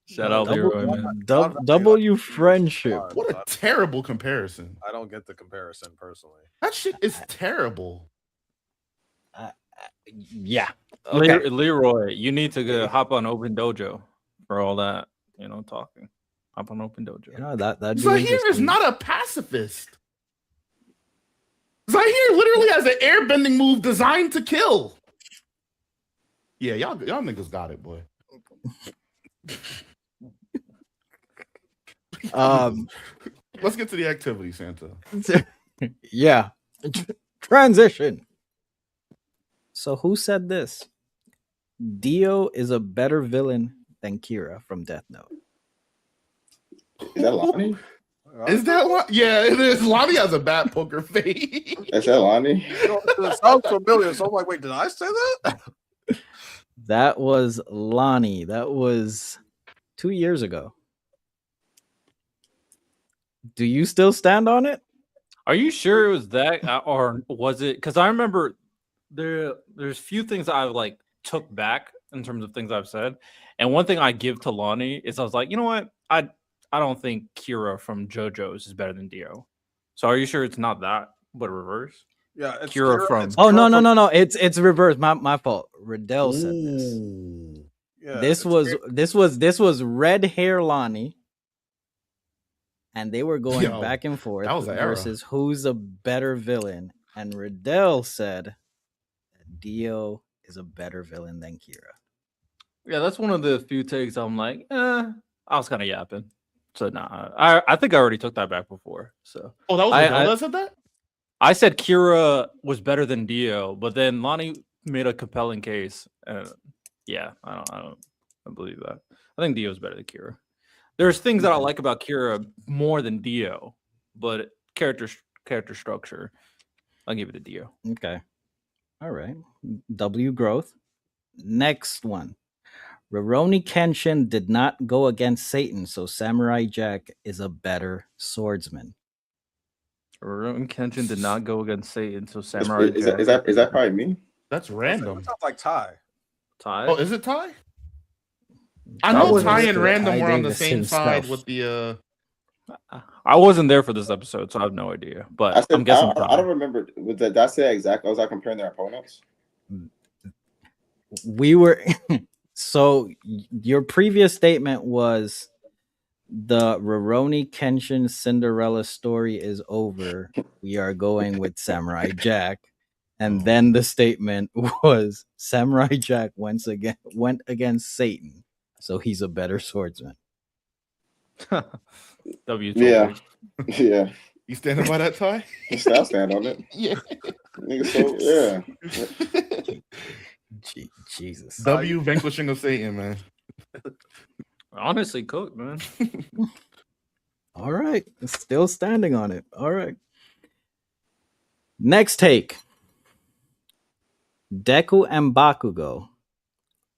Shout out Leroy, man. W friendship. What a terrible comparison. I don't get the comparison personally. That shit is terrible. Yeah. Okay. Leroy, you need to hop on Open Dojo for all that, talking. Hop on Open Dojo. That Zahir is not a pacifist. Zahir literally has an airbending move designed to kill. Yeah, y'all niggas got it, boy. Let's get to the activity, Santa. Yeah. Transition. So who said this? Dio is a better villain than Kira from Death Note. Is that Lonnie? Is that Lonnie? Yeah, it is. Lonnie has a bad poker face. Is that Lonnie? It sounds familiar, so I'm like, wait, did I say that? That was Lonnie. That was 2 years ago. Do you still stand on it? Are you sure it was that, or was it? Because I remember there's few things I've took back in terms of things I've said, and one thing I give to Lonnie is I was like, you know what, I don't think Kira from JoJo's is better than Dio. So are you sure it's not that, but reverse? Yeah, it's Kira from. Oh no! It's reverse. My fault. Riddell said this. Yeah, this was red hair Lonnie, and they were going back and forth versus who's a better villain. And Riddell said that Dio is a better villain than Kira. Yeah, that's one of the few takes I'm like, I I was kind of yapping. So nah, I think I already took that back before. So Oh, that was I- Liddell I- that said that? I said Kira was better than Dio, but then Lonnie made a compelling case. Yeah, I don't believe that. I think Dio's better than Kira. There's things that I like about Kira more than Dio, but character structure, I'll give it to Dio. Okay. All right. W growth. Next one. Rurouni Kenshin did not go against Satan, so Samurai Jack is a better swordsman. Rurouni Kenshin did not go against Satan, so Is Samurai Jack. that probably me? That's random. That sounds like Ty. Ty? Oh, is it Ty? I That know was Ty and Mr. Random Ty were on the Davis same himself. side with the. I wasn't there for this episode, so I have no idea. But I said, I'm guessing I don't remember. Did I say exactly? Was I comparing their opponents? We were so your previous statement was the Rurouni Kenshin Cinderella story is over. We are going with Samurai Jack. And then the statement was Samurai Jack went against Satan, so he's a better swordsman. W. Yeah. Yeah. You standing by that, Ty? I'll stand on it. Yeah. Nigga, so yeah. Jesus. W vanquishing of Satan, man. Honestly, cooked, man. All right. Still standing on it. All right. Next take. Deku and Bakugo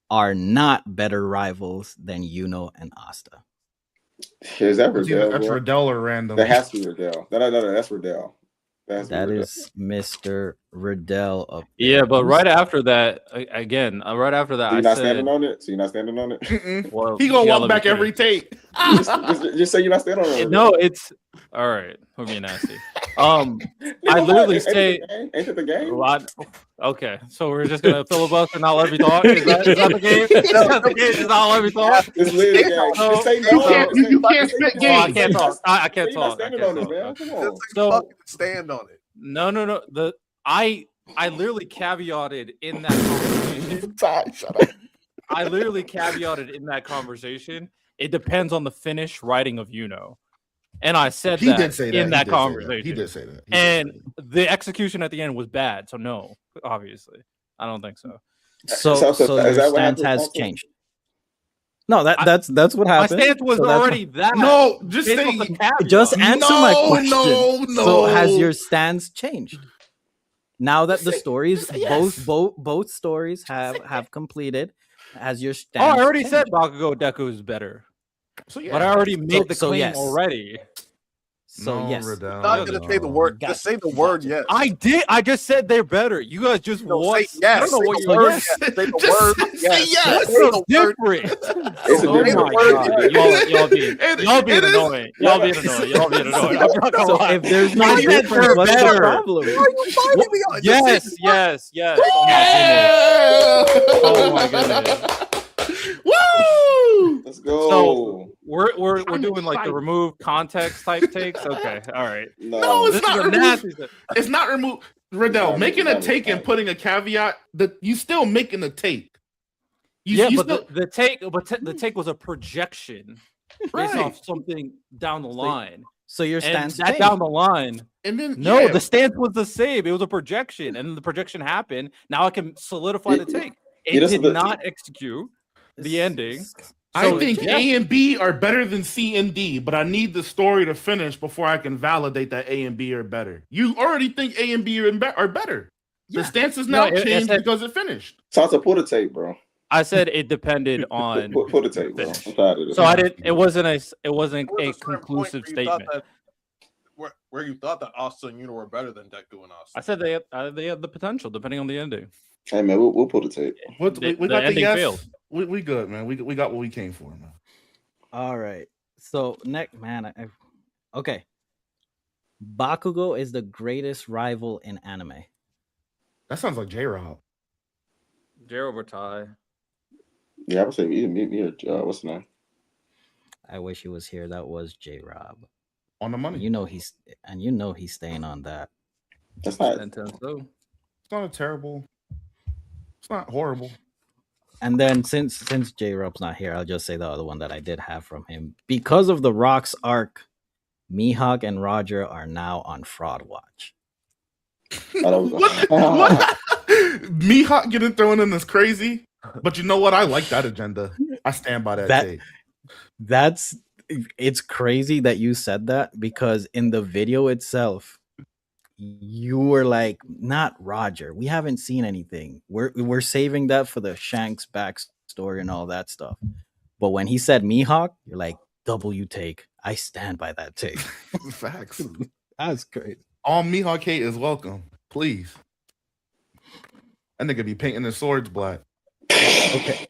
are not better rivals than Yuno and Asta. Is that Riddell? That's bro? Riddell or Random. That has to be Riddell. No, that's Riddell. That is Mr. Riddell up there. Yeah, but right after that, again, right after that, So you're I not said, standing on it? So you're not standing on it? well, He gonna yeah, walk let me back every finish. tape. just say you're not standing on it. No, it's all right. We're being nasty. I literally say, Ain't it the game? okay, so we're just gonna filibuster and not let me talk. Is that the game? Is that the game? Is not let me talk? It's literally the game. So- Just say You no. can't- you can't spit Oh, I games. can't talk. I can't You're not talk. I standing can't on it, talk. man. Come on. Just So- fucking stand on it. No. I literally caveated in that conversation. Ty, shut up. I literally caveated in that conversation. It depends on the finished writing of Yuno, and I said He that did say that. in He that did say that. conversation. He did say that. And the execution at the end was bad. So no, obviously, I don't think so. So is your that what stance happened, has Sensei? changed. No, that's what My happened. stance was So that's- already that. No, just based say off the caveat. Just answer my No, question. no. So has your stance changed? Now that the Say- stories, say yes. both stories have completed, has your Oh, stance? I already changed? said Bakugo Deku is better, So yeah. but I already made the so claim yes. already. So No, yes, Riddell. Not gonna say the word. Gotcha. Just say the word Gotcha. yes. I did. I just said they're better. You guys just No, want. say yes. I don't know Say what the you word yes. yes. Say the Just word say yes. yes. Say It's the so word different. It's a Oh different my word. god, y'all being It annoying. is- Y'all being annoying. I'm not gonna So lie. if there's no I said difference, they're what's the better. problem? Why are you fighting me on it? Just say Yes. Yeah! Oh my goodness. Woo! Let's go. So we're I'm doing like the excited. remove context type takes. Okay, all right. No, it's This not is a removed. nasty. It's not removed. Riddell, It's making a not take and removed. putting a caveat that you still making a take. Yeah, you but still, the take was a projection based right. off something down the line. So your And stance that changed. down the line, And then no, yeah, the stance was the same. It was a projection, and then the projection happened. Now I can solidify the take. It that's did the- not execute the ending. I So, think yeah. A and B are better than C and D, but I need the story to finish before I can validate that A and B are better. You already think A and B are better. Yeah. The stance is No, now it changed said- because it finished. Sansa, pull the tape, bro. I said it depended on. Pull the tape, bro. I'm finish. tired of this. So I didn't. It wasn't a There was a a certain conclusive point where you thought statement. where you thought that Asta and Yuno were better than Deku and Asta. I said they had the potential depending on the ending. Hey man, we'll pull the tape. We The got the ending yes. failed. We good, man. We got what we came for, man. All right. So next, man. Okay. Bakugo is the greatest rival in anime. That sounds like J-Rob. Gerald or Ty. Yeah, I would say me what's the name? I wish he was here. That was J Rob. On the money. You know he's staying on that. That's not. And so It's not a terrible. It's not horrible. And then since J Rub's not here, I'll just say the other one that I did have from him. Because of the Rocks arc, Mihawk and Roger are now on Fraud Watch. What? Mihawk getting thrown in is crazy. But you know what? I like that agenda. I stand by that take. It's crazy that you said that, because in the video itself, you were like, not Roger. We haven't seen anything. We're saving that for the Shanks backstory and all that stuff. But when he said Mihawk, you're like, W take. I stand by that take. Facts. That's great. All Mihawk hate is welcome. Please. That nigga be painting his swords black. Okay.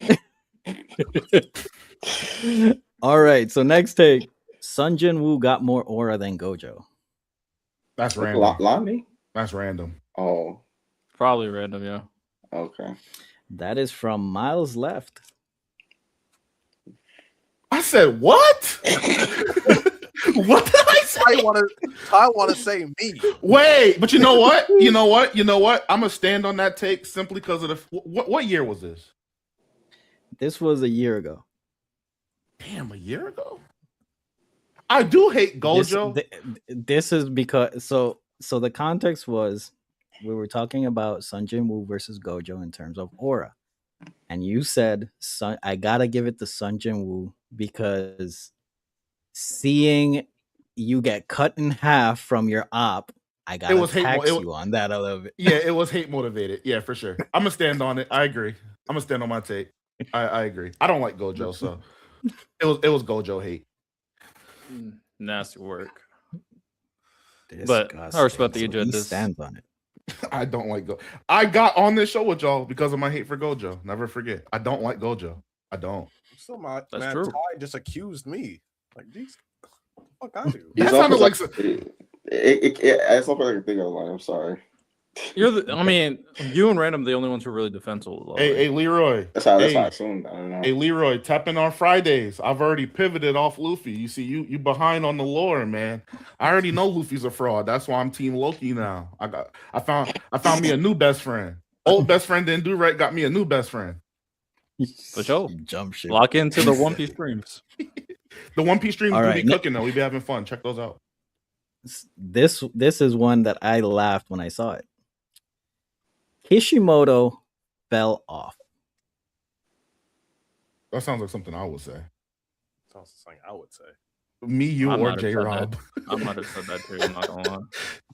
All right. So next take. Sun Jin Woo got more aura than Gojo. That's random. Lonnie? That's random. Oh. Probably random, yeah. Okay. That is from Miles Left. I said what? What did I say? I want to say me. Wait, but you know what? You know what? I'm gonna stand on that take simply because of the what year was this? This was a year ago. Damn, a year ago? I do hate Gojo. This is because so the context was we were talking about Sun Jin Woo versus Gojo in terms of aura. And you said, I gotta give it to Sun Jin Woo because seeing you get cut in half from your op, I gotta tax you on that a little bit. Yeah, it was hate motivated. Yeah, for sure. I'm gonna stand on it. I agree. I'm gonna stand on my take. I agree. I don't like Gojo, so it was Gojo hate. Nasty work. Disgusting. But I respect the agenda. He stands on it. I don't like Gojo. I got on this show with y'all because of my hate for Gojo. Never forget. I don't like Gojo. I don't. So my That's man true. Ty just accused me. Like, these fuck I do. That sounded like it's not like a thing online. I'm sorry. I mean, you and Random are the only ones who are really defensible. Hey, Leroy. That's how I assumed. I don't know. Hey, Leroy, tapping on Fridays. I've already pivoted off Luffy. You see, you behind on the lore, man. I already know Luffy's a fraud. That's why I'm Team Loki now. I found me a new best friend. Old best friend didn't do right. Got me a new best friend. For sure. Jump ship. Lock into the One Piece streams. The One Piece streams All do right, be cooking though. We be having fun. Check those out. This is one that I laughed when I saw it. Kishimoto fell off. That sounds like something I would say. Sounds like I would say. Me, you, or J Rob. I might have said that too. I'm not gonna lie.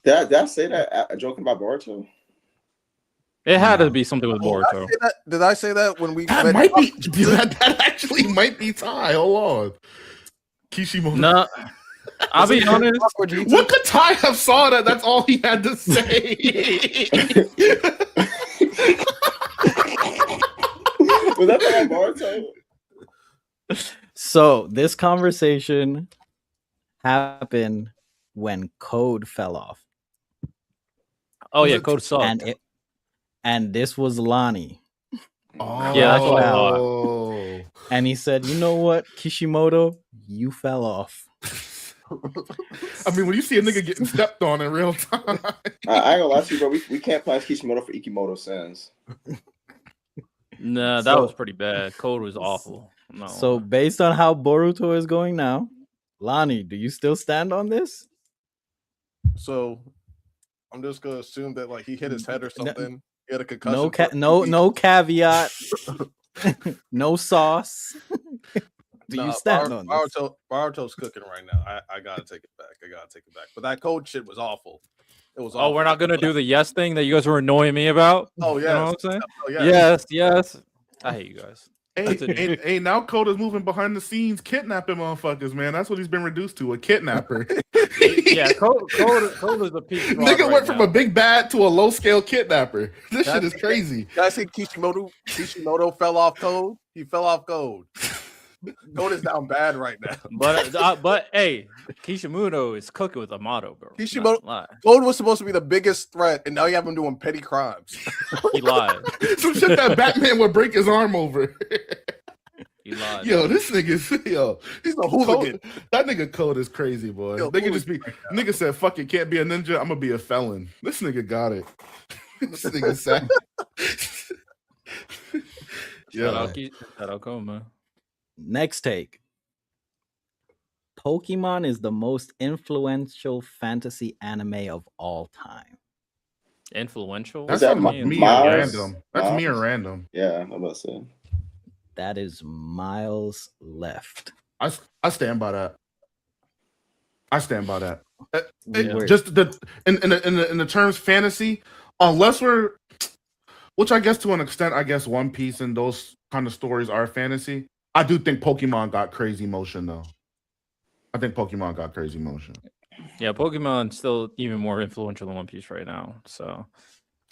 Did I say that joking about Boruto? It had to be something with Boruto. Did I say that when we That might be that actually might be Ty. Hold on. Kishimoto. No. I'll be honest. What could Ty have saw that? That's all he had to say. Was that about Boruto? So this conversation happened when Code fell off. Oh yeah, Code sucked. And this was Lonnie. Oh. Yeah, that's what I thought. And he said, "You know what, Kishimoto, you fell off." I mean, when you see a nigga getting stepped on in real time, I ain't gonna lie to you, bro. We can't punish Kishimoto for Ikimoto sins. Nah, that was pretty bad. Code was awful. No. So based on how Boruto is going now, Lonnie, do you still stand on this? So I'm just gonna assume that like he hit his head or something. He had a concussion. No caveat. No sauce. Do you stand on this? Baruto's cooking right now. I gotta take it back. But that Code shit was awful. It was. Oh, we're not gonna do the yes thing that you guys were annoying me about. Oh yeah. You know what I'm saying? Oh, yes. Yes. I hate you guys. Hey, now Coda's moving behind the scenes, kidnapping motherfuckers, man. That's what he's been reduced to, a kidnapper. Yeah, Code is a peak. Nigga went from a big bad to a low scale kidnapper. This shit is crazy. Guys, see Kishimoto fell off Code. He fell off Code. Code is down bad right now. But hey, Kishimoto is cooking with Amato, bro. Kishimoto, Code was supposed to be the biggest threat, and now you have him doing petty crimes. He lied. Some shit that Batman would break his arm over. He lied. Yo, this nigga's he's a hooligan. That nigga Code is crazy, boy. Nigga said, "Fuck it, can't be a ninja. I'm gonna be a felon." This nigga got it. This nigga sad. Shout Yeah. out, shout out, Koma. Next take. Pokemon is the most influential fantasy anime of all time. Influential. That's that I mean, me or Miles? random. That's me or Miles? random. Yeah, I'm about to say. That is miles left. I stand by that. I stand by that. We were Just in the terms fantasy, unless we're, which I guess to an extent, I guess One Piece and those kind of stories are fantasy. I do think Pokemon got crazy motion though. I think Pokemon got crazy motion yeah, Pokemon's still even more influential than One Piece right now. So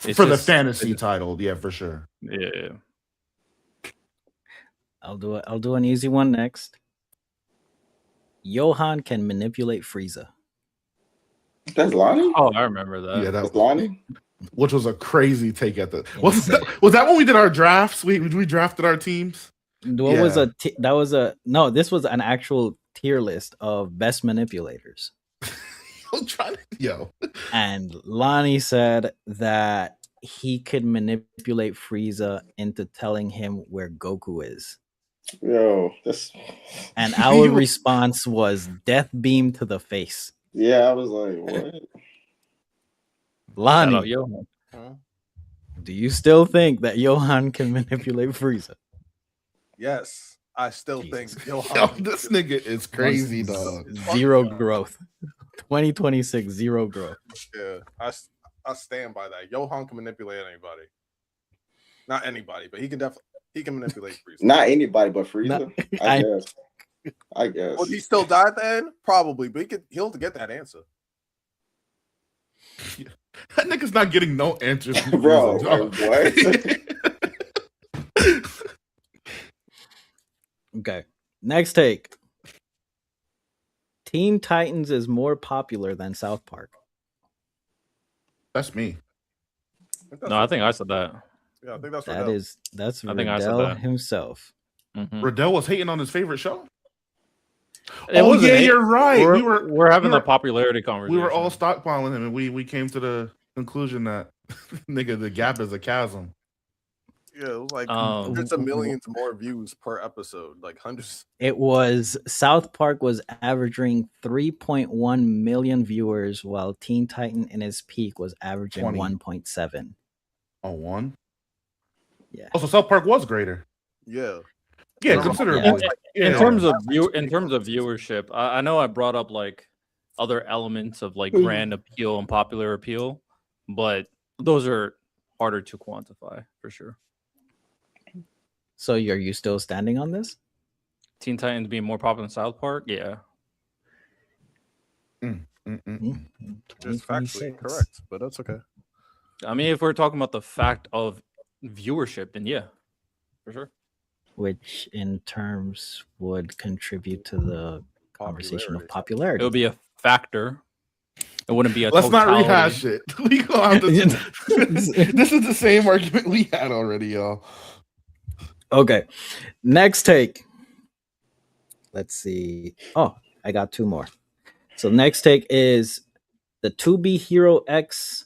it's for the just- fantasy title, yeah, for sure. Yeah. I'll do an easy one next. Johan can manipulate Frieza. That's Lonnie? Oh, I remember that. Yeah, That's that Lonnie? which was a crazy take at the was that when we did our drafts? We drafted our teams. What was that was a no, this was an actual tier list of best manipulators. I'm trying to, yo. And Lonnie said that he could manipulate Frieza into telling him where Goku is. Yo, that's And our response was death beam to the face. yeah, I was like, what? Shout out, Lonnie, Johan. do you still think that Johan can manipulate Frieza? Yes, I still Jesus. think Yo, Johan. this nigga is crazy, dog. Zero growth. 2026, zero growth. Yeah, I stand by that. Johan can manipulate anybody. Not anybody, but he can manipulate Frieza. Not anybody but Frieza. I I- guess. I guess. Would he still die at the end? Probably, but he'll get that answer. That nigga's not getting no answers, from Bro, Frieza, dog. what? Okay. Next take. Teen Titans is more popular than South Park. That's me. No, I think I said that. Yeah, I think that's That's I think I said Riddell that. himself. Mhm. Riddell was hating on his favorite show. It Oh wasn't yeah, hate. you're right. We're having we the popularity conversation. we were all stockpiling him, and we came to the conclusion that nigga, the gap is a chasm. Yeah, it was like Um, hundreds of millions more views per episode, like hundreds. It was South Park was averaging 3.1 million viewers, while Teen Titan in its peak was averaging 20. 1.7. Oh, one. Yeah. Also, South Park was greater. Yeah, Yeah, Yeah. considerably. in Yeah. terms of viewership, I know I brought up like other elements of like brand appeal and popular appeal, but those are harder to quantify for sure. So are you still standing on this? Teen Titans being more popular than South Park, yeah. just factually 2026. correct, but that's okay. I mean, if we're talking about the fact of viewership, then yeah, for sure. Which in terms would contribute to the conversation of It popularity. would be a factor. It wouldn't be a Let's not totality. rehash it. We gonna have to, this is the same argument we had already, y'all. Okay. Next take. Let's see. Oh, I got two more. So next take is the To Be Hero X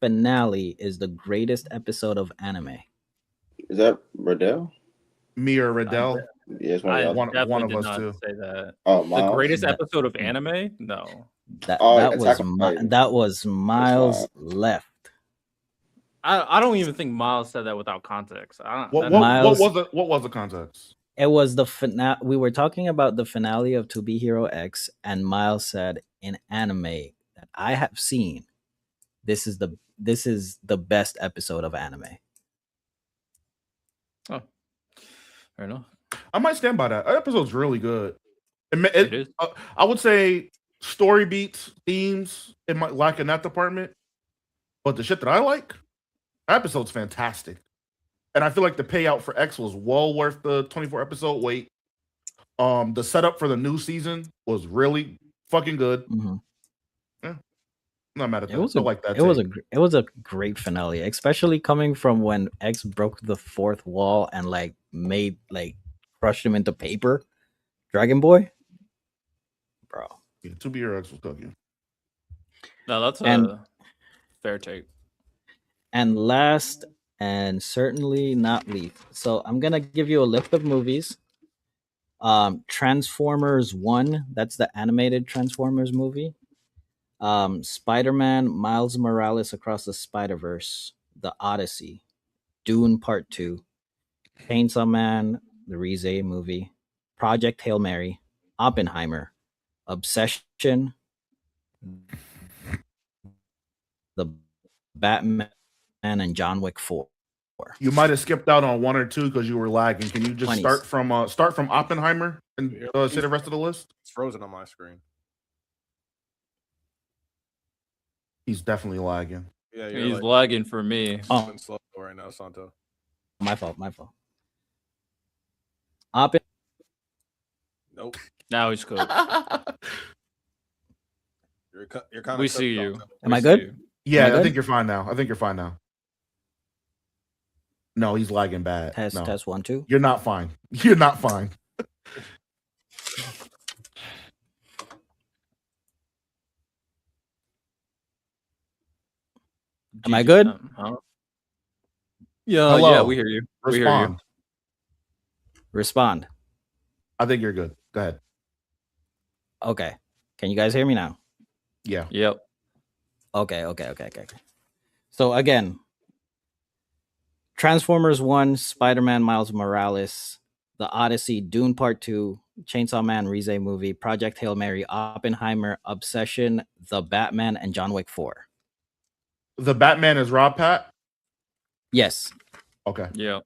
finale is the greatest episode of anime. Is that Riddell? Me or Riddell? Yeah, it's one of I y'all. One definitely of did us not too. say that. Oh, The Miles? greatest episode of anime? No. That Oh, that Attack was on Titan. that was miles left. I don't even think Miles said that without context. I don't, What Miles- was the context? It was the finale. We were talking about the finale of To Be Hero X, and Miles said, "In anime that I have seen, this is the best episode of anime." Oh, fair enough. I might stand by that. That episode's really good. It is. I would say story beats, themes, it might lack in that department. But the shit that I like, that episode's fantastic. And I feel like the payout for X was well worth the 24 episode wait. The setup for the new season was really fucking good. Mhm. I'm not mad at that. It was I like that. it was a great finale, especially coming from when X broke the fourth wall and crushed him into paper. Dragon Boy, bro. Yeah, 2B or X was cooking. No, that's And- a fair take. And last and certainly not least. So I'm gonna give you a list of movies. Transformers 1, that's the animated Transformers movie. Spider-Man Miles Morales Across the Spider-Verse, The Odyssey, Dune Part 2, Chainsaw Man, the Rize movie, Project Hail Mary, Oppenheimer, Obsession, The Batman, and John Wick 4. You might have skipped out on 1 or 2 because you were lagging. Can you just 20s. start from Oppenheimer and say the rest of the list? It's frozen on my screen. He's definitely lagging. Yeah, He's lagging for me. Oh, moving slow right now, Santo. my fault. Nope. Now he's cooked. You're kind of. We see you. Am I good? You. Yeah, Am I I good? think you're fine now. No, he's lagging bad. Test, No. test 1, 2. You're not fine. You're not fine. Am I good? Huh? Yeah, Hello. yeah, we hear you. We hear Respond. you. Respond. I think you're good. Go ahead. Okay. Can you guys hear me now? Yeah. Yep. Okay. So again, Transformers 1, Spider-Man Miles Morales, The Odyssey, Dune Part 2, Chainsaw Man, Rize movie, Project Hail Mary, Oppenheimer, Obsession, The Batman, and John Wick 4. The Batman is Rob Pat? Yes. Okay. Yeah.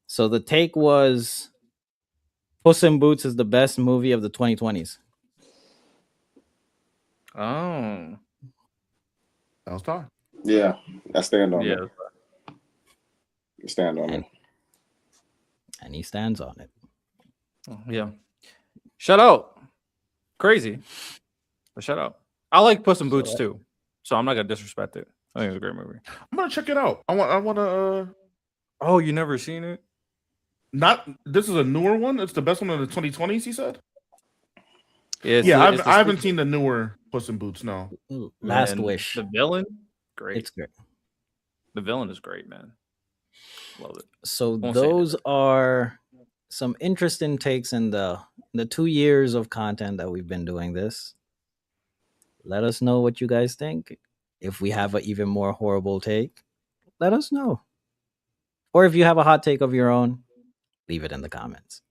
So the take was Puss in Boots is the best movie of the 2020s. Oh. That was time. Yeah, I stand on Yeah. it. I stand on it. And he stands on it. Yeah. Shout out. Crazy. But shout out. I like Puss in Boots too. So I'm not gonna disrespect it. I think it's a great movie. I'm gonna check it out. I want to. Oh, you never seen it? Not. This is a newer one. It's the best one of the 2020s. He said. Yeah, I haven't seen the newer Puss in Boots. No. Last Man, Wish. The villain, great. It's great. The villain is great, man. Love it. So Won't say those are some interesting takes in the 2 years of content that we've been doing this. Let us know what you guys think. If we have an even more horrible take, let us know. Or if you have a hot take of your own, leave it in the comments.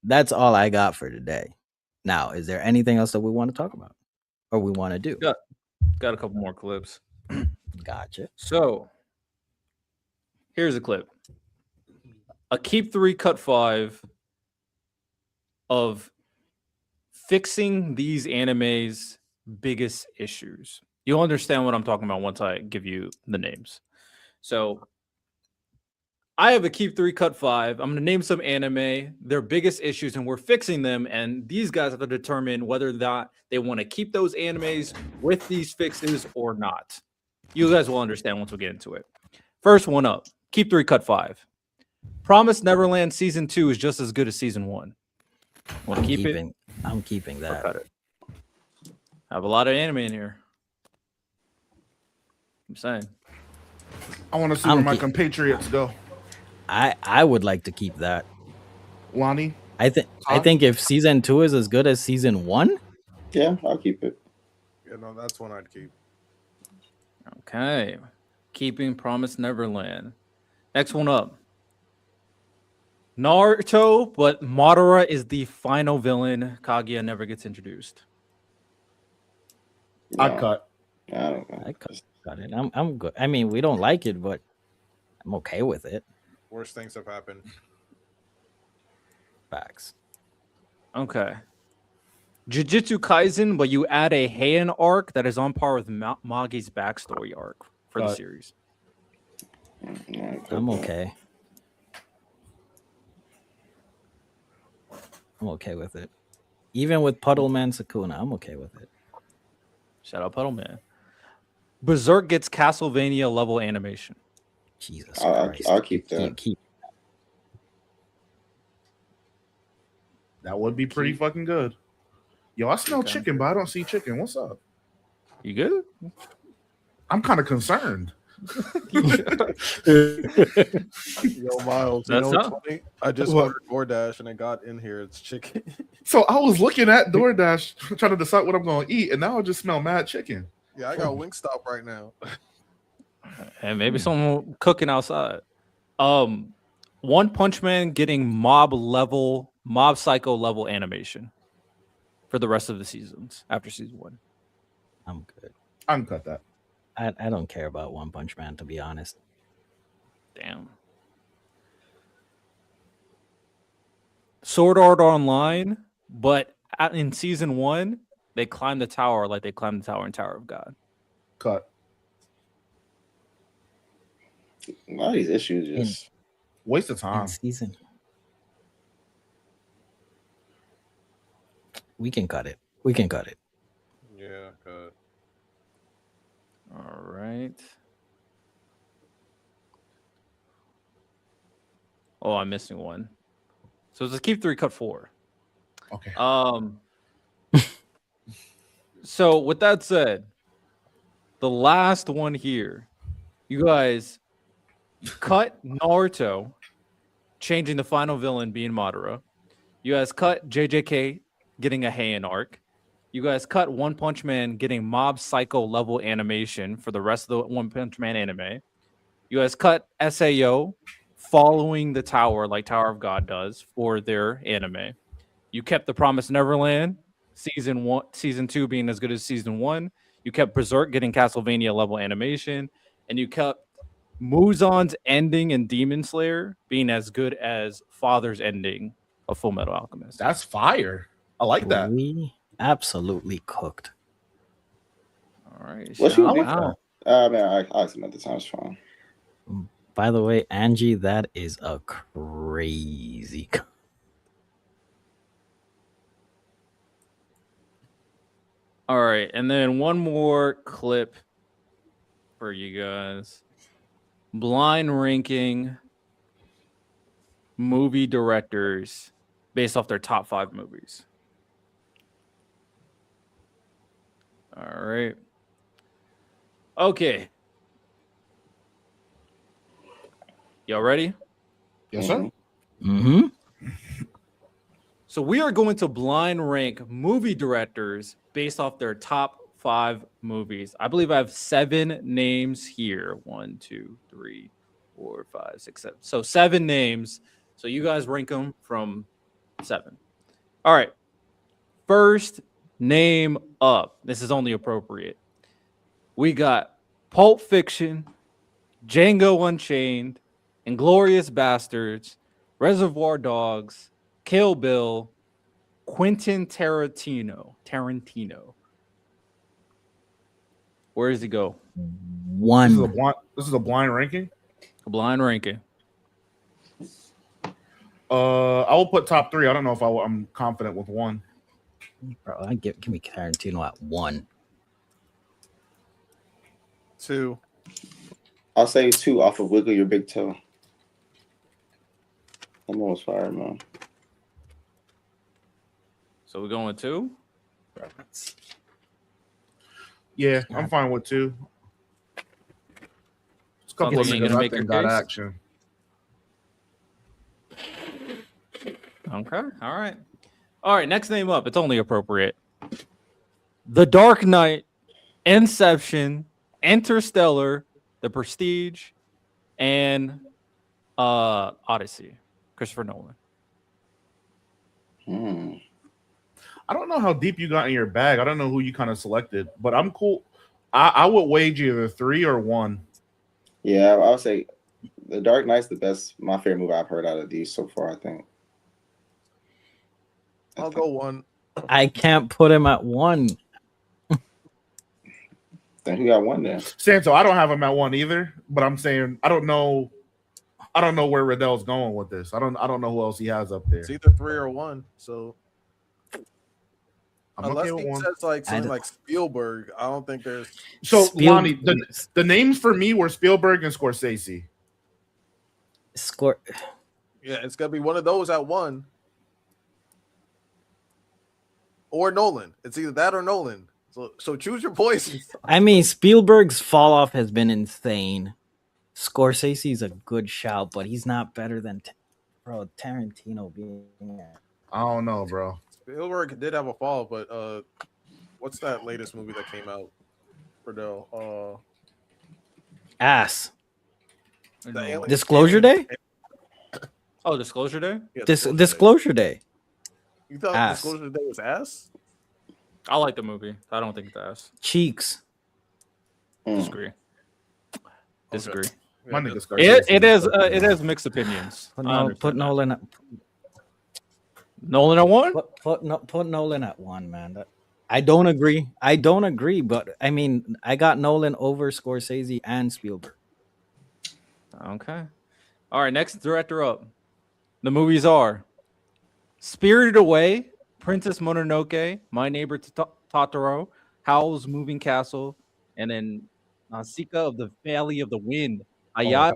That's all I got for today. Now, is there anything else that we want to talk about or we want to do? Got a couple more clips. Gotcha. So here's a clip. A keep 3, cut 5 of fixing these animes' biggest issues. You'll understand what I'm talking about once I give you the names. So I have a keep 3, cut 5. I'm going to name some anime, their biggest issues, and we're fixing them. And these guys have to determine whether or not they want to keep those animes with these fixes or not. You guys will understand once we get into it. First one up, keep 3, cut 5. Promise Neverland Season 2 is just as good as Season 1. Want to keep it? I'm keeping that. Cut it. I have a lot of anime in here. I'm saying. I want to see where my compatriots go. I would like to keep that. Lonnie? I think if Season 2 is as good as Season 1, Yeah, I'll keep it. Yeah, no, that's one I'd keep. Okay. Keeping Promise Neverland. Next one up. Naruto, but Madara is the final villain. Kaguya never gets introduced. No, I cut. I don't know. I got it. I'm good. I mean, we don't like it, but I'm okay with it. Worst things have happened. Facts. Okay. Jujutsu Kaisen, but you add a Heian arc that is on par with Magi's backstory arc for the series. I'm okay. I'm okay with it. Even with Puddleman Sakuna, I'm okay with it. Shout out Puddleman. Berserk gets Castlevania level animation. Jesus Christ. I'll keep that. That would be pretty fucking good. Yo, I smell chicken, but I don't see chicken. What's up? You good? I'm kind of concerned. Yo, Miles, you That's know what's not- funny? I just What? ordered DoorDash and it got in here. It's chicken. So I was looking at DoorDash trying to decide what I'm going to eat, and now I just smell mad chicken. Yeah, I got Wingstop right now. And maybe someone cooking outside. One Punch Man getting mob psycho level animation for the rest of the seasons after season 1. I'm good. I can cut that. I don't care about One Punch Man, to be honest. Damn. Sword Art Online, but in season 1, they climb the tower like they climbed the tower in Tower of God. Cut. A lot of these issues just Waste of In time. season. We can cut it. We can cut it. Yeah, good. All right. Oh, I'm missing one. So let's keep 3, cut 4. Okay. So with that said, the last one here, you guys cut Naruto, changing the final villain being Madara. You guys cut JJK getting a Heian arc. You guys cut One Punch Man getting Mob Psycho level animation for the rest of the One Punch Man anime. You guys cut SAO following the tower like Tower of God does for their anime. You kept The Promised Neverland season 2 being as good as season 1. You kept Berserk getting Castlevania level animation, and you kept Muzan's ending in Demon Slayer being as good as Father's ending of Full Metal Alchemist. That's fire. I like that. We absolutely cooked. All right. What shout you think? out. Man, I asked him at the time. It's fine. By the way, Angie, that is a crazy. All right, and then one more clip for you guys. Blind ranking movie directors based off their top 5 movies. All right. Okay. Y'all ready? Yes, sir. Mm-hmm. So we are going to blind rank movie directors based off their top 5 movies. I believe I have 7 names here. 1, 2, 3, 4, 5, 6, 7. So 7 names. So you guys rank them from 7. All right. First name up. This is only appropriate. We got Pulp Fiction, Django Unchained, Inglourious Bastards, Reservoir Dogs, Kill Bill, Quentin Tarantino. Where does he go? One. This is a blind ranking. A blind ranking. I will put top 3. I don't know if I'm confident with 1. Bro, give me Tarantino at 1. 2. I'll say 2 off of Wiggle Your Big Toe. I'm almost fired, man. So we're going with 2? Yeah, I'm fine with 2. It's a couple of Something you niggas gonna I make your think got case? action. Okay. All right. All right. Next name up. It's only appropriate. The Dark Knight, Inception, Interstellar, The Prestige, and Odyssey. Christopher Nolan. I don't know how deep you got in your bag. I don't know who you kind of selected, but I'm cool. I would wage either 3 or 1. Yeah, I would say The Dark Knight's the best, my favorite movie I've heard out of these so far, I think. I'll go 1. I can't put him at 1. Then who got 1 then? Santo, I don't have him at 1 either, but I'm saying I don't know where Riddell's going with this. I don't know who else he has up there. It's either 3 or 1. So I'm unless okay with he 1. says like something like Spielberg, I don't think there's. So Lonnie, the names for me were Spielberg and Scorsese. Yeah, it's gonna be one of those at 1. Or Nolan. It's either that or Nolan. So choose your poison. I mean, Spielberg's fall off has been insane. Scorsese's a good shout, but he's not better than Tarantino being. I don't know, bro. Spielberg did have a fall, but what's that latest movie that came out? Friedel, Ass. the alien- Disclosure Day. Oh, Disclosure Day. Yeah, Disclosure Day. You thought Ass. Disclosure Day was ass? I like the movie. I don't think it's ass. Cheeks. Disagree. Disagree. My nigga It has mixed opinions. Put, I no, understand put that. Nolan. At, Nolan at one. put Nolan at one, man. I don't agree, but I mean, I got Nolan over Scorsese and Spielberg. Okay. All right. Next director up. The movies are Spirited Away, Princess Mononoke, My Neighbor Totoro, Howl's Moving Castle, and then Nausicaa of the Valley of the Wind. Hayao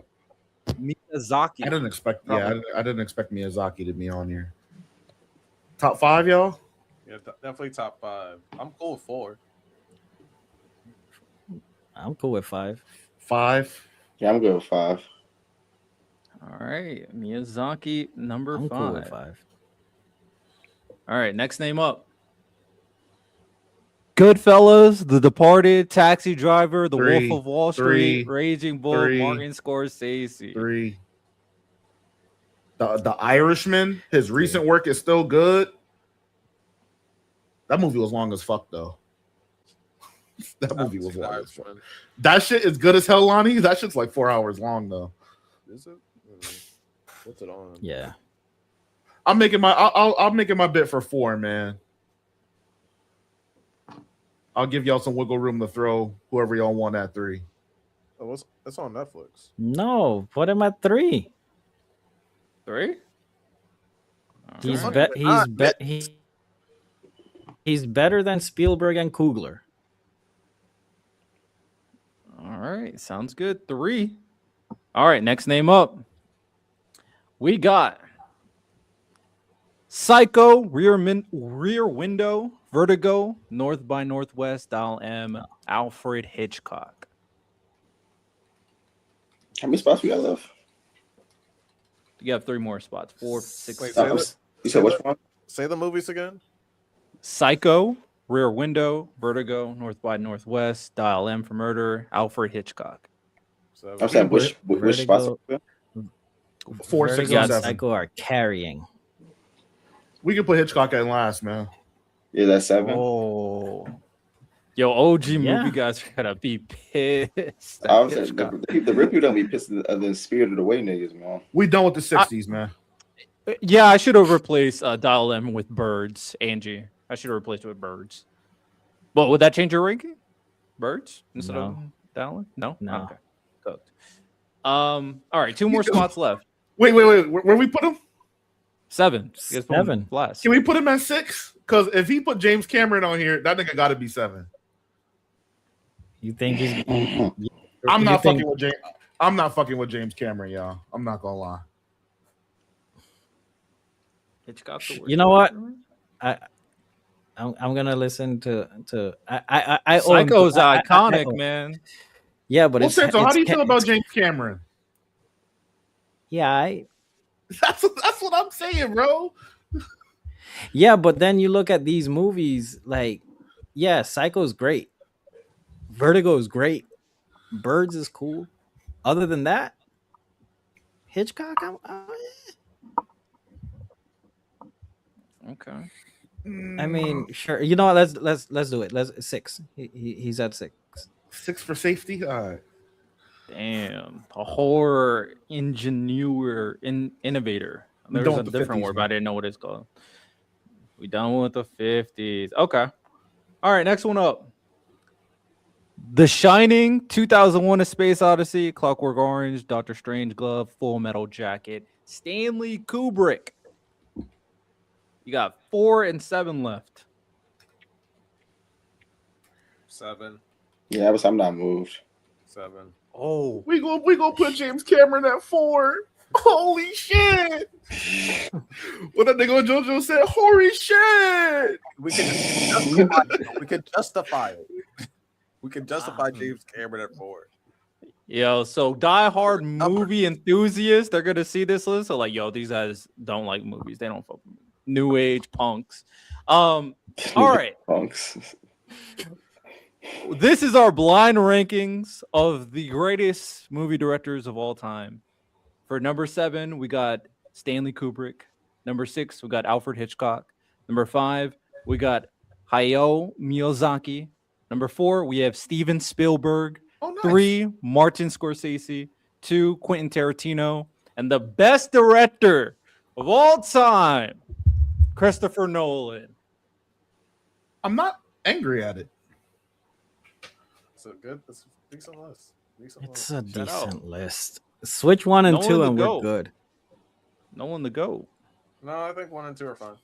Miyazaki. I didn't expect. Yeah, I didn't expect Miyazaki to be on here. Top 5, y'all. Yeah, definitely top 5. I'm cool with 4. I'm cool with 5. 5. Yeah, I'm good with 5. All right. Miyazaki, number I'm 5. cool with 5. All right. Next name up. Goodfellas, The Departed, Taxi Driver, The 3, Wolf of Wall 3, Street, Raging Bull, 3, Martin Scorsese. 3. The Irishman. His recent work is still good. That movie was long as fuck, though. That movie was long as fuck. That shit is good as hell, Lonnie. That shit's like 4 hours long, though. Is it? What's it on? Yeah. I'm making my bid for 4, man. I'll give y'all some wiggle room to throw whoever y'all want at 3. Oh, it's on Netflix. No, put him at 3. 3? He's better than Spielberg and Coogler. All right. Sounds good. 3. All right. Next name up. We got Psycho, Rear Window, Vertigo, North by Northwest, Dial M, Alfred Hitchcock. How many spots we got left? You have 3 more spots. 4, 6, Wait, 7. You said which one? Say the movies again. Psycho, Rear Window, Vertigo, North by Northwest, Dial M for Murder, Alfred Hitchcock. I'm saying which spots? Vertigo. 4, 6, Vertigo and and 7. Psycho are carrying. We can put Hitchcock at last, man. Yeah, that's 7. Oh. Yo, OG Yeah. movie guys are gonna be pissed. I was saying the real people don't be pissed at the Spirited Away niggas, man. We done with the 60s, man. Yeah, I should have replaced Dial M with Birds, Angie. I should have replaced it with Birds. But would that change your ranking? Birds instead of Dial M? No? No. Okay. Cooked. All right, 2 more spots left. Wait. Where we put him? 7. 7. Last. Can we put him at 6? Because if he put James Cameron on here, that nigga got to be 7. You think he's? I'm not fucking with James Cameron, y'all. I'm not gonna lie. Hitchcock the worst You know what? director? I'm gonna listen to. I Psycho's iconic, man. Yeah, but Well, Sensei, how do you feel about James Cameron? Yeah, That's what I'm saying, bro. yeah, but then you look at these movies, like, yeah, Psycho's great, Vertigo is great, Birds is cool. Other than that, Hitchcock, Okay. I mean, sure. You know what? Let's do it. Let's 6. He's at 6. 6 for safety. All right. Damn. A horror innovator. We There's done a with the different 50s, word, but man. I didn't know what it's called. We done with the 50s. Okay. All right, next one up. The Shining, 2001: A Space Odyssey, Clockwork Orange, Doctor Strangelove, Full Metal Jacket, Stanley Kubrick. You got 4 and 7 left. 7. Yeah, I'm not moved. 7. Oh, We gonna put James Cameron at 4. Holy shit! What that nigga on JoJo said, holy shit! We could justify it. We could justify James Cameron at 4. Yo, so diehard movie enthusiasts, they're gonna see this list. So like, yo, these guys don't like movies. They don't fuck with new age punks. All right. Punks. This is our blind rankings of the greatest movie directors of all time. For number 7, we got Stanley Kubrick. Number 6, we got Alfred Hitchcock. Number 5, we got Hayao Miyazaki. Number 4, we have Steven Spielberg. Oh, nice. 3, Martin Scorsese. 2, Quentin Tarantino. And the best director of all time, Christopher Nolan. I'm not angry at it. It's a good, it's a decent list. It's a decent list. Switch 1 and 2 and we're good. Nolan the GOAT. No, I think 1 and 2 are fine.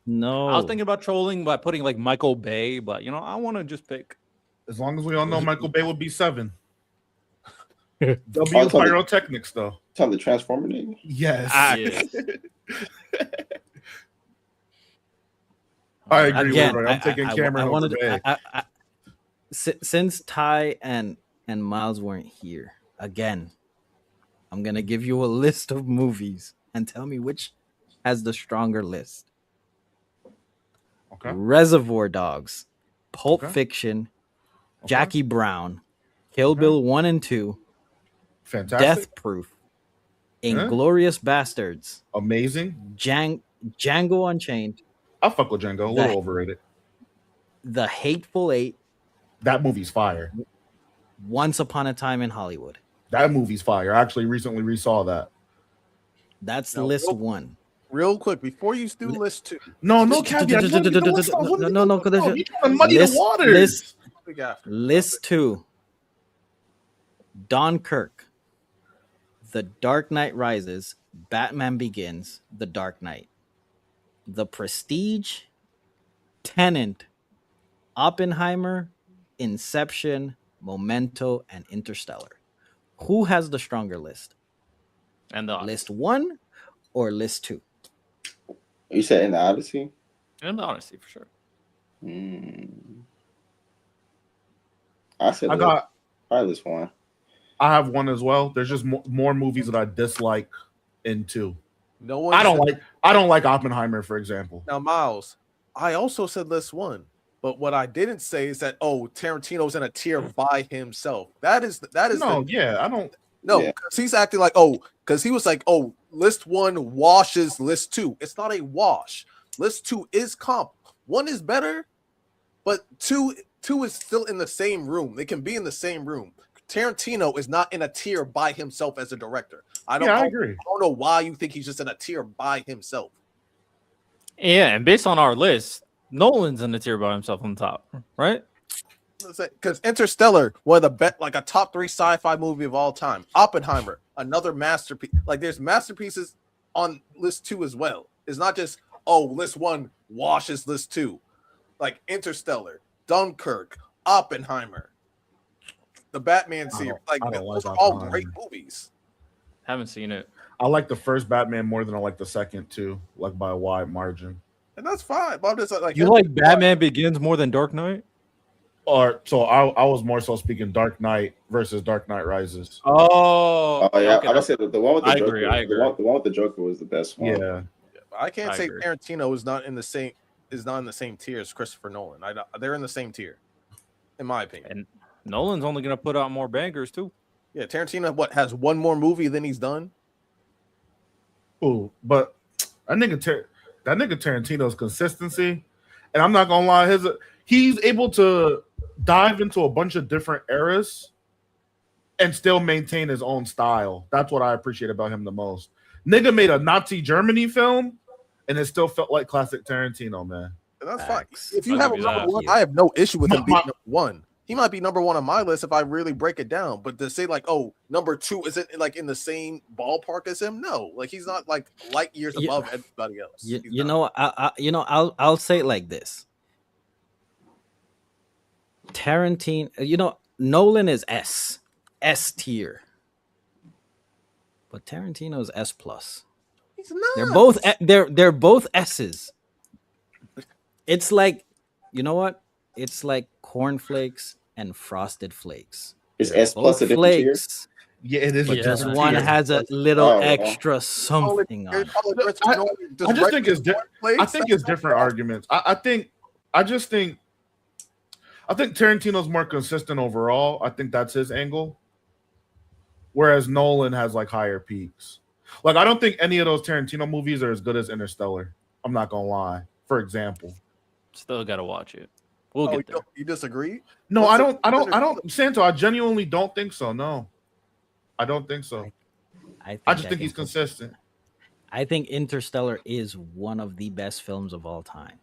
No. I was thinking about trolling by putting like Michael Bay, but you know, I want to just pick. As long as we all know Michael Bay would be 7. W pyrotechnics though. Tell the Transformer name. Yes. I agree Again, with Roy. I'm taking Cameron over Bay. Since Ty and Miles weren't here, again, I'm gonna give you a list of movies and tell me which has the stronger list. Okay. Reservoir Dogs, Pulp Okay. Fiction, Okay. Jackie Brown, Kill Bill 1 and 2, Fantastic. Death Proof, Inglorious Bastards, Amazing. Django Unchained, I fuck with Django. A little overrated. The Hateful Eight, That movie's fire. Once Upon a Time in Hollywood. That movie's fire. I actually recently resaw that. That's Now, list 1. Real quick, before you do list 2. No caveat. No, muddy the waters. List 2. Dunkirk, The Dark Knight Rises, Batman Begins, The Dark Knight, The Prestige, Tenet, Oppenheimer, Inception, Memento, and Interstellar. Who has the stronger list? And the List 1 or list 2? You said in the Odyssey? And the Odyssey for sure. I said probably this one. I have 1 as well. There's just more movies that I dislike in 2. No one. I don't like Oppenheimer, for example. Now, Miles, I also said list 1, but what I didn't say is that Tarantino's in a tier by himself. That is I don't. because he's acting like because he was like list 1 washes list 2. It's not a wash. List 2 is comp. 1 is better, but 2 is still in the same room. They can be in the same room. Tarantino is not in a tier by himself as a director. I agree. I don't know why you think he's just in a tier by himself. Yeah, and based on our list, Nolan's in the tier by himself on top, right? Because Interstellar, one of the best, like a top 3 sci-fi movie of all time. Oppenheimer, another masterpiece. Like there's masterpieces on list 2 as well. It's not just list 1 washes list 2. Like Interstellar, Dunkirk, Oppenheimer, the Batman series. Like those are all great movies. Haven't seen it. I like the first Batman more than I like the second too, like by a wide margin. And that's fine. But I'm just like you like Batman Begins more than Dark Knight? Or so I was more so speaking Dark Knight versus Dark Knight Rises. Oh yeah, okay. I said the one with the Joker. I agree. The one with the Joker was the best one. Yeah. I can't say agree. Tarantino is not in the same tier as Christopher Nolan. They're in the same tier, in my opinion. And Nolan's only gonna put out more bangers too. Yeah, Tarantino has 1 more movie than he's done. Ooh, but that nigga Tarantino's consistency, and I'm not gonna lie, he's able to dive into a bunch of different eras and still maintain his own style. That's what I appreciate about him the most. Nigga made a Nazi Germany film, and it still felt like classic Tarantino, man. And that's Facts. fine. If you have a number 1, I have no issue with him being number 1. He might be number 1 on my list if I really break it down. But to say like, number 2 isn't like in the same ballpark as him, no. Like he's not like light years above everybody else. I'll say it like this. Tarantino, Nolan is S tier. But Tarantino's S plus. He's not. They're both S's. It's like, you know what? It's like cornflakes and frosted flakes. Is They're S plus both a different tier? flakes, Yeah, it is. but a just different one tier. has a little Oh, well. extra something on it. I just think it's I think it's different arguments. I think Tarantino's more consistent overall. I think that's his angle. Whereas Nolan has like higher peaks. Like I don't think any of those Tarantino movies are as good as Interstellar. I'm not gonna lie. For example. Still gotta watch it. We'll get there. You disagree? No, I don't Santo, I genuinely don't think so. No. I don't think so. I just think he's consistent. I think Interstellar is one of the best films of all time.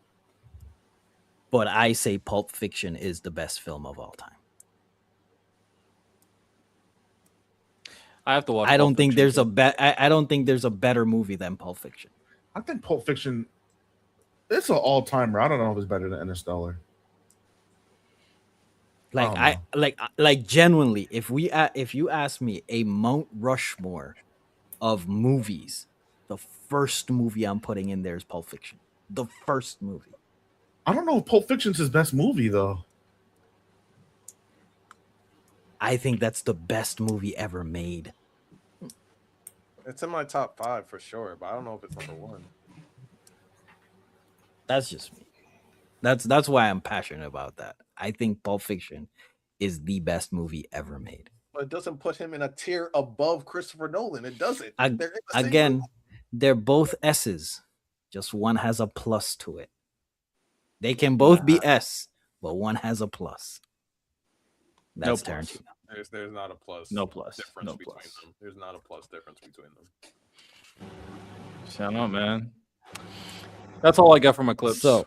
But I say Pulp Fiction is the best film of all time. I have to watch. I don't think there's I don't think there's a better movie than Pulp Fiction. I think Pulp Fiction, it's an all-timer. I don't know if it's better than Interstellar. Like genuinely, if you ask me a Mount Rushmore of movies, the first movie I'm putting in there is Pulp Fiction. The first movie. I don't know if Pulp Fiction's his best movie though. I think that's the best movie ever made. It's in my top 5 for sure, but I don't know if it's number 1. That's just me. That's why I'm passionate about that. I think Pulp Fiction is the best movie ever made. But it doesn't put him in a tier above Christopher Nolan. It doesn't. They're both S's. Just one has a plus to it. They can both be S, but one has a plus. That's No plus. Tarantino. There's not a plus. No plus. Difference No between plus. them. There's not a plus difference between them. Shout out, man. That's all I got for my clips. So,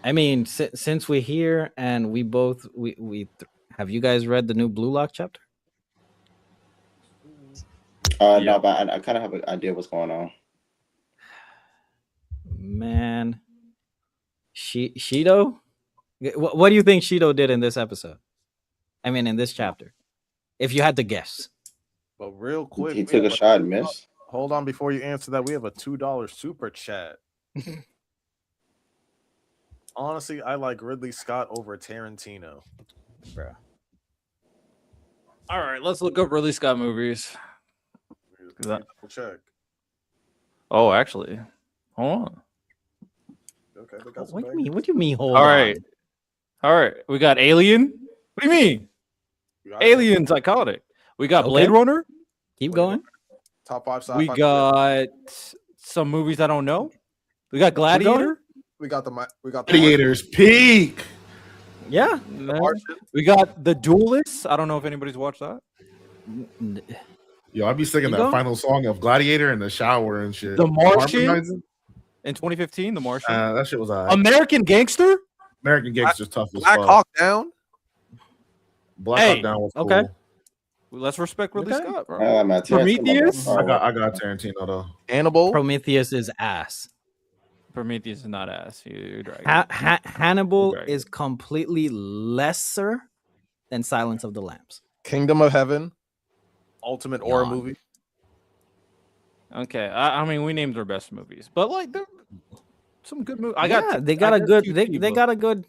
I mean, since we're here and we both have you guys read the new Blue Lock chapter? No, but I kind of have an idea what's going on. Man, Shido, what do you think Shido did in this episode? I mean, in this chapter, if you had to guess. But real quick, He took a shot and missed. Hold on, before you answer that, we have a $2 super chat. Honestly, I like Ridley Scott over Tarantino. Bro. All right, let's look up Ridley Scott movies. Check. Oh, actually, hold on. Okay. What do you mean? What do you mean? Hold All on. right. We got Alien. What do you mean? Alien's iconic. We got Blade Runner. Keep going. Top 5 sci-fi. We got some movies I don't know. We got Gladiator. We got the Gladiator's peak. Yeah. We got The Duelist. I don't know if anybody's watched that. Yo, I'd be singing that final song of Gladiator in the shower and shit. The Martian in 2015. The Martian. That shit was American Gangster. American Gangster's tough as Black fuck. Hawk Down. Black Hawk Down was cool. Okay. Let's respect Ridley Scott, bro. Prometheus. I got Tarantino though. Hannibal. Prometheus is ass. Prometheus is not ass. You're dragging. Hannibal is completely lesser than Silence of the Lambs. Kingdom of Heaven. Ultimate horror movie. Okay, I mean we named our best movies, but like some good movies. They got a good.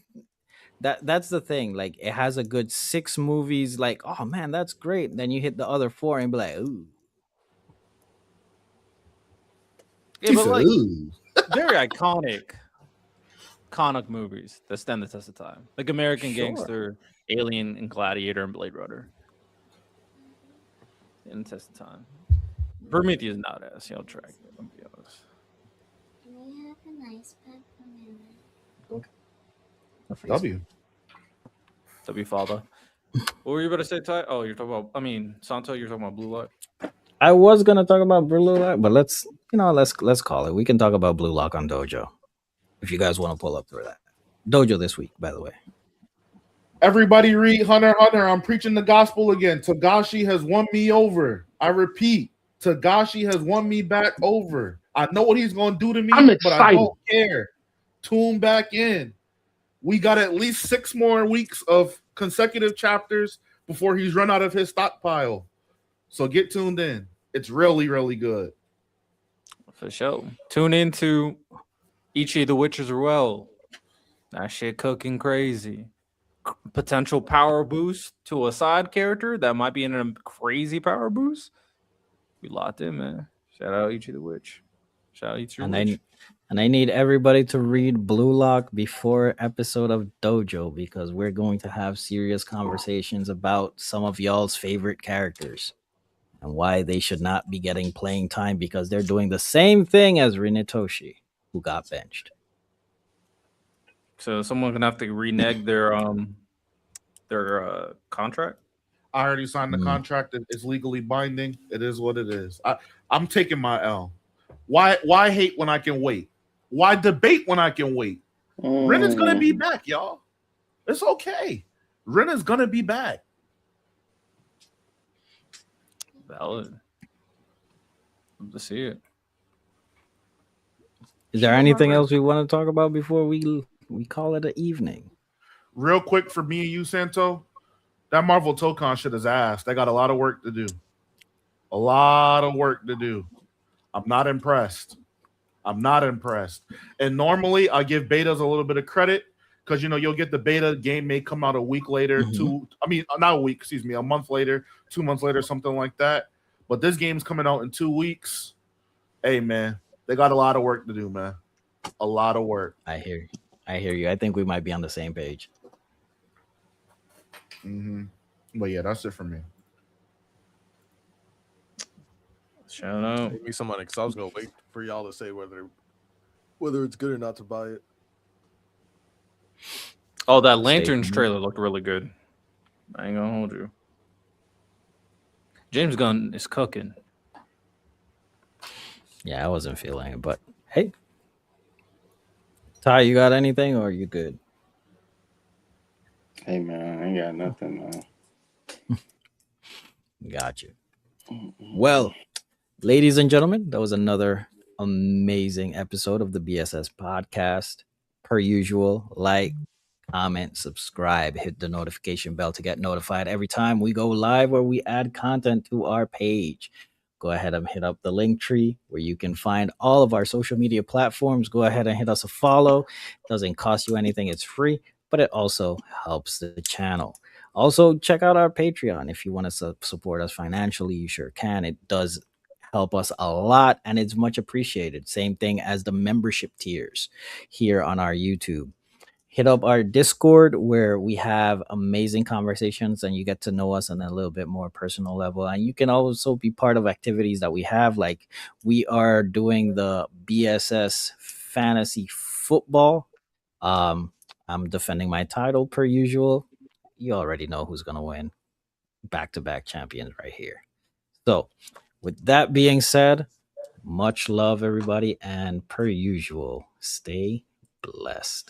That's the thing. Like it has a good 6 movies. Like, oh man, that's great. Then you hit the other 4 and be like, ooh. Yeah, but like very iconic movies that stand the test of time, like American Gangster, Alien, and Gladiator, and Blade Runner. In the test of time. Prometheus is not ass. Y'all track it. I'll be honest. Can we have an ice pack for me? W father. What were you about to say, Ty? Oh, you're talking about. Santo, you're talking about Blue Light. I was gonna talk about Blue Lock, but let's call it. We can talk about Blue Lock on Dojo if you guys want to pull up for that. Dojo this week, by the way. Everybody read Hunter x Hunter. I'm preaching the gospel again. Togashi has won me over. I repeat, Togashi has won me back over. I know what he's going to do to me, but I don't care. Tune back in. We got at least 6 more weeks of consecutive chapters before he's run out of his stockpile. So get tuned in. It's really, really good. For sure. Tune into Ichi the Witch as well. That shit cooking crazy. Potential power boost to a side character that might be in a crazy power boost. We locked in, man. Shout out Ichi the Witch. Shout out Ichi the Witch. And I need everybody to read Blue Lock before episode of Dojo because we're going to have serious conversations about some of y'all's favorite characters and why they should not be getting playing time because they're doing the same thing as Rinetoshi, who got benched. So someone gonna have to renege their contract. I already signed the contract. It's legally binding. It is what it is. I'm taking my L. Why hate when I can wait? Why debate when I can wait? Ren is gonna be back, y'all. It's okay. Ren is gonna be back. Valid. Love to see it. Is there anything else we want to talk about before we call it an evening? Real quick for me and you, Santo, that Marvel Tokon shit is ass. They got a lot of work to do. A lot of work to do. I'm not impressed. And normally I give betas a little bit of credit because you'll get the beta game may come out a week later, not a week, excuse me, a month later, 2 months later, something like that. But this game's coming out in 2 weeks. Hey man, they got a lot of work to do, man. A lot of work. I hear you. I think we might be on the same page. But yeah, that's it for me. Shout out. Give me some money because I was gonna wait for y'all to say whether it's good or not to buy it. Oh, that Lanterns trailer looked really good. I ain't gonna hold you. James Gunn is cooking. Yeah, I wasn't feeling it, but hey. Ty, you got anything or are you good? Hey man, I ain't got nothing, man. Got you. Well, ladies and gentlemen, that was another amazing episode of the BSS podcast. Per usual, like, comment, subscribe, hit the notification bell to get notified every time we go live or we add content to our page. Go ahead and hit up the link tree where you can find all of our social media platforms. Go ahead and hit us a follow. It doesn't cost you anything. It's free, but it also helps the channel. Also, check out our Patreon. If you want to support us financially, you sure can. It does help us a lot, and it's much appreciated. Same thing as the membership tiers here on our YouTube. Hit up our Discord where we have amazing conversations and you get to know us on a little bit more personal level. And you can also be part of activities that we have. Like we are doing the BSS fantasy football. I'm defending my title per usual. You already know who's going to win. Back-to-back champions right here. So with that being said, much love everybody. And per usual, stay blessed.